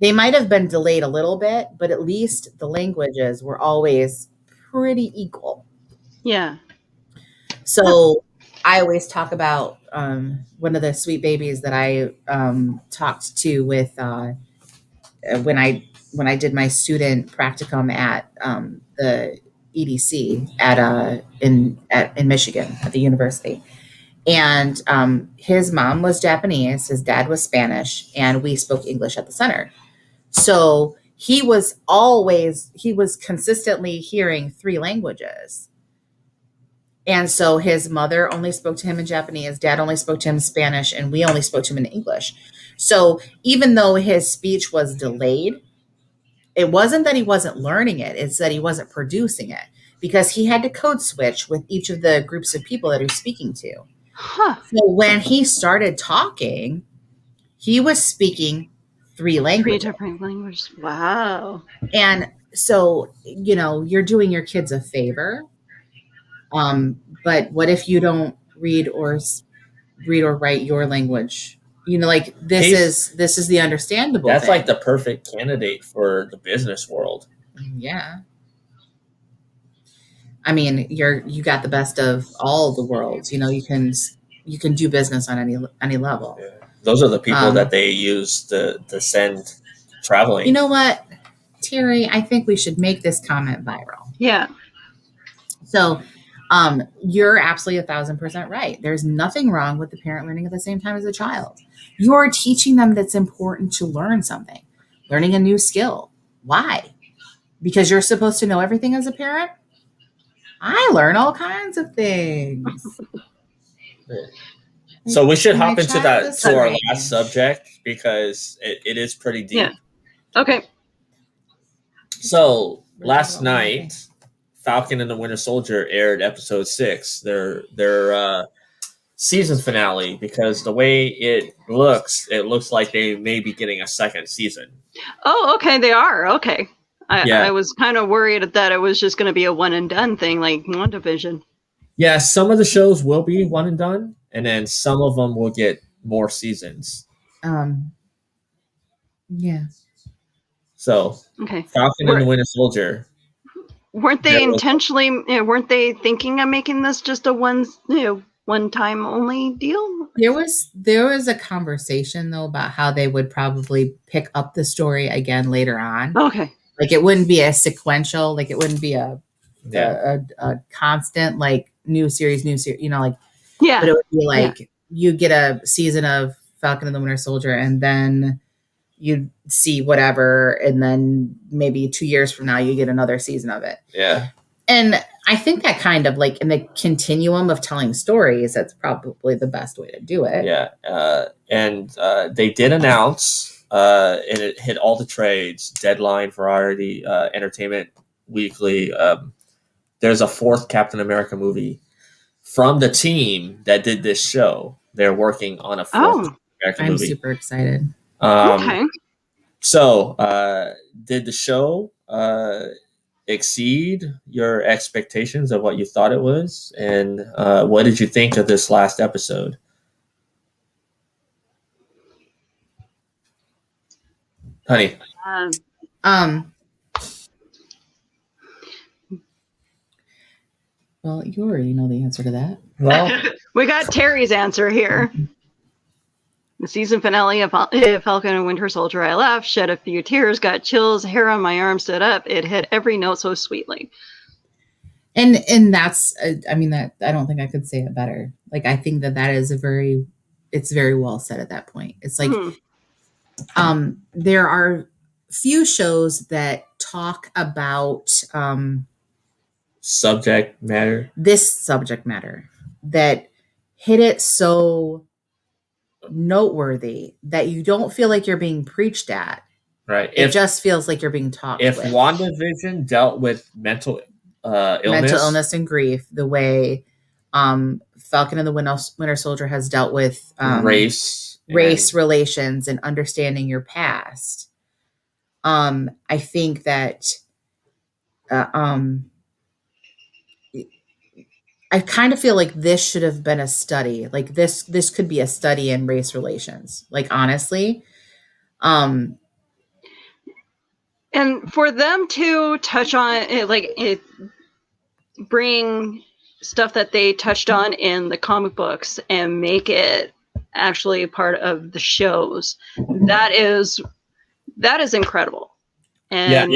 they might have been delayed a little bit, but at least the languages were always pretty equal. Yeah. So I always talk about one of the sweet babies that I talked to with when I did my student practicum at the EDC in Michigan at the university. And his mom was Japanese, his dad was Spanish, and we spoke English at the center. So he was consistently hearing 3 languages. And so his mother only spoke to him in Japanese, dad only spoke to him in Spanish, and we only spoke to him in English. So even though his speech was delayed, it wasn't that he wasn't learning it, it's that he wasn't producing it because he had to code switch with each of the groups of people that he was speaking to. Huh. So when he started talking, he was speaking 3 languages. 3 different languages. Wow. And so, you're doing your kids a favor. But what if you don't read or write your language? This is the understandable That's thing. like the perfect candidate for the business world. Yeah. I mean, you got the best of all the worlds. You can do business on any level. Yeah. Those are the people that they use to send traveling. You know what, Terry? I think we should make this comment viral. Yeah. So, you're absolutely 1,000% right. There's nothing wrong with the parent learning at the same time as the child. You're teaching them that it's important to learn something, learning a new skill. Why? Because you're supposed to know everything as a parent? I learn all kinds of things. So we should hop into our last subject because it is pretty deep. Yeah. Okay. So last night, Falcon and the Winter Soldier aired episode 6, their season finale, because the way it looks like they may be getting a second season. Oh, okay, they are. Okay. I was kind of worried that it was just going to be a one and done thing like WandaVision. Yeah, some of the shows will be one and done, and then some of them will get more seasons. Yeah. So, okay. Falcon and the Winter Soldier. Weren't they weren't they thinking of making this just a one-time only deal? There was a conversation though about how they would probably pick up the story again later on. Okay. Like it wouldn't be a sequential, like it wouldn't be a constant like new series, but it would be like you get a season of Falcon and the Winter Soldier and then you see whatever, and then maybe 2 years from now you get another season of it. Yeah. And I think that kind of like in the continuum of telling stories, that's probably the best way to do it. Yeah. And they did announce, and it hit all the trades, Deadline, Variety, Entertainment Weekly. There's a 4th Captain America movie from the team that did this show. They're working on a 4th America movie. I'm super excited. Okay. So, did the show exceed your expectations of what you thought it was? And what did you think of this last episode? Honey. Well, you already know the answer to that. Well, we got Terry's answer here. The season finale of Falcon and Winter Soldier, I laughed, shed a few tears, got chills, hair on my arm stood up. It hit every note so sweetly. And that's, I mean, that I don't think I could say it better. Like, I think that is it's very well said at that point. It's like, there are few shows that talk about subject matter, this subject matter, that hit it so noteworthy that you don't feel like you're being preached at. Right. It just feels like you're being talked If with. WandaVision dealt with mental illness and grief, the way Falcon and the Winter Soldier has dealt with race relations and understanding your past, I think that I kind of feel like this should have been a study. Like this could be a study in race relations. Like, honestly. And for them to touch on it, bring stuff that they touched on in the comic books and make it actually part of the shows, that is incredible. And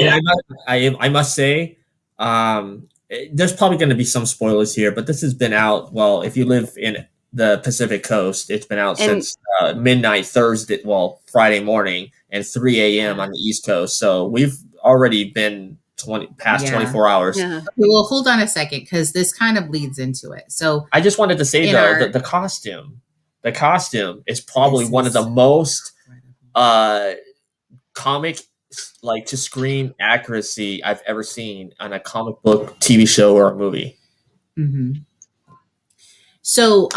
I must say, there's probably going to be some spoilers here, but this has been out. Well, if you live in the Pacific Coast, it's been out since midnight Friday morning, and 3 a.m. on the East Coast. So we've already been 24 hours. Yeah. Well, hold on a second, because this kind of bleeds into it. So I just wanted to say, though, the costume is probably one of the most comic, like, to screen accuracy I've ever seen on a comic book, TV show, or a movie. Mm-hmm. So,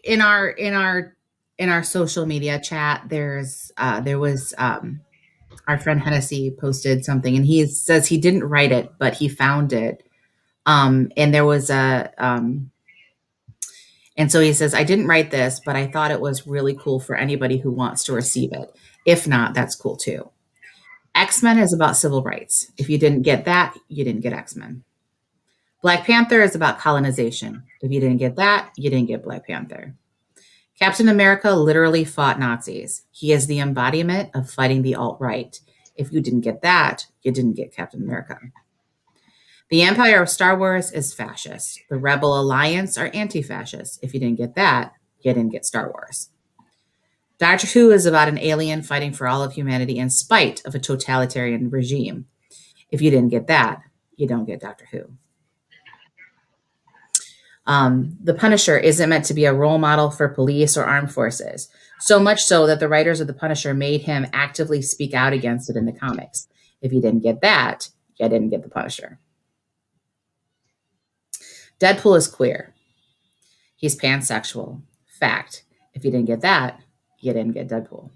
in our social media chat, there was our friend Hennessy posted something, and he says he didn't write it, but he found it. And there was and so he says, I didn't write this, but I thought it was really cool for anybody who wants to receive it. If not, that's cool too. X-Men is about civil rights. If you didn't get that, you didn't get X-Men. Black Panther is about colonization. If you didn't get that, you didn't get Black Panther. Captain America literally fought Nazis. He is the embodiment of fighting the alt-right. If you didn't get that, you didn't get Captain America. The Empire of Star Wars is fascist. The Rebel Alliance are anti-fascist. If you didn't get that, you didn't get Star Wars. Doctor Who is about an alien fighting for all of humanity in spite of a totalitarian regime. If you didn't get that, you don't get Doctor Who. The Punisher isn't meant to be a role model for police or armed forces, so much so that the writers of The Punisher made him actively speak out against it in the comics. If you didn't get that, you didn't get The Punisher. Deadpool is queer. He's pansexual. Fact. If you didn't get that, you didn't get Deadpool.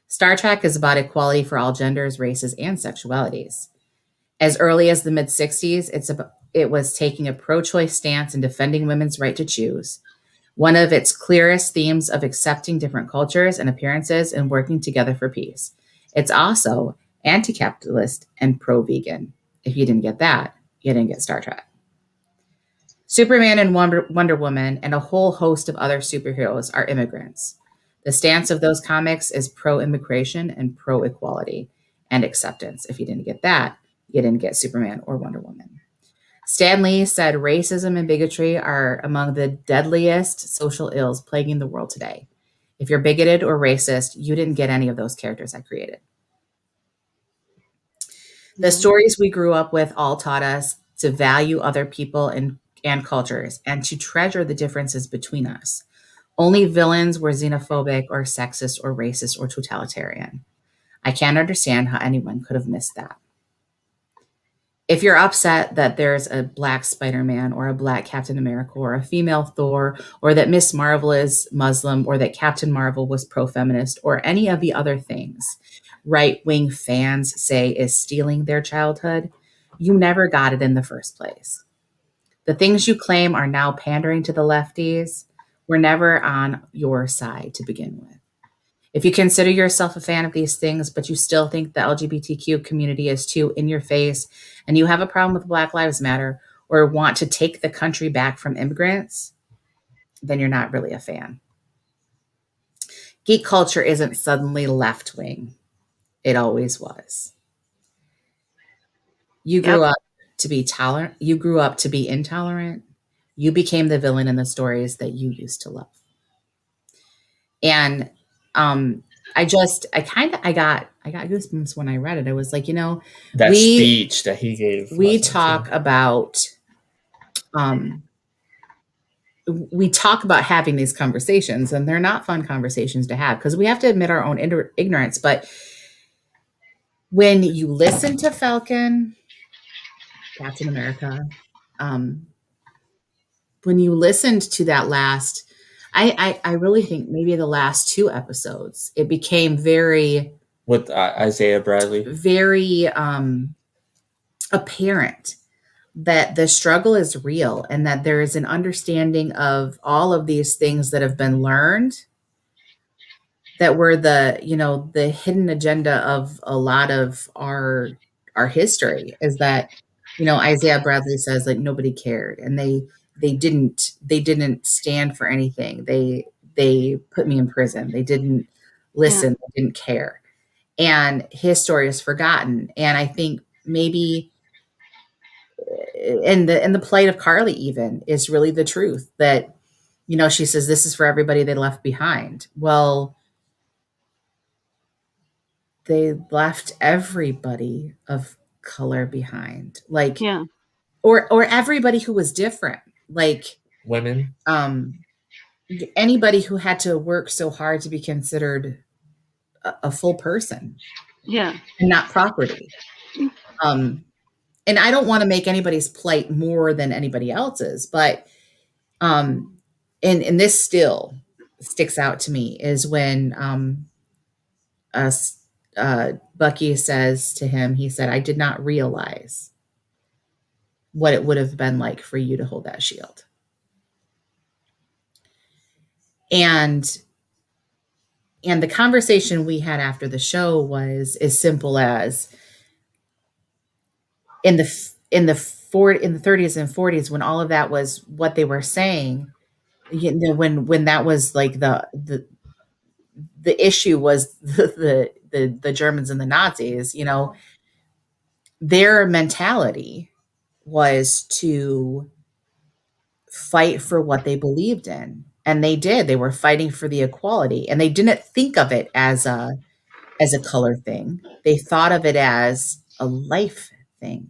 Star Trek is about equality for all genders, races, and sexualities. As early as the mid-60s, it was taking a pro-choice stance and defending women's right to choose. One of its clearest themes of accepting different cultures and appearances and working together for peace. It's also anti-capitalist and pro-vegan. If you didn't get that, you didn't get Star Trek. Superman and Wonder Woman and a whole host of other superheroes are immigrants. The stance of those comics is pro-immigration and pro-equality and acceptance. If you didn't get that, you didn't get Superman or Wonder Woman. Stan Lee said racism and bigotry are among the deadliest social ills plaguing the world today. If you're bigoted or racist, you didn't get any of those characters I created. The stories we grew up with all taught us to value other people and cultures and to treasure the differences between us. Only villains were xenophobic or sexist or racist or totalitarian. I can't understand how anyone could have missed that. If you're upset that there's a black Spider-Man or a black Captain America or a female Thor or that Miss Marvel is Muslim or that Captain Marvel was pro-feminist or any of the other things right-wing fans say is stealing their childhood, you never got it in the first place. The things you claim are now pandering to the lefties were never on your side to begin with. If you consider yourself a fan of these things, but you still think the LGBTQ community is too in your face, and you have a problem with Black Lives Matter or want to take the country back from immigrants, then you're not really a fan. Geek culture isn't suddenly left wing. It always was. You grew up to be tolerant. You grew up to be intolerant. You became the villain in the stories that you used to love. And I got goosebumps when I read it. I was like, that speech that he gave. We talk about having these conversations, and they're not fun conversations to have because we have to admit our own ignorance. But when you listen to Falcon, Captain America, when you listened to that last, I really think maybe the last 2 episodes, it became very with Isaiah Bradley, very apparent that the struggle is real and that there is an understanding of all of these things that have been learned that were the hidden agenda of a lot of our history, is that Isaiah Bradley says like nobody cared and they didn't stand for anything. They put me in prison. They didn't listen. They didn't care. And his story is forgotten. And I think maybe in the plight of Carly even is really the truth that, she says, this is for everybody they left behind. Well, they left everybody of color behind, like, or everybody who was different, like women, anybody who had to work so hard to be considered a full person, and not property. And I don't want to make anybody's plight more than anybody else's, but and this still sticks out to me is when Bucky says to him, he said, I did not realize what it would have been like for you to hold that shield. And the conversation we had after the show was as simple as in the 30s and 40s, when all of that was what they were saying, when that was like the issue was the Germans and the Nazis, their mentality was to fight for what they believed in. And they did. They were fighting for the equality. And they didn't think of it as a color thing. They thought of it as a life thing.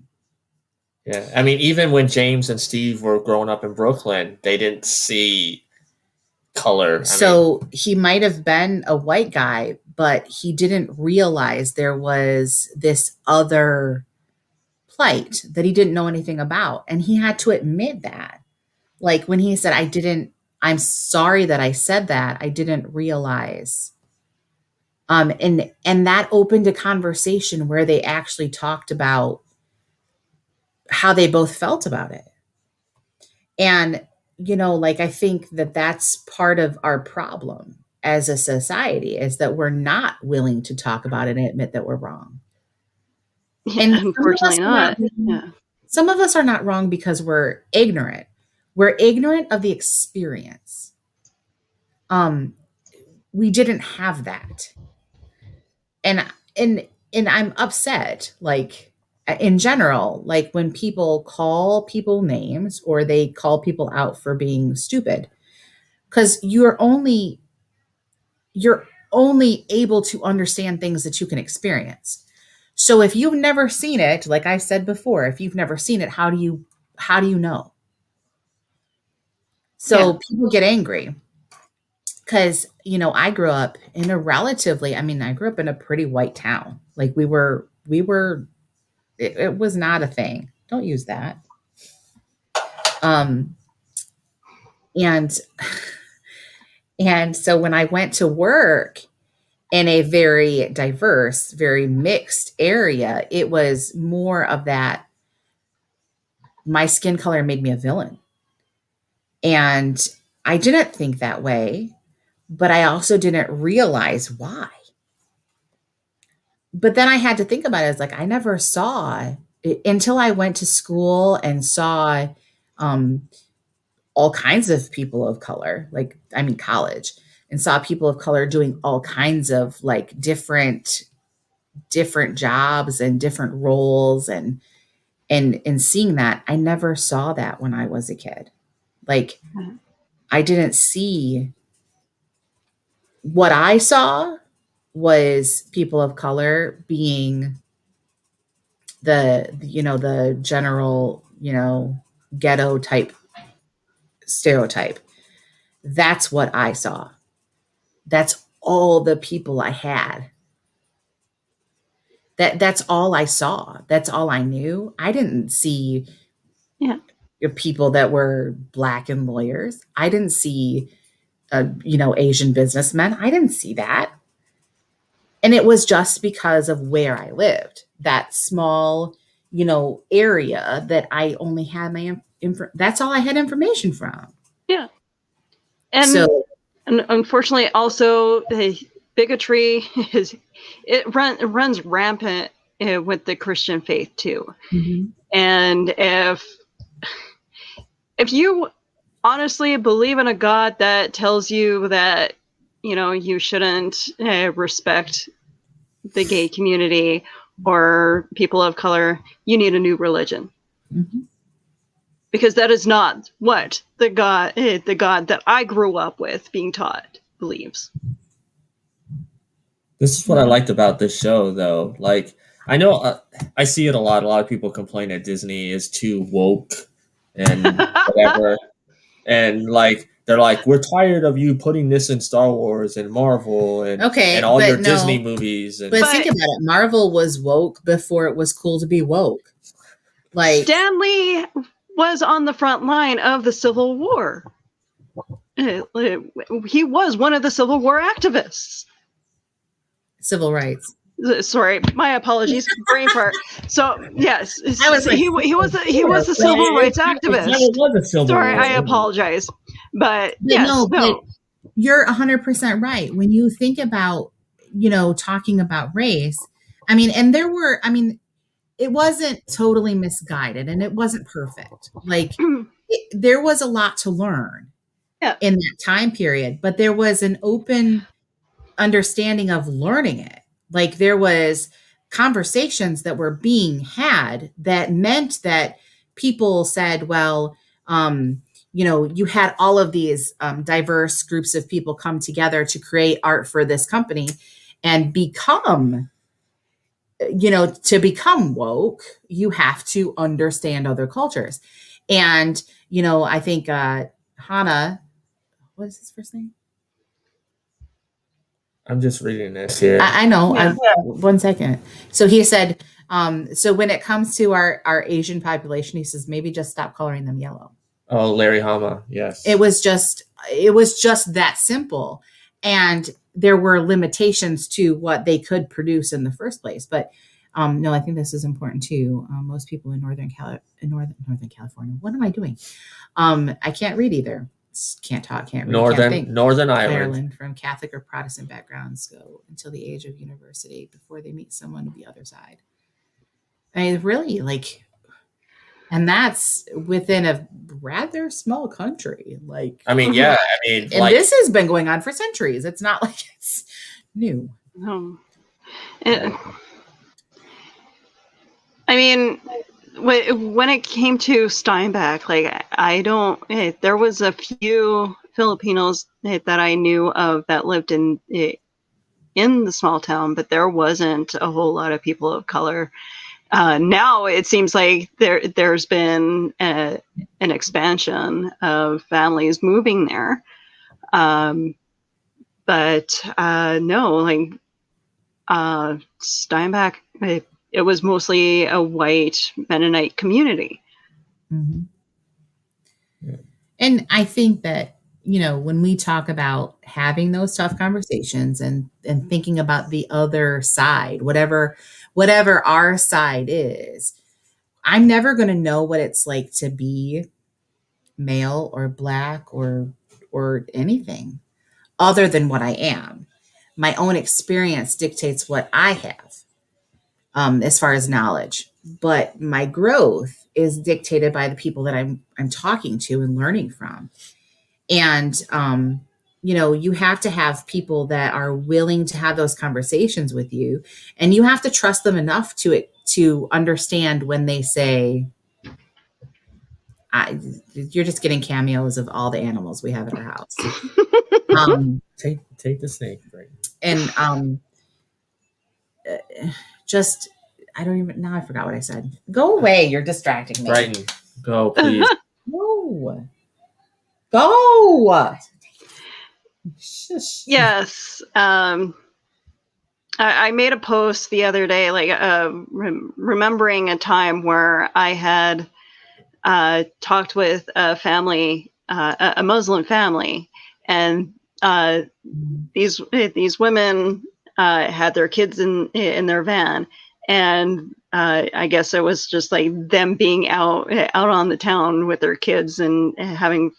Yeah. I mean, even when James and Steve were growing up in Brooklyn, they didn't see color. He might have been a white guy, but he didn't realize there was this other plight that he didn't know anything about. And he had to admit that. Like when he said, I'm sorry that I said that. I didn't realize. And that opened a conversation where they actually talked about how they both felt about it. And, I think that that's part of our problem as a society, is that we're not willing to talk about it and admit that we're wrong. And unfortunately not. Some of us are not wrong because we're ignorant. We're ignorant of the experience. We didn't have that. And I'm upset, like in general, like when people call people names or they call people out for being stupid, because you're only able to understand things that you can experience. So if you've never seen it, like I said before, if you've never seen it, how do you know? So people get angry because, I grew up in a I grew up in a pretty white town. Like we were It was not a thing. Don't use that. Um, and and so when I went to work in a very diverse, very mixed area, it was more of that. My skin color made me a villain. And I didn't think that way, but I also didn't realize why. But then I had to think about it. It's like I never saw it until I went to school and saw um, all kinds of people of color, like, I mean, college, and saw people of color doing all kinds of like different jobs and different roles, and seeing that. I never saw that when I was a kid. Like, I didn't see. What I saw was people of color being the general, ghetto type stereotype. That's what I saw. That's all the people I had. That's all I saw. That's all I knew. I didn't see Yeah. people that were black and lawyers. I didn't see Asian businessmen. I didn't see that. And it was just because of where I lived, that small, area that I only had my that's all I had information from. Yeah. And, So, and unfortunately, also bigotry runs rampant with the Christian faith too. mm-hmm. And if you honestly believe in a God that tells you that you shouldn't respect the gay community or people of color, you need a new religion. Mm-hmm. Because that is not what the God that I grew up with being taught believes. This is what I liked about this show, though. Like, I know I see it a lot. A lot of people complain that Disney is too woke and whatever. And like, they're like, we're tired of you putting this in Star Wars and Marvel and all your Disney movies. But think about it. Marvel was woke before it was cool to be woke. Like, Stan Lee was on the front line of the Civil War. He was one of the Civil War activists. Civil rights. Sorry, my apologies. Brain fart. So yes, he was a civil rights activist. Sorry, I apologize. But yes, no. But you're 100% right. When you think about, talking about race, it wasn't totally misguided and it wasn't perfect. Like, there was a lot to learn in that time period, but there was an open understanding of learning it. Like, there was conversations that were being had that meant that people said, well, you had all of these diverse groups of people come together to create art for this company and become, to become woke, you have to understand other cultures. And, I think Hannah, what is his first name? I'm just reading this here. I know. Yeah. 1 second. So he said, so when it comes to our Asian population, he says, maybe just stop coloring them yellow. Oh, Larry Hama. Yes. It was just that simple. And there were limitations to what they could produce in the first place. But no, I think this is important too. Most people in Northern California. What am I doing? I can't read either. Can't talk, can't read. Northern Ireland from Catholic or Protestant backgrounds go until the age of university before they meet someone of the other side. I mean, really, like, and that's within a rather small country. Like, and this has been going on for centuries. It's not like it's new. No. When it came to Steinbeck, like, there was a few Filipinos that I knew of that lived in the small town, but there wasn't a whole lot of people of color. Now it seems like there's been an expansion of families moving there. But no, like, Steinbeck, it was mostly a white Mennonite community. Mm-hmm. Yeah. And I think that, when we talk about having those tough conversations and thinking about the other side, whatever our side is, I'm never going to know what it's like to be male or Black or anything other than what I am. My own experience dictates what I have, as far as knowledge, but my growth is dictated by the people that I'm talking to and learning from. And, you have to have people that are willing to have those conversations with you, and you have to trust them enough to understand when they say, you're just getting cameos of all the animals we have at our house. Take the snake, right? And just, I don't even, now I forgot what I said. Go away, you're distracting me. Brighton, go, please. No. Go. Shush. Yes. I made a post the other day, like remembering a time where I had talked with a family, a Muslim family, and these women had their kids in their van, and I guess it was just like them being out on the town with their kids and having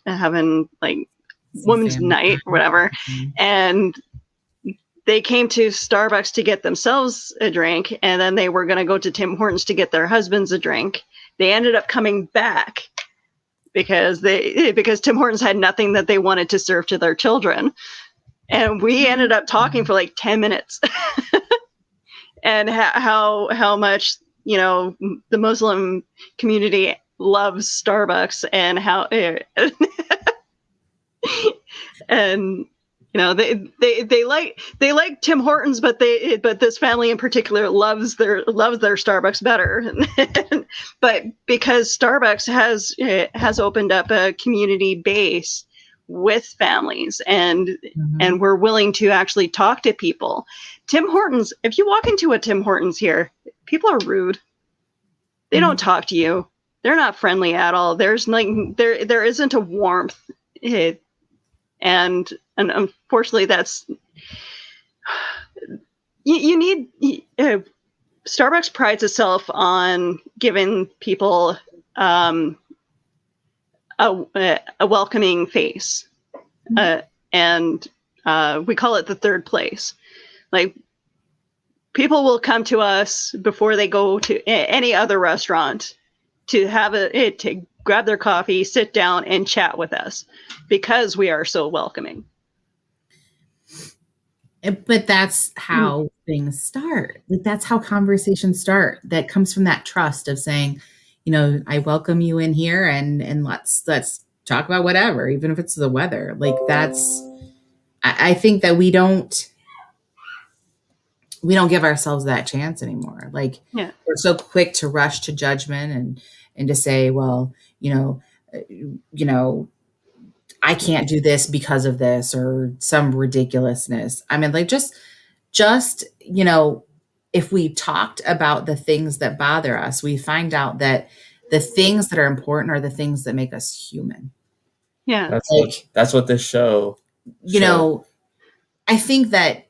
like women's night or whatever. Mm-hmm. And they came to Starbucks to get themselves a drink, and then they were going to go to Tim Hortons to get their husbands a drink. They ended up coming back because Tim Hortons had nothing that they wanted to serve to their children. And we ended up talking for like 10 minutes and how much, the Muslim community loves Starbucks, and how and they like Tim Hortons, but this family in particular loves their Starbucks better. But because Starbucks has opened up a community base with families, and mm-hmm. and we're willing to actually talk to people. Tim Hortons, if you walk into a Tim Hortons here, people are rude. They mm-hmm. don't talk to you. They're not friendly at all. There's there isn't a warmth. And unfortunately, that's you need. Starbucks prides itself on giving people a welcoming face, and we call it the third place. Like, people will come to us before they go to any other restaurant to to grab their coffee, sit down, and chat with us, because we are so welcoming. But that's how things start. Like, that's how conversations start. That comes from that trust of saying, I welcome you in here, and let's talk about whatever, even if it's the weather. Like, I think that we don't give ourselves that chance anymore. Like, yeah. We're so quick to rush to judgment and to say, well, I can't do this because of this, or some ridiculousness. I mean, like, just, if we talked about the things that bother us, we find out that the things that are important are the things that make us human. Yeah. That's what this show, I think that,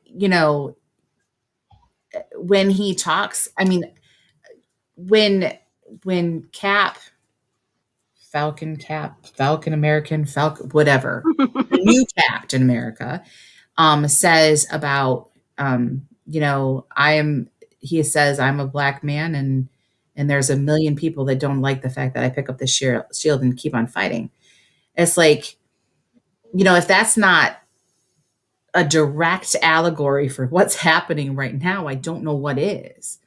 when he talks, I mean, when Falcon American, whatever, the new Captain America, says about, he says, I'm a Black man, and there's a million people that don't like the fact that I pick up the shield and keep on fighting. It's like, if that's not a direct allegory for what's happening right now, I don't know what is.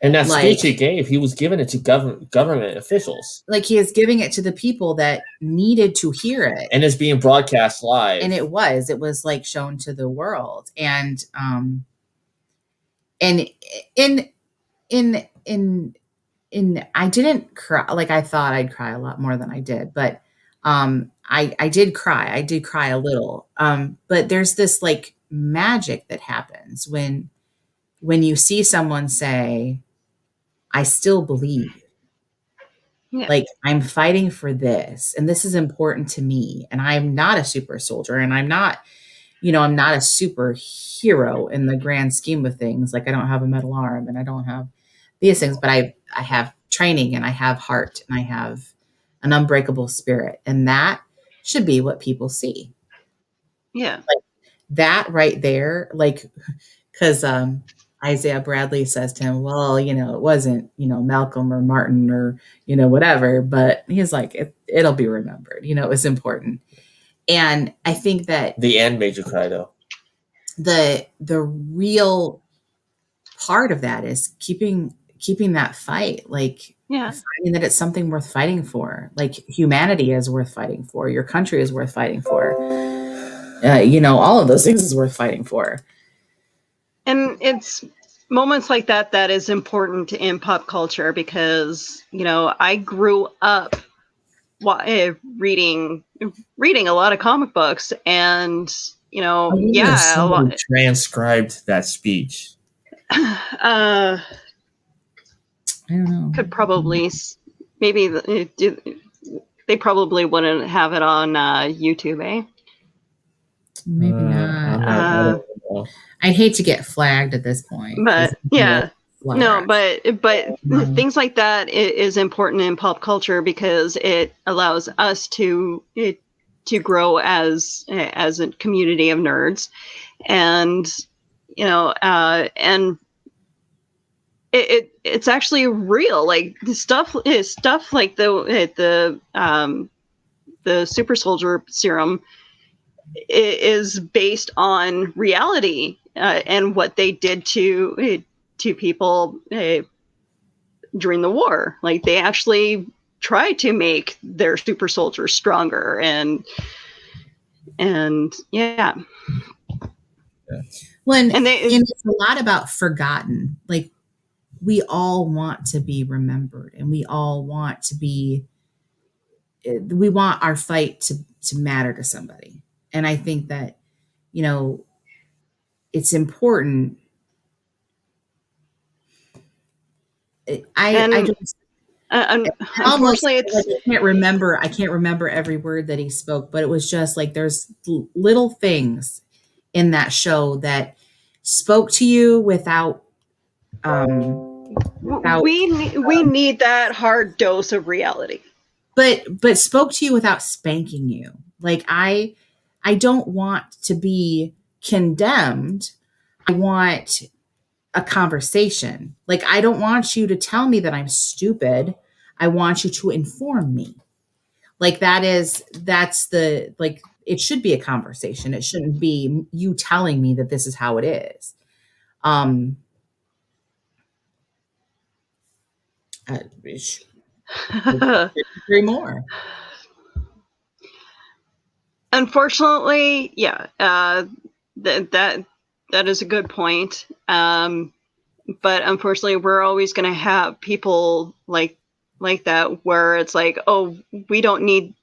And that speech he gave, he was giving it to government officials. Like, he is giving it to the people that needed to hear it. And it's being broadcast live. And it was like shown to the world. And in I didn't cry. Like, I thought I'd cry a lot more than I did, but I did cry. I did cry a little. But there's this like magic that happens when you see someone say, I still believe. Yeah. Like, I'm fighting for this, and this is important to me. And I'm not a super soldier, and I'm not, I'm not a superhero in the grand scheme of things. Like, I don't have a metal arm and I don't have these things, but I have training and I have heart and I have an unbreakable spirit. And that should be what people see. Yeah. Like, that right there, like, because Isaiah Bradley says to him, well, it wasn't, Malcolm or Martin or, whatever, but he's like, it'll be remembered, it was important. And I think that the end made you cry, though. The real part of that is keeping that fight, like, finding that it's something worth fighting for. Like, humanity is worth fighting for. Your country is worth fighting for. All of those things is worth fighting for. And it's moments like that that is important in pop culture because, I grew up reading a lot of comic books and, a lot. Transcribed that speech. I don't know. Could probably, maybe they probably wouldn't have it on YouTube, eh? Maybe not. I'd hate to get flagged at this point. But yeah, no, but things like that is important in pop culture because it allows us to grow as a community of nerds, and and it's actually real. Like stuff like the super soldier serum is based on reality and what they did to people during the war. Like they actually tried to make their super soldiers stronger and yeah. Well, and it's a lot about forgotten. Like, we all want to be remembered, and we all want to be. We want our fight to matter to somebody, and I think that it's important. Unfortunately, I can't remember every word that he spoke, but it was just like there's little things in that show that spoke to you without. We need that hard dose of reality, but spoke to you without spanking you. Like I don't want to be condemned. I want a conversation. Like, I don't want you to tell me that I'm stupid. I want you to inform me. Like, that's the, like, it should be a conversation. It shouldn't be you telling me that this is how it is. Three more. Unfortunately, yeah, that is a good point. But unfortunately, we're always going to have people like that where it's like, oh, we don't need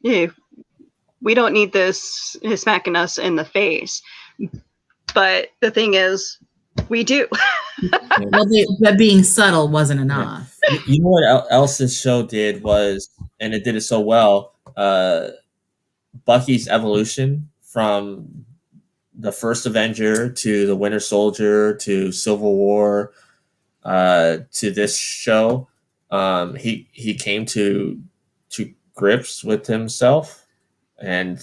this smacking us in the face. But the thing is, we do. Well, but being subtle wasn't enough. You know what else this show did was, and it did it so well, Bucky's evolution from the first Avenger to the Winter Soldier to Civil War to this show. He came to grips with himself, and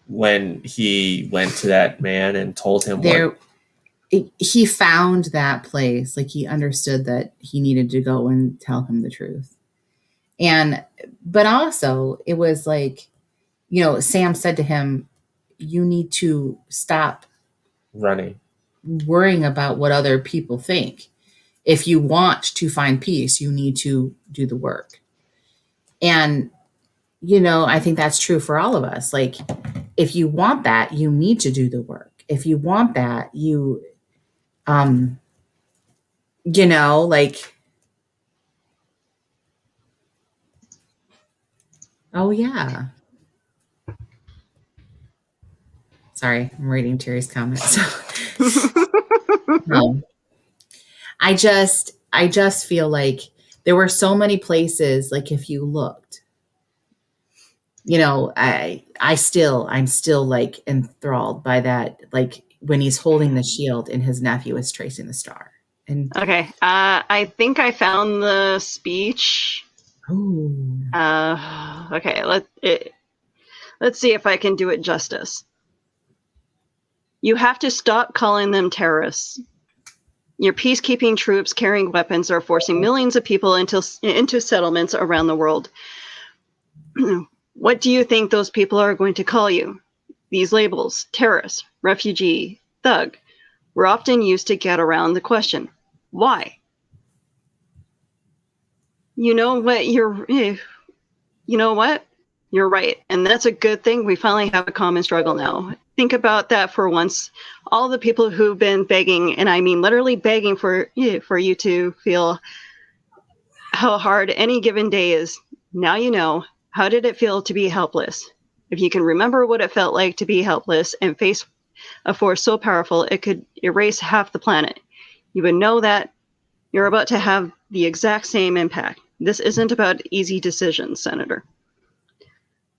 when he went to that man and told him he found that place. Like, he understood that he needed to go and tell him the truth. But also it was like, Sam said to him, you need to stop worrying about what other people think. If you want to find peace, you need to do the work. And, I think that's true for all of us. Like, if you want that, you need to do the work. If you want that, you, like, oh yeah. Sorry, I'm reading Terry's comments. I just, I just feel like there were so many places, like if you looked, I'm still like enthralled by that, like when he's holding the shield and his nephew is tracing the star. And Okay, I think I found the speech. Okay, let's see if I can do it justice. You have to stop calling them terrorists. Your peacekeeping troops carrying weapons are forcing millions of people into settlements around the world. What do you think those people are going to call you? These labels, terrorist, refugee, thug, were often used to get around the question, why? You know what? You're right. And that's a good thing. We finally have a common struggle now. Think about that for once. All the people who've been begging, and I mean literally begging for you to feel how hard any given day is. Now you know. How did it feel to be helpless? If you can remember what it felt like to be helpless and face a force so powerful it could erase half the planet, you would know that you're about to have the exact same impact. This isn't about easy decisions, Senator.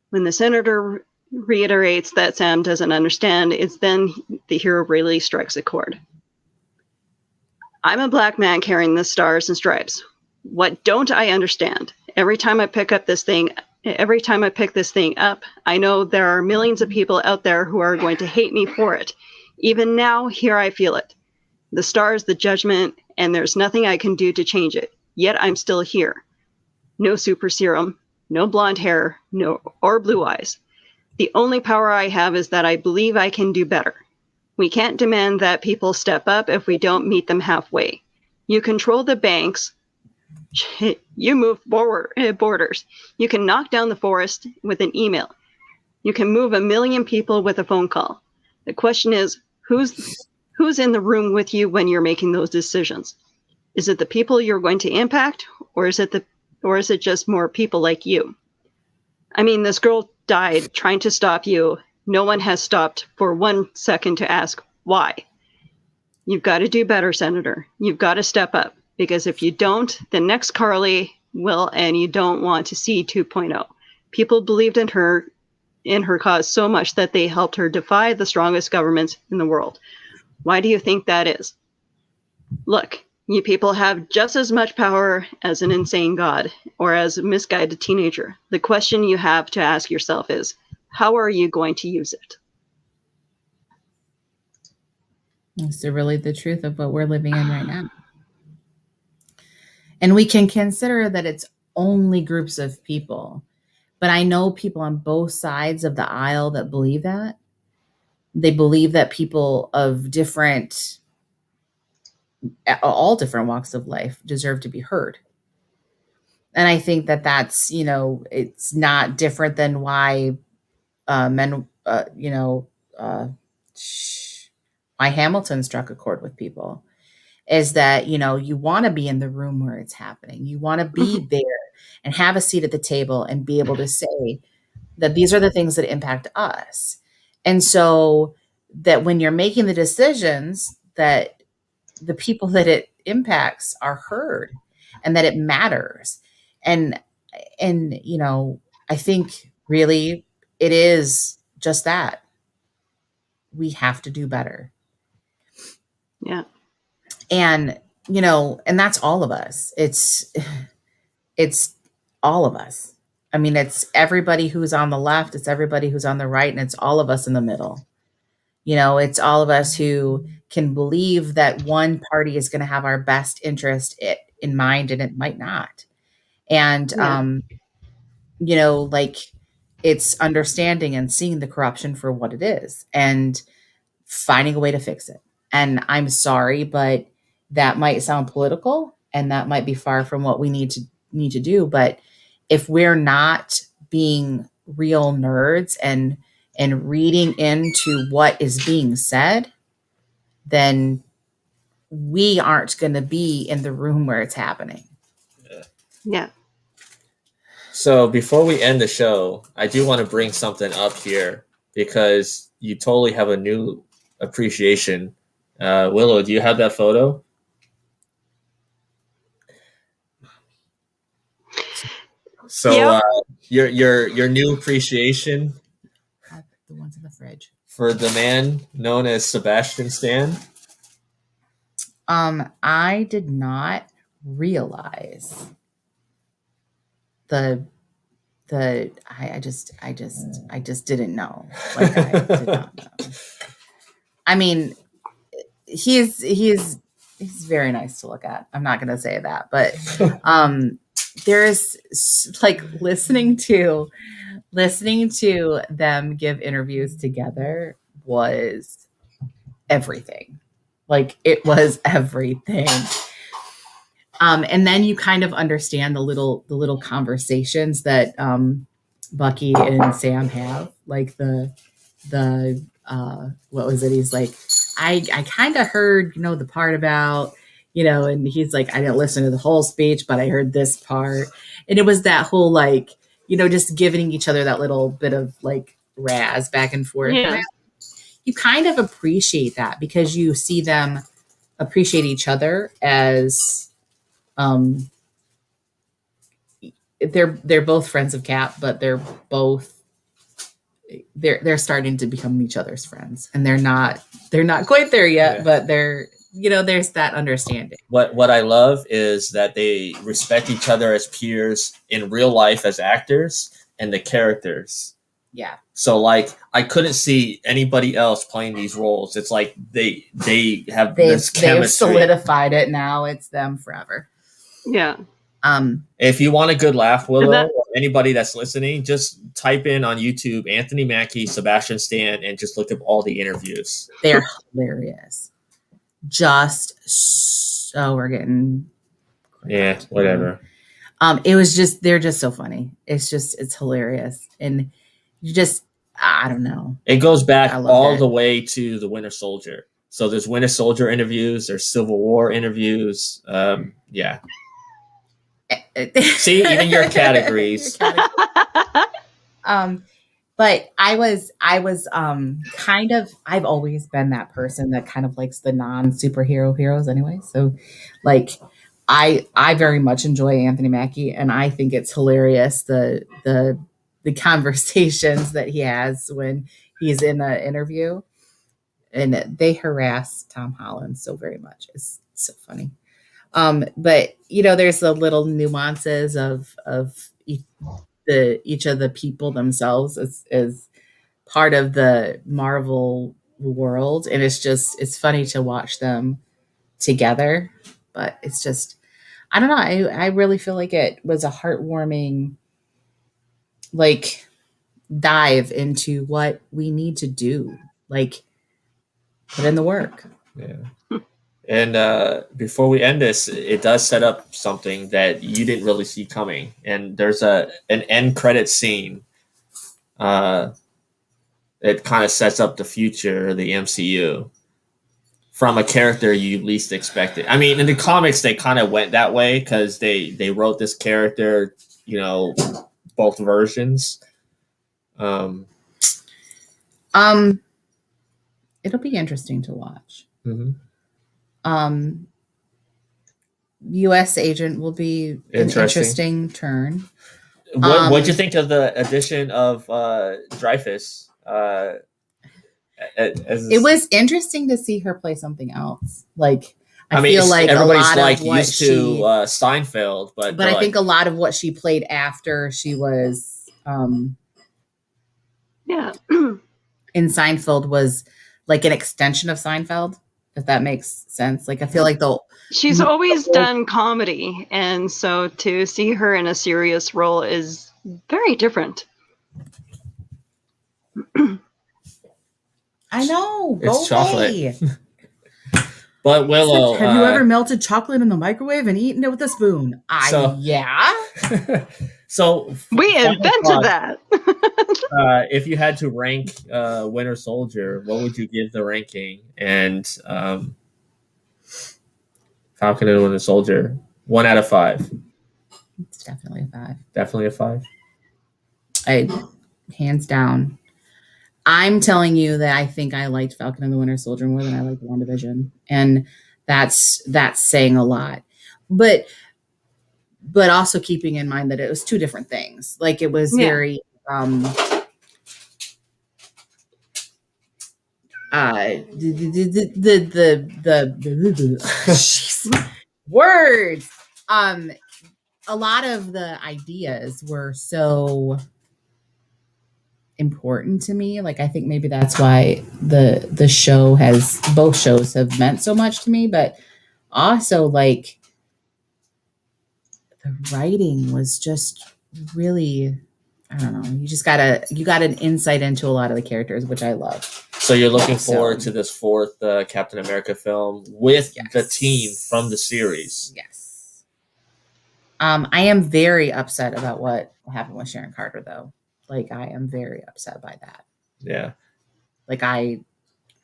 When the senator reiterates that Sam doesn't understand, it's then the hero really strikes a chord. I'm a black man carrying the stars and stripes. What don't I understand? Every time I pick this thing up, I know there are millions of people out there who are going to hate me for it. Even now, here I feel it. The stars, the judgment, and there's nothing I can do to change it. Yet I'm still here. No super serum, no blonde hair, or blue eyes. The only power I have is that I believe I can do better. We can't demand that people step up if we don't meet them halfway. You control the banks. You move borders. You can knock down the forest with an email. You can move 1 million people with a phone call. The question is, who's in the room with you when you're making those decisions? Is it the people you're going to impact, or is it just more people like you? I mean, this girl died trying to stop you. No one has stopped for 1 second to ask why. You've got to do better, Senator. You've got to step up, because if you don't, the next Carly will, and you don't want to see 2.0. People believed in her cause so much that they helped her defy the strongest governments in the world. Why do you think that is? Look, you people have just as much power as an insane god or as a misguided teenager. The question you have to ask yourself is, how are you going to use it? That's really the truth of what we're living in right now. And we can consider that it's only groups of people. But I know people on both sides of the aisle that believe that. They believe that people of all different walks of life deserve to be heard. And I think that that's, it's not different than why why Hamilton struck a chord with people, is that, you want to be in the room where it's happening. You want to be there and have a seat at the table and be able to say that these are the things that impact us. And so that when you're making the decisions, that the people that it impacts are heard and that it matters. And I think really it is just that. We have to do better. Yeah. And, and that's all of us. It's all of us. I mean, it's everybody who's on the left, it's everybody who's on the right, and it's all of us in the middle. It's all of us who can believe that one party is going to have our best interest in mind, and it might not. And, it's understanding and seeing the corruption for what it is and finding a way to fix it. And I'm sorry, but that might sound political and that might be far from what we need to do. But if we're not being real nerds and reading into what is being said, then we aren't going to be in the room where it's happening. Yeah. So before we end the show, I do want to bring something up here because you totally have a new appreciation. Willow, do you have that photo? So Yep. your new appreciation The ones in the fridge. for the man known as Sebastian Stan. I did not realize I just didn't know. Like I did not know. I mean, he's very nice to look at. I'm not going to say that, but there's like listening to them give interviews together was everything. Like it was everything. And then you kind of understand the little conversations that Bucky and Sam have, like the what was it? He's like, I kind of heard, the part about, and he's like, I didn't listen to the whole speech, but I heard this part. And it was that whole like, just giving each other that little bit of like razz back and forth. Yeah. You kind of appreciate that because you see them appreciate each other as they're both friends of Cap, but they're starting to become each other's friends, and they're not quite there yet, but they're there's that understanding. What I love is that they respect each other as peers in real life as actors and the characters. Yeah. So like I couldn't see anybody else playing these roles. It's like they have this chemistry. They've solidified it. Now it's them forever. Yeah. If you want a good laugh, Willow, or anybody that's listening, just type in on YouTube Anthony Mackie, Sebastian Stan, and just look up all the interviews. They're hilarious. We're getting whatever. It was just they're just so funny. It's hilarious, and you just I don't know. It goes back all the way to the Winter Soldier. So there's Winter Soldier interviews, there's Civil War interviews. Yeah. See, even your categories. But I was kind of I've always been that person that kind of likes the non-superhero heroes anyway. So like I very much enjoy Anthony Mackie, and I think it's hilarious the conversations that he has when he's in an interview, and they harass Tom Holland so very much. It's so funny. But there's the little nuances of each of the people themselves as part of the Marvel world, and it's funny to watch them together. But it's just I don't know. I really feel like it was a heartwarming like dive into what we need to do, like put in the work. Yeah. And before we end this, it does set up something that you didn't really see coming. And there's an end credit scene. It kind of sets up the future of the MCU from a character you least expected. I mean, in the comics, they kind of went that way because they wrote this character, both versions. It'll be interesting to watch. Mm-hmm. U.S. Agent will be an interesting turn. What'd you think of the addition of Dreyfus? It was interesting to see her play something else. Like I feel like everybody's a lot like of what used to Seinfeld, but I think a lot of what she played after she was in Seinfeld was like an extension of Seinfeld. If that makes sense. Like I feel like she's always done comedy, and so to see her in a serious role is very different. I know. It's chocolate. But Willow, have you ever melted chocolate in the microwave and eaten it with a spoon? Yeah. So we invented that. If you had to rank Winter Soldier, what would you give the ranking? And Falcon and Winter Soldier, 1 out of 5. It's definitely a 5. Definitely a 5. Hands down. I'm telling you that I think I liked Falcon and the Winter Soldier more than I liked WandaVision, and that's saying a lot. But but also keeping in mind that it was two different things. Like it was very the words. A lot of the ideas were so important to me. Like I think maybe that's why the show has both shows have meant so much to me, but also like the writing was just really, I don't know, you got an insight into a lot of the characters, which I love. So you're looking forward to this fourth Captain America film with the team from the series. Yes. I am very upset about what happened with Sharon Carter, though. Like, I am very upset by that. Yeah.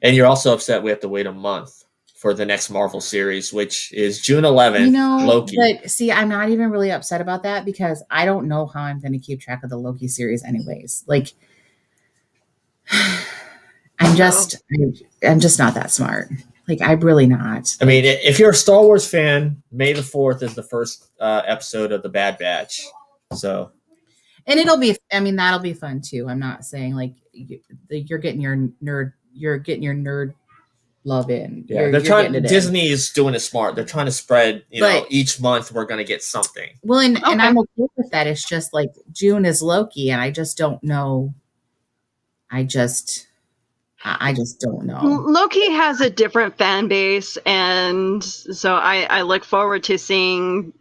And you're also upset we have to wait a month for the next Marvel series, which is June 11th, Loki. But see, I'm not even really upset about that because I don't know how I'm going to keep track of the Loki series anyways. Like, I'm just not that smart. Like, I'm really not. I mean, if you're a Star Wars fan, May the 4th is the first episode of the Bad Batch. So, and that'll be fun too. I'm not saying like you're getting your nerd love in. Yeah, they're trying. Disney is doing it smart. They're trying to spread. Each month we're going to get something. Well, and I'm okay with that. It's just like June is Loki, and I just don't know. I just don't know. Loki has a different fan base, and so I look forward to seeing,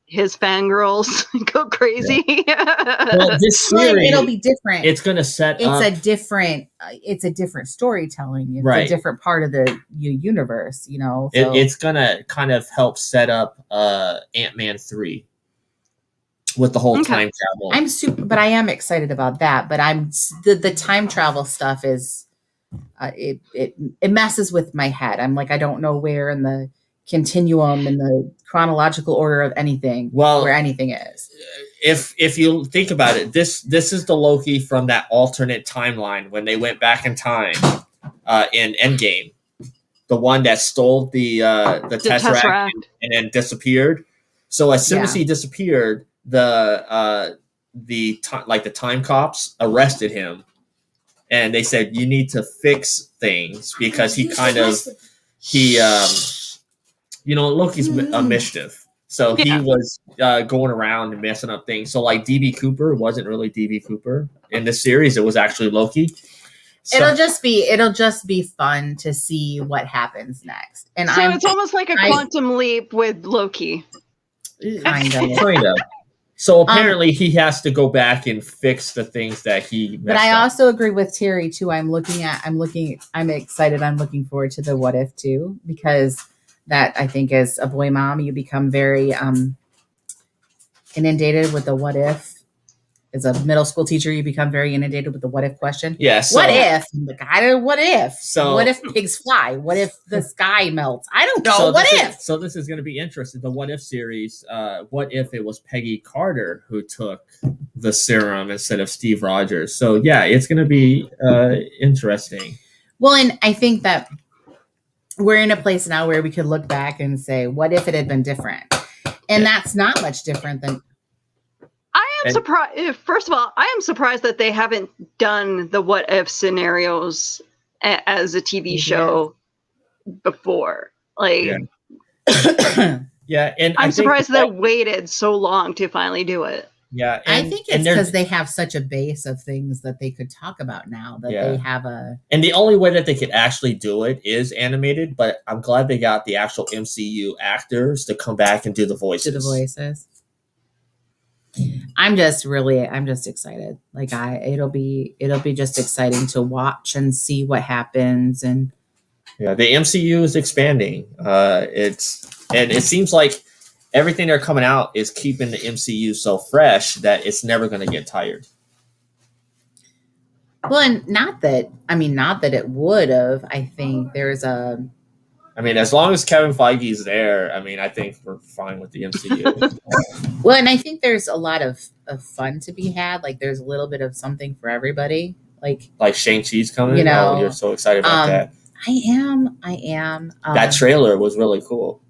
his fangirls go crazy. Yeah. Well, this series, it'll be different. It's going to set up. It's a different storytelling. It's a different part of the universe, So. It's going to kind of help set up Ant-Man 3 with the whole time travel. But I am excited about that. But the time travel stuff is. It messes with my head. I'm like, I don't know where in the continuum in the chronological order of anything where anything is. If you think about it, this is the Loki from that alternate timeline when they went back in time in Endgame, the one that stole the Tesseract and then disappeared. So as soon as he disappeared, the time cops arrested him. And they said, you need to fix things because Loki's a mischief. So he was going around and messing up things. So like DB Cooper wasn't really DB Cooper in this series. It was actually Loki. So, it'll just be fun to see what happens next. And so it's almost like a quantum leap with Loki. Kind of. So apparently he has to go back and fix the things that he messed But I up. also agree with Terry too. I'm excited. I'm looking forward to the What If too, because that I think as a boy mom, you become very inundated with the what if. As a middle school teacher, you become very inundated with the what if question. Yes. What if? What if? So, what if pigs fly? What if the sky melts? I don't know. So this is going to be interesting. The What If series. What if it was Peggy Carter who took the serum instead of Steve Rogers? So yeah, it's going to be interesting. Well, and I think that we're in a place now where we could look back and say, what if it had been different? And that's not much different than. I am surprised. First of all, I am surprised that they haven't done the what if scenarios as a TV show before. Like, yeah, and I'm surprised they waited so long to finally do it. Yeah, I think it's because they have such a base of things that they could talk about now that they have a. And the only way that they could actually do it is animated. But I'm glad they got the actual MCU actors to come back and do the voices. I'm just excited. Like it'll be just exciting to watch and see what happens. And yeah, the MCU is expanding. It seems like everything they're coming out is keeping the MCU so fresh that it's never going to get tired. Well, and not that it would have. I think there's a. I mean, as long as Kevin Feige's there, I think we're fine with the MCU. Well, and I think there's a lot of fun to be had. Like, there's a little bit of something for everybody. Like Shang-Chi's coming. You're so excited about that. I am. That trailer was really cool.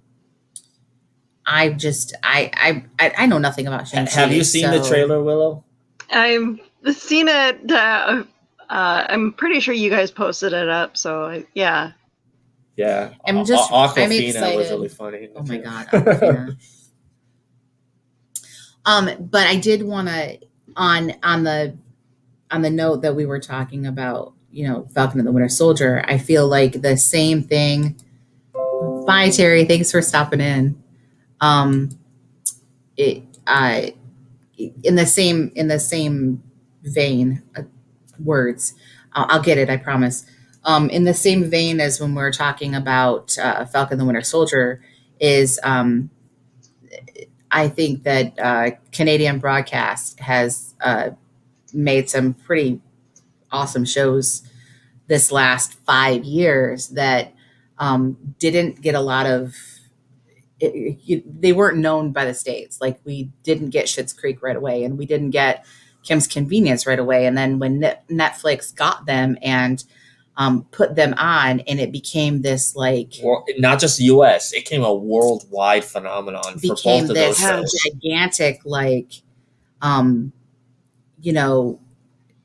I know nothing about Shang-Chi. Have you seen the trailer, Willow? I've seen it. I'm pretty sure you guys posted it up. So yeah. Yeah, I'm Aquafina was excited. really funny. Oh my god, Aquafina. But I did want to on the note that we were talking about, Falcon and the Winter Soldier. I feel like the same thing. Bye, Terry. Thanks for stopping in. It in the same vein, words. I'll get it. I promise. In the same vein as when we're talking about Falcon the Winter Soldier, is I think that Canadian broadcast has made some pretty awesome shows this last 5 years that didn't get a lot of. They weren't known by the States. Like, we didn't get Schitt's Creek right away, and we didn't get Kim's Convenience right away. And then when Netflix got them and put them on, and it became this not just U.S., it became a worldwide phenomenon for both of those shows. Gigantic,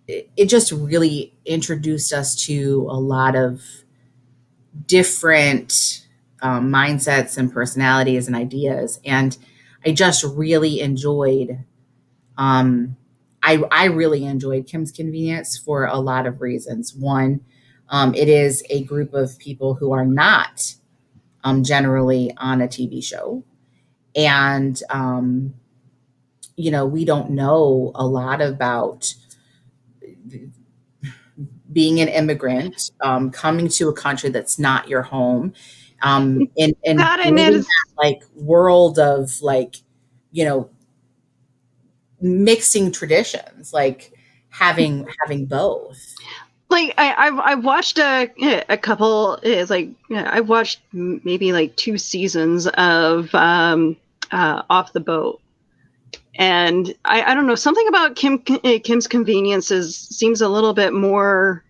it just really introduced us to a lot of different mindsets and personalities and ideas. And I just really enjoyed, I really enjoyed Kim's Convenience for a lot of reasons. One, it is a group of people who are not generally on a TV show. And, we don't know a lot about being an immigrant, coming to a country that's not your home, and that world of mixing traditions, having both. I watched a couple. I watched maybe 2 seasons of Off the Boat, and I don't know, something about Kim's Convenience seems a little bit more,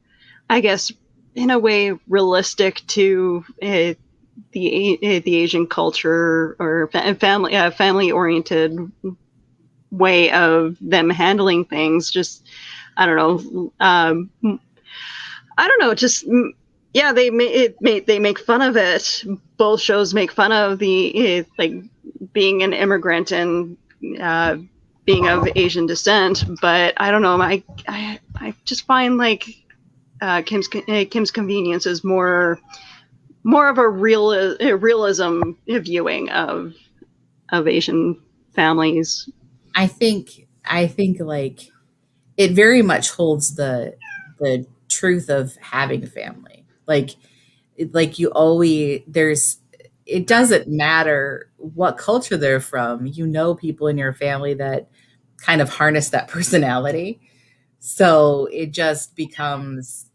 I guess, in a way, realistic to the Asian culture, or family oriented way of them handling things. Just I don't know. Just they make fun of it. Both shows make fun of the being an immigrant and being of Asian descent. But I don't know. I just find Kim's Convenience is more of a realism viewing of Asian families. I think it very much holds the truth of having a family. You always, it doesn't matter what culture they're from. People in your family that kind of harness that personality. So it just becomes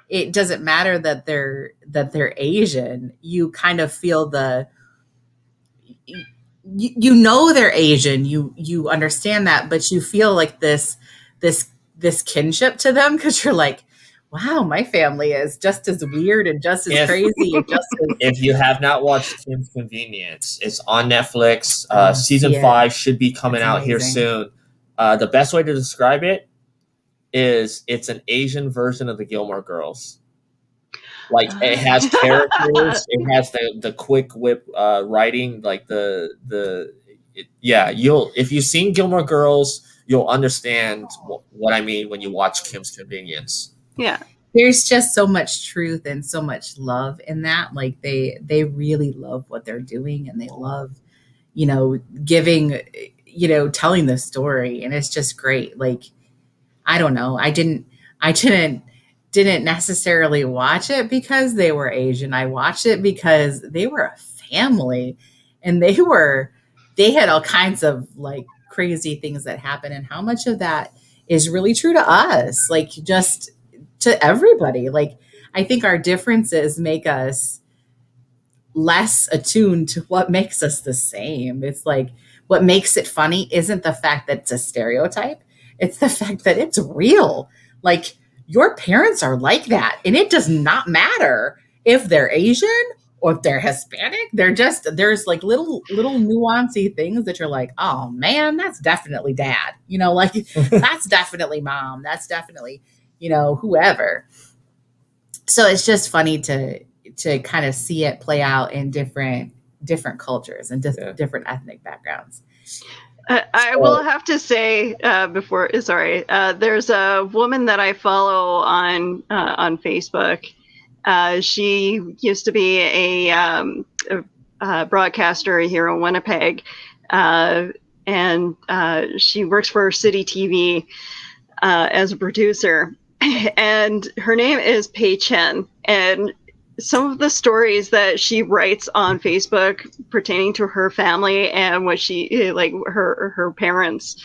it doesn't matter that they're Asian. You kind of feel they're Asian. You understand that, but you feel this kinship to them, because you're wow, my family is just as weird and just as crazy. And if you have not watched Kim's Convenience, it's on Netflix. Season 5 should be coming out here soon. The best way to describe it is it's an Asian version of the Gilmore Girls. It has characters, it has the quick whip writing, if you've seen Gilmore Girls, you'll understand what I mean when you watch Kim's Convenience. Yeah. There's just so much truth and so much love in that. They really love what they're doing, and they love, giving, telling the story. And it's just great. I don't know. I didn't necessarily watch it because they were Asian. I watched it because they were a family, and they had all kinds of crazy things that happen, and how much of that is really true to us, just to everybody. I think our differences make us less attuned to what makes us the same. It's what makes it funny isn't the fact that it's a stereotype. It's the fact that it's real. Your parents are like that, and it does not matter if they're Asian or if they're Hispanic, there's like little nuancy things that you're like, oh man, that's definitely dad. Like that's definitely mom. That's definitely, whoever. So it's just funny to kind of see it play out in different cultures and different ethnic backgrounds. I will have to say there's a woman that I follow on Facebook. She used to be a broadcaster here in Winnipeg, and she works for City TV as a producer. And her name is Pei Chen, and some of the stories that she writes on Facebook pertaining to her family and what she like her parents,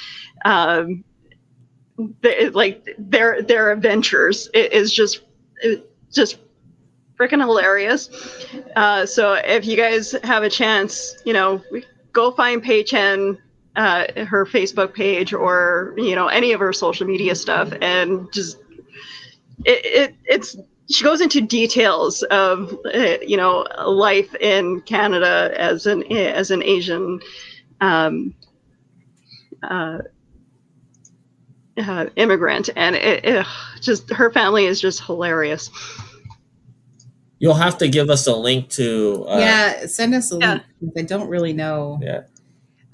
their adventures is just freaking hilarious. So if you guys have a chance, go find Pei Chen, her Facebook page, or any of her social media stuff, and just it's. She goes into details of life in Canada as an Asian immigrant, and just her family is just hilarious. You'll have to give us a link to. Send us a link. I don't really know. Yeah,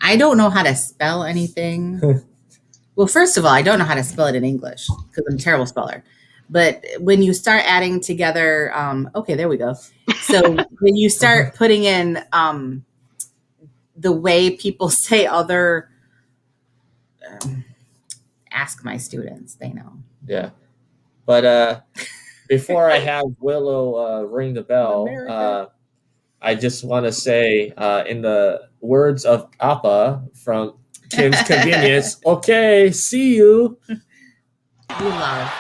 I don't know how to spell anything. Well, first of all, I don't know how to spell it in English because I'm a terrible speller. But when you start adding together, okay, there we go. So when you start putting in the way people say other, ask my students, they know. Yeah. But before I have Willow ring the bell, I just want to say, in the words of Appa from Kim's Convenience, okay, see you. We love.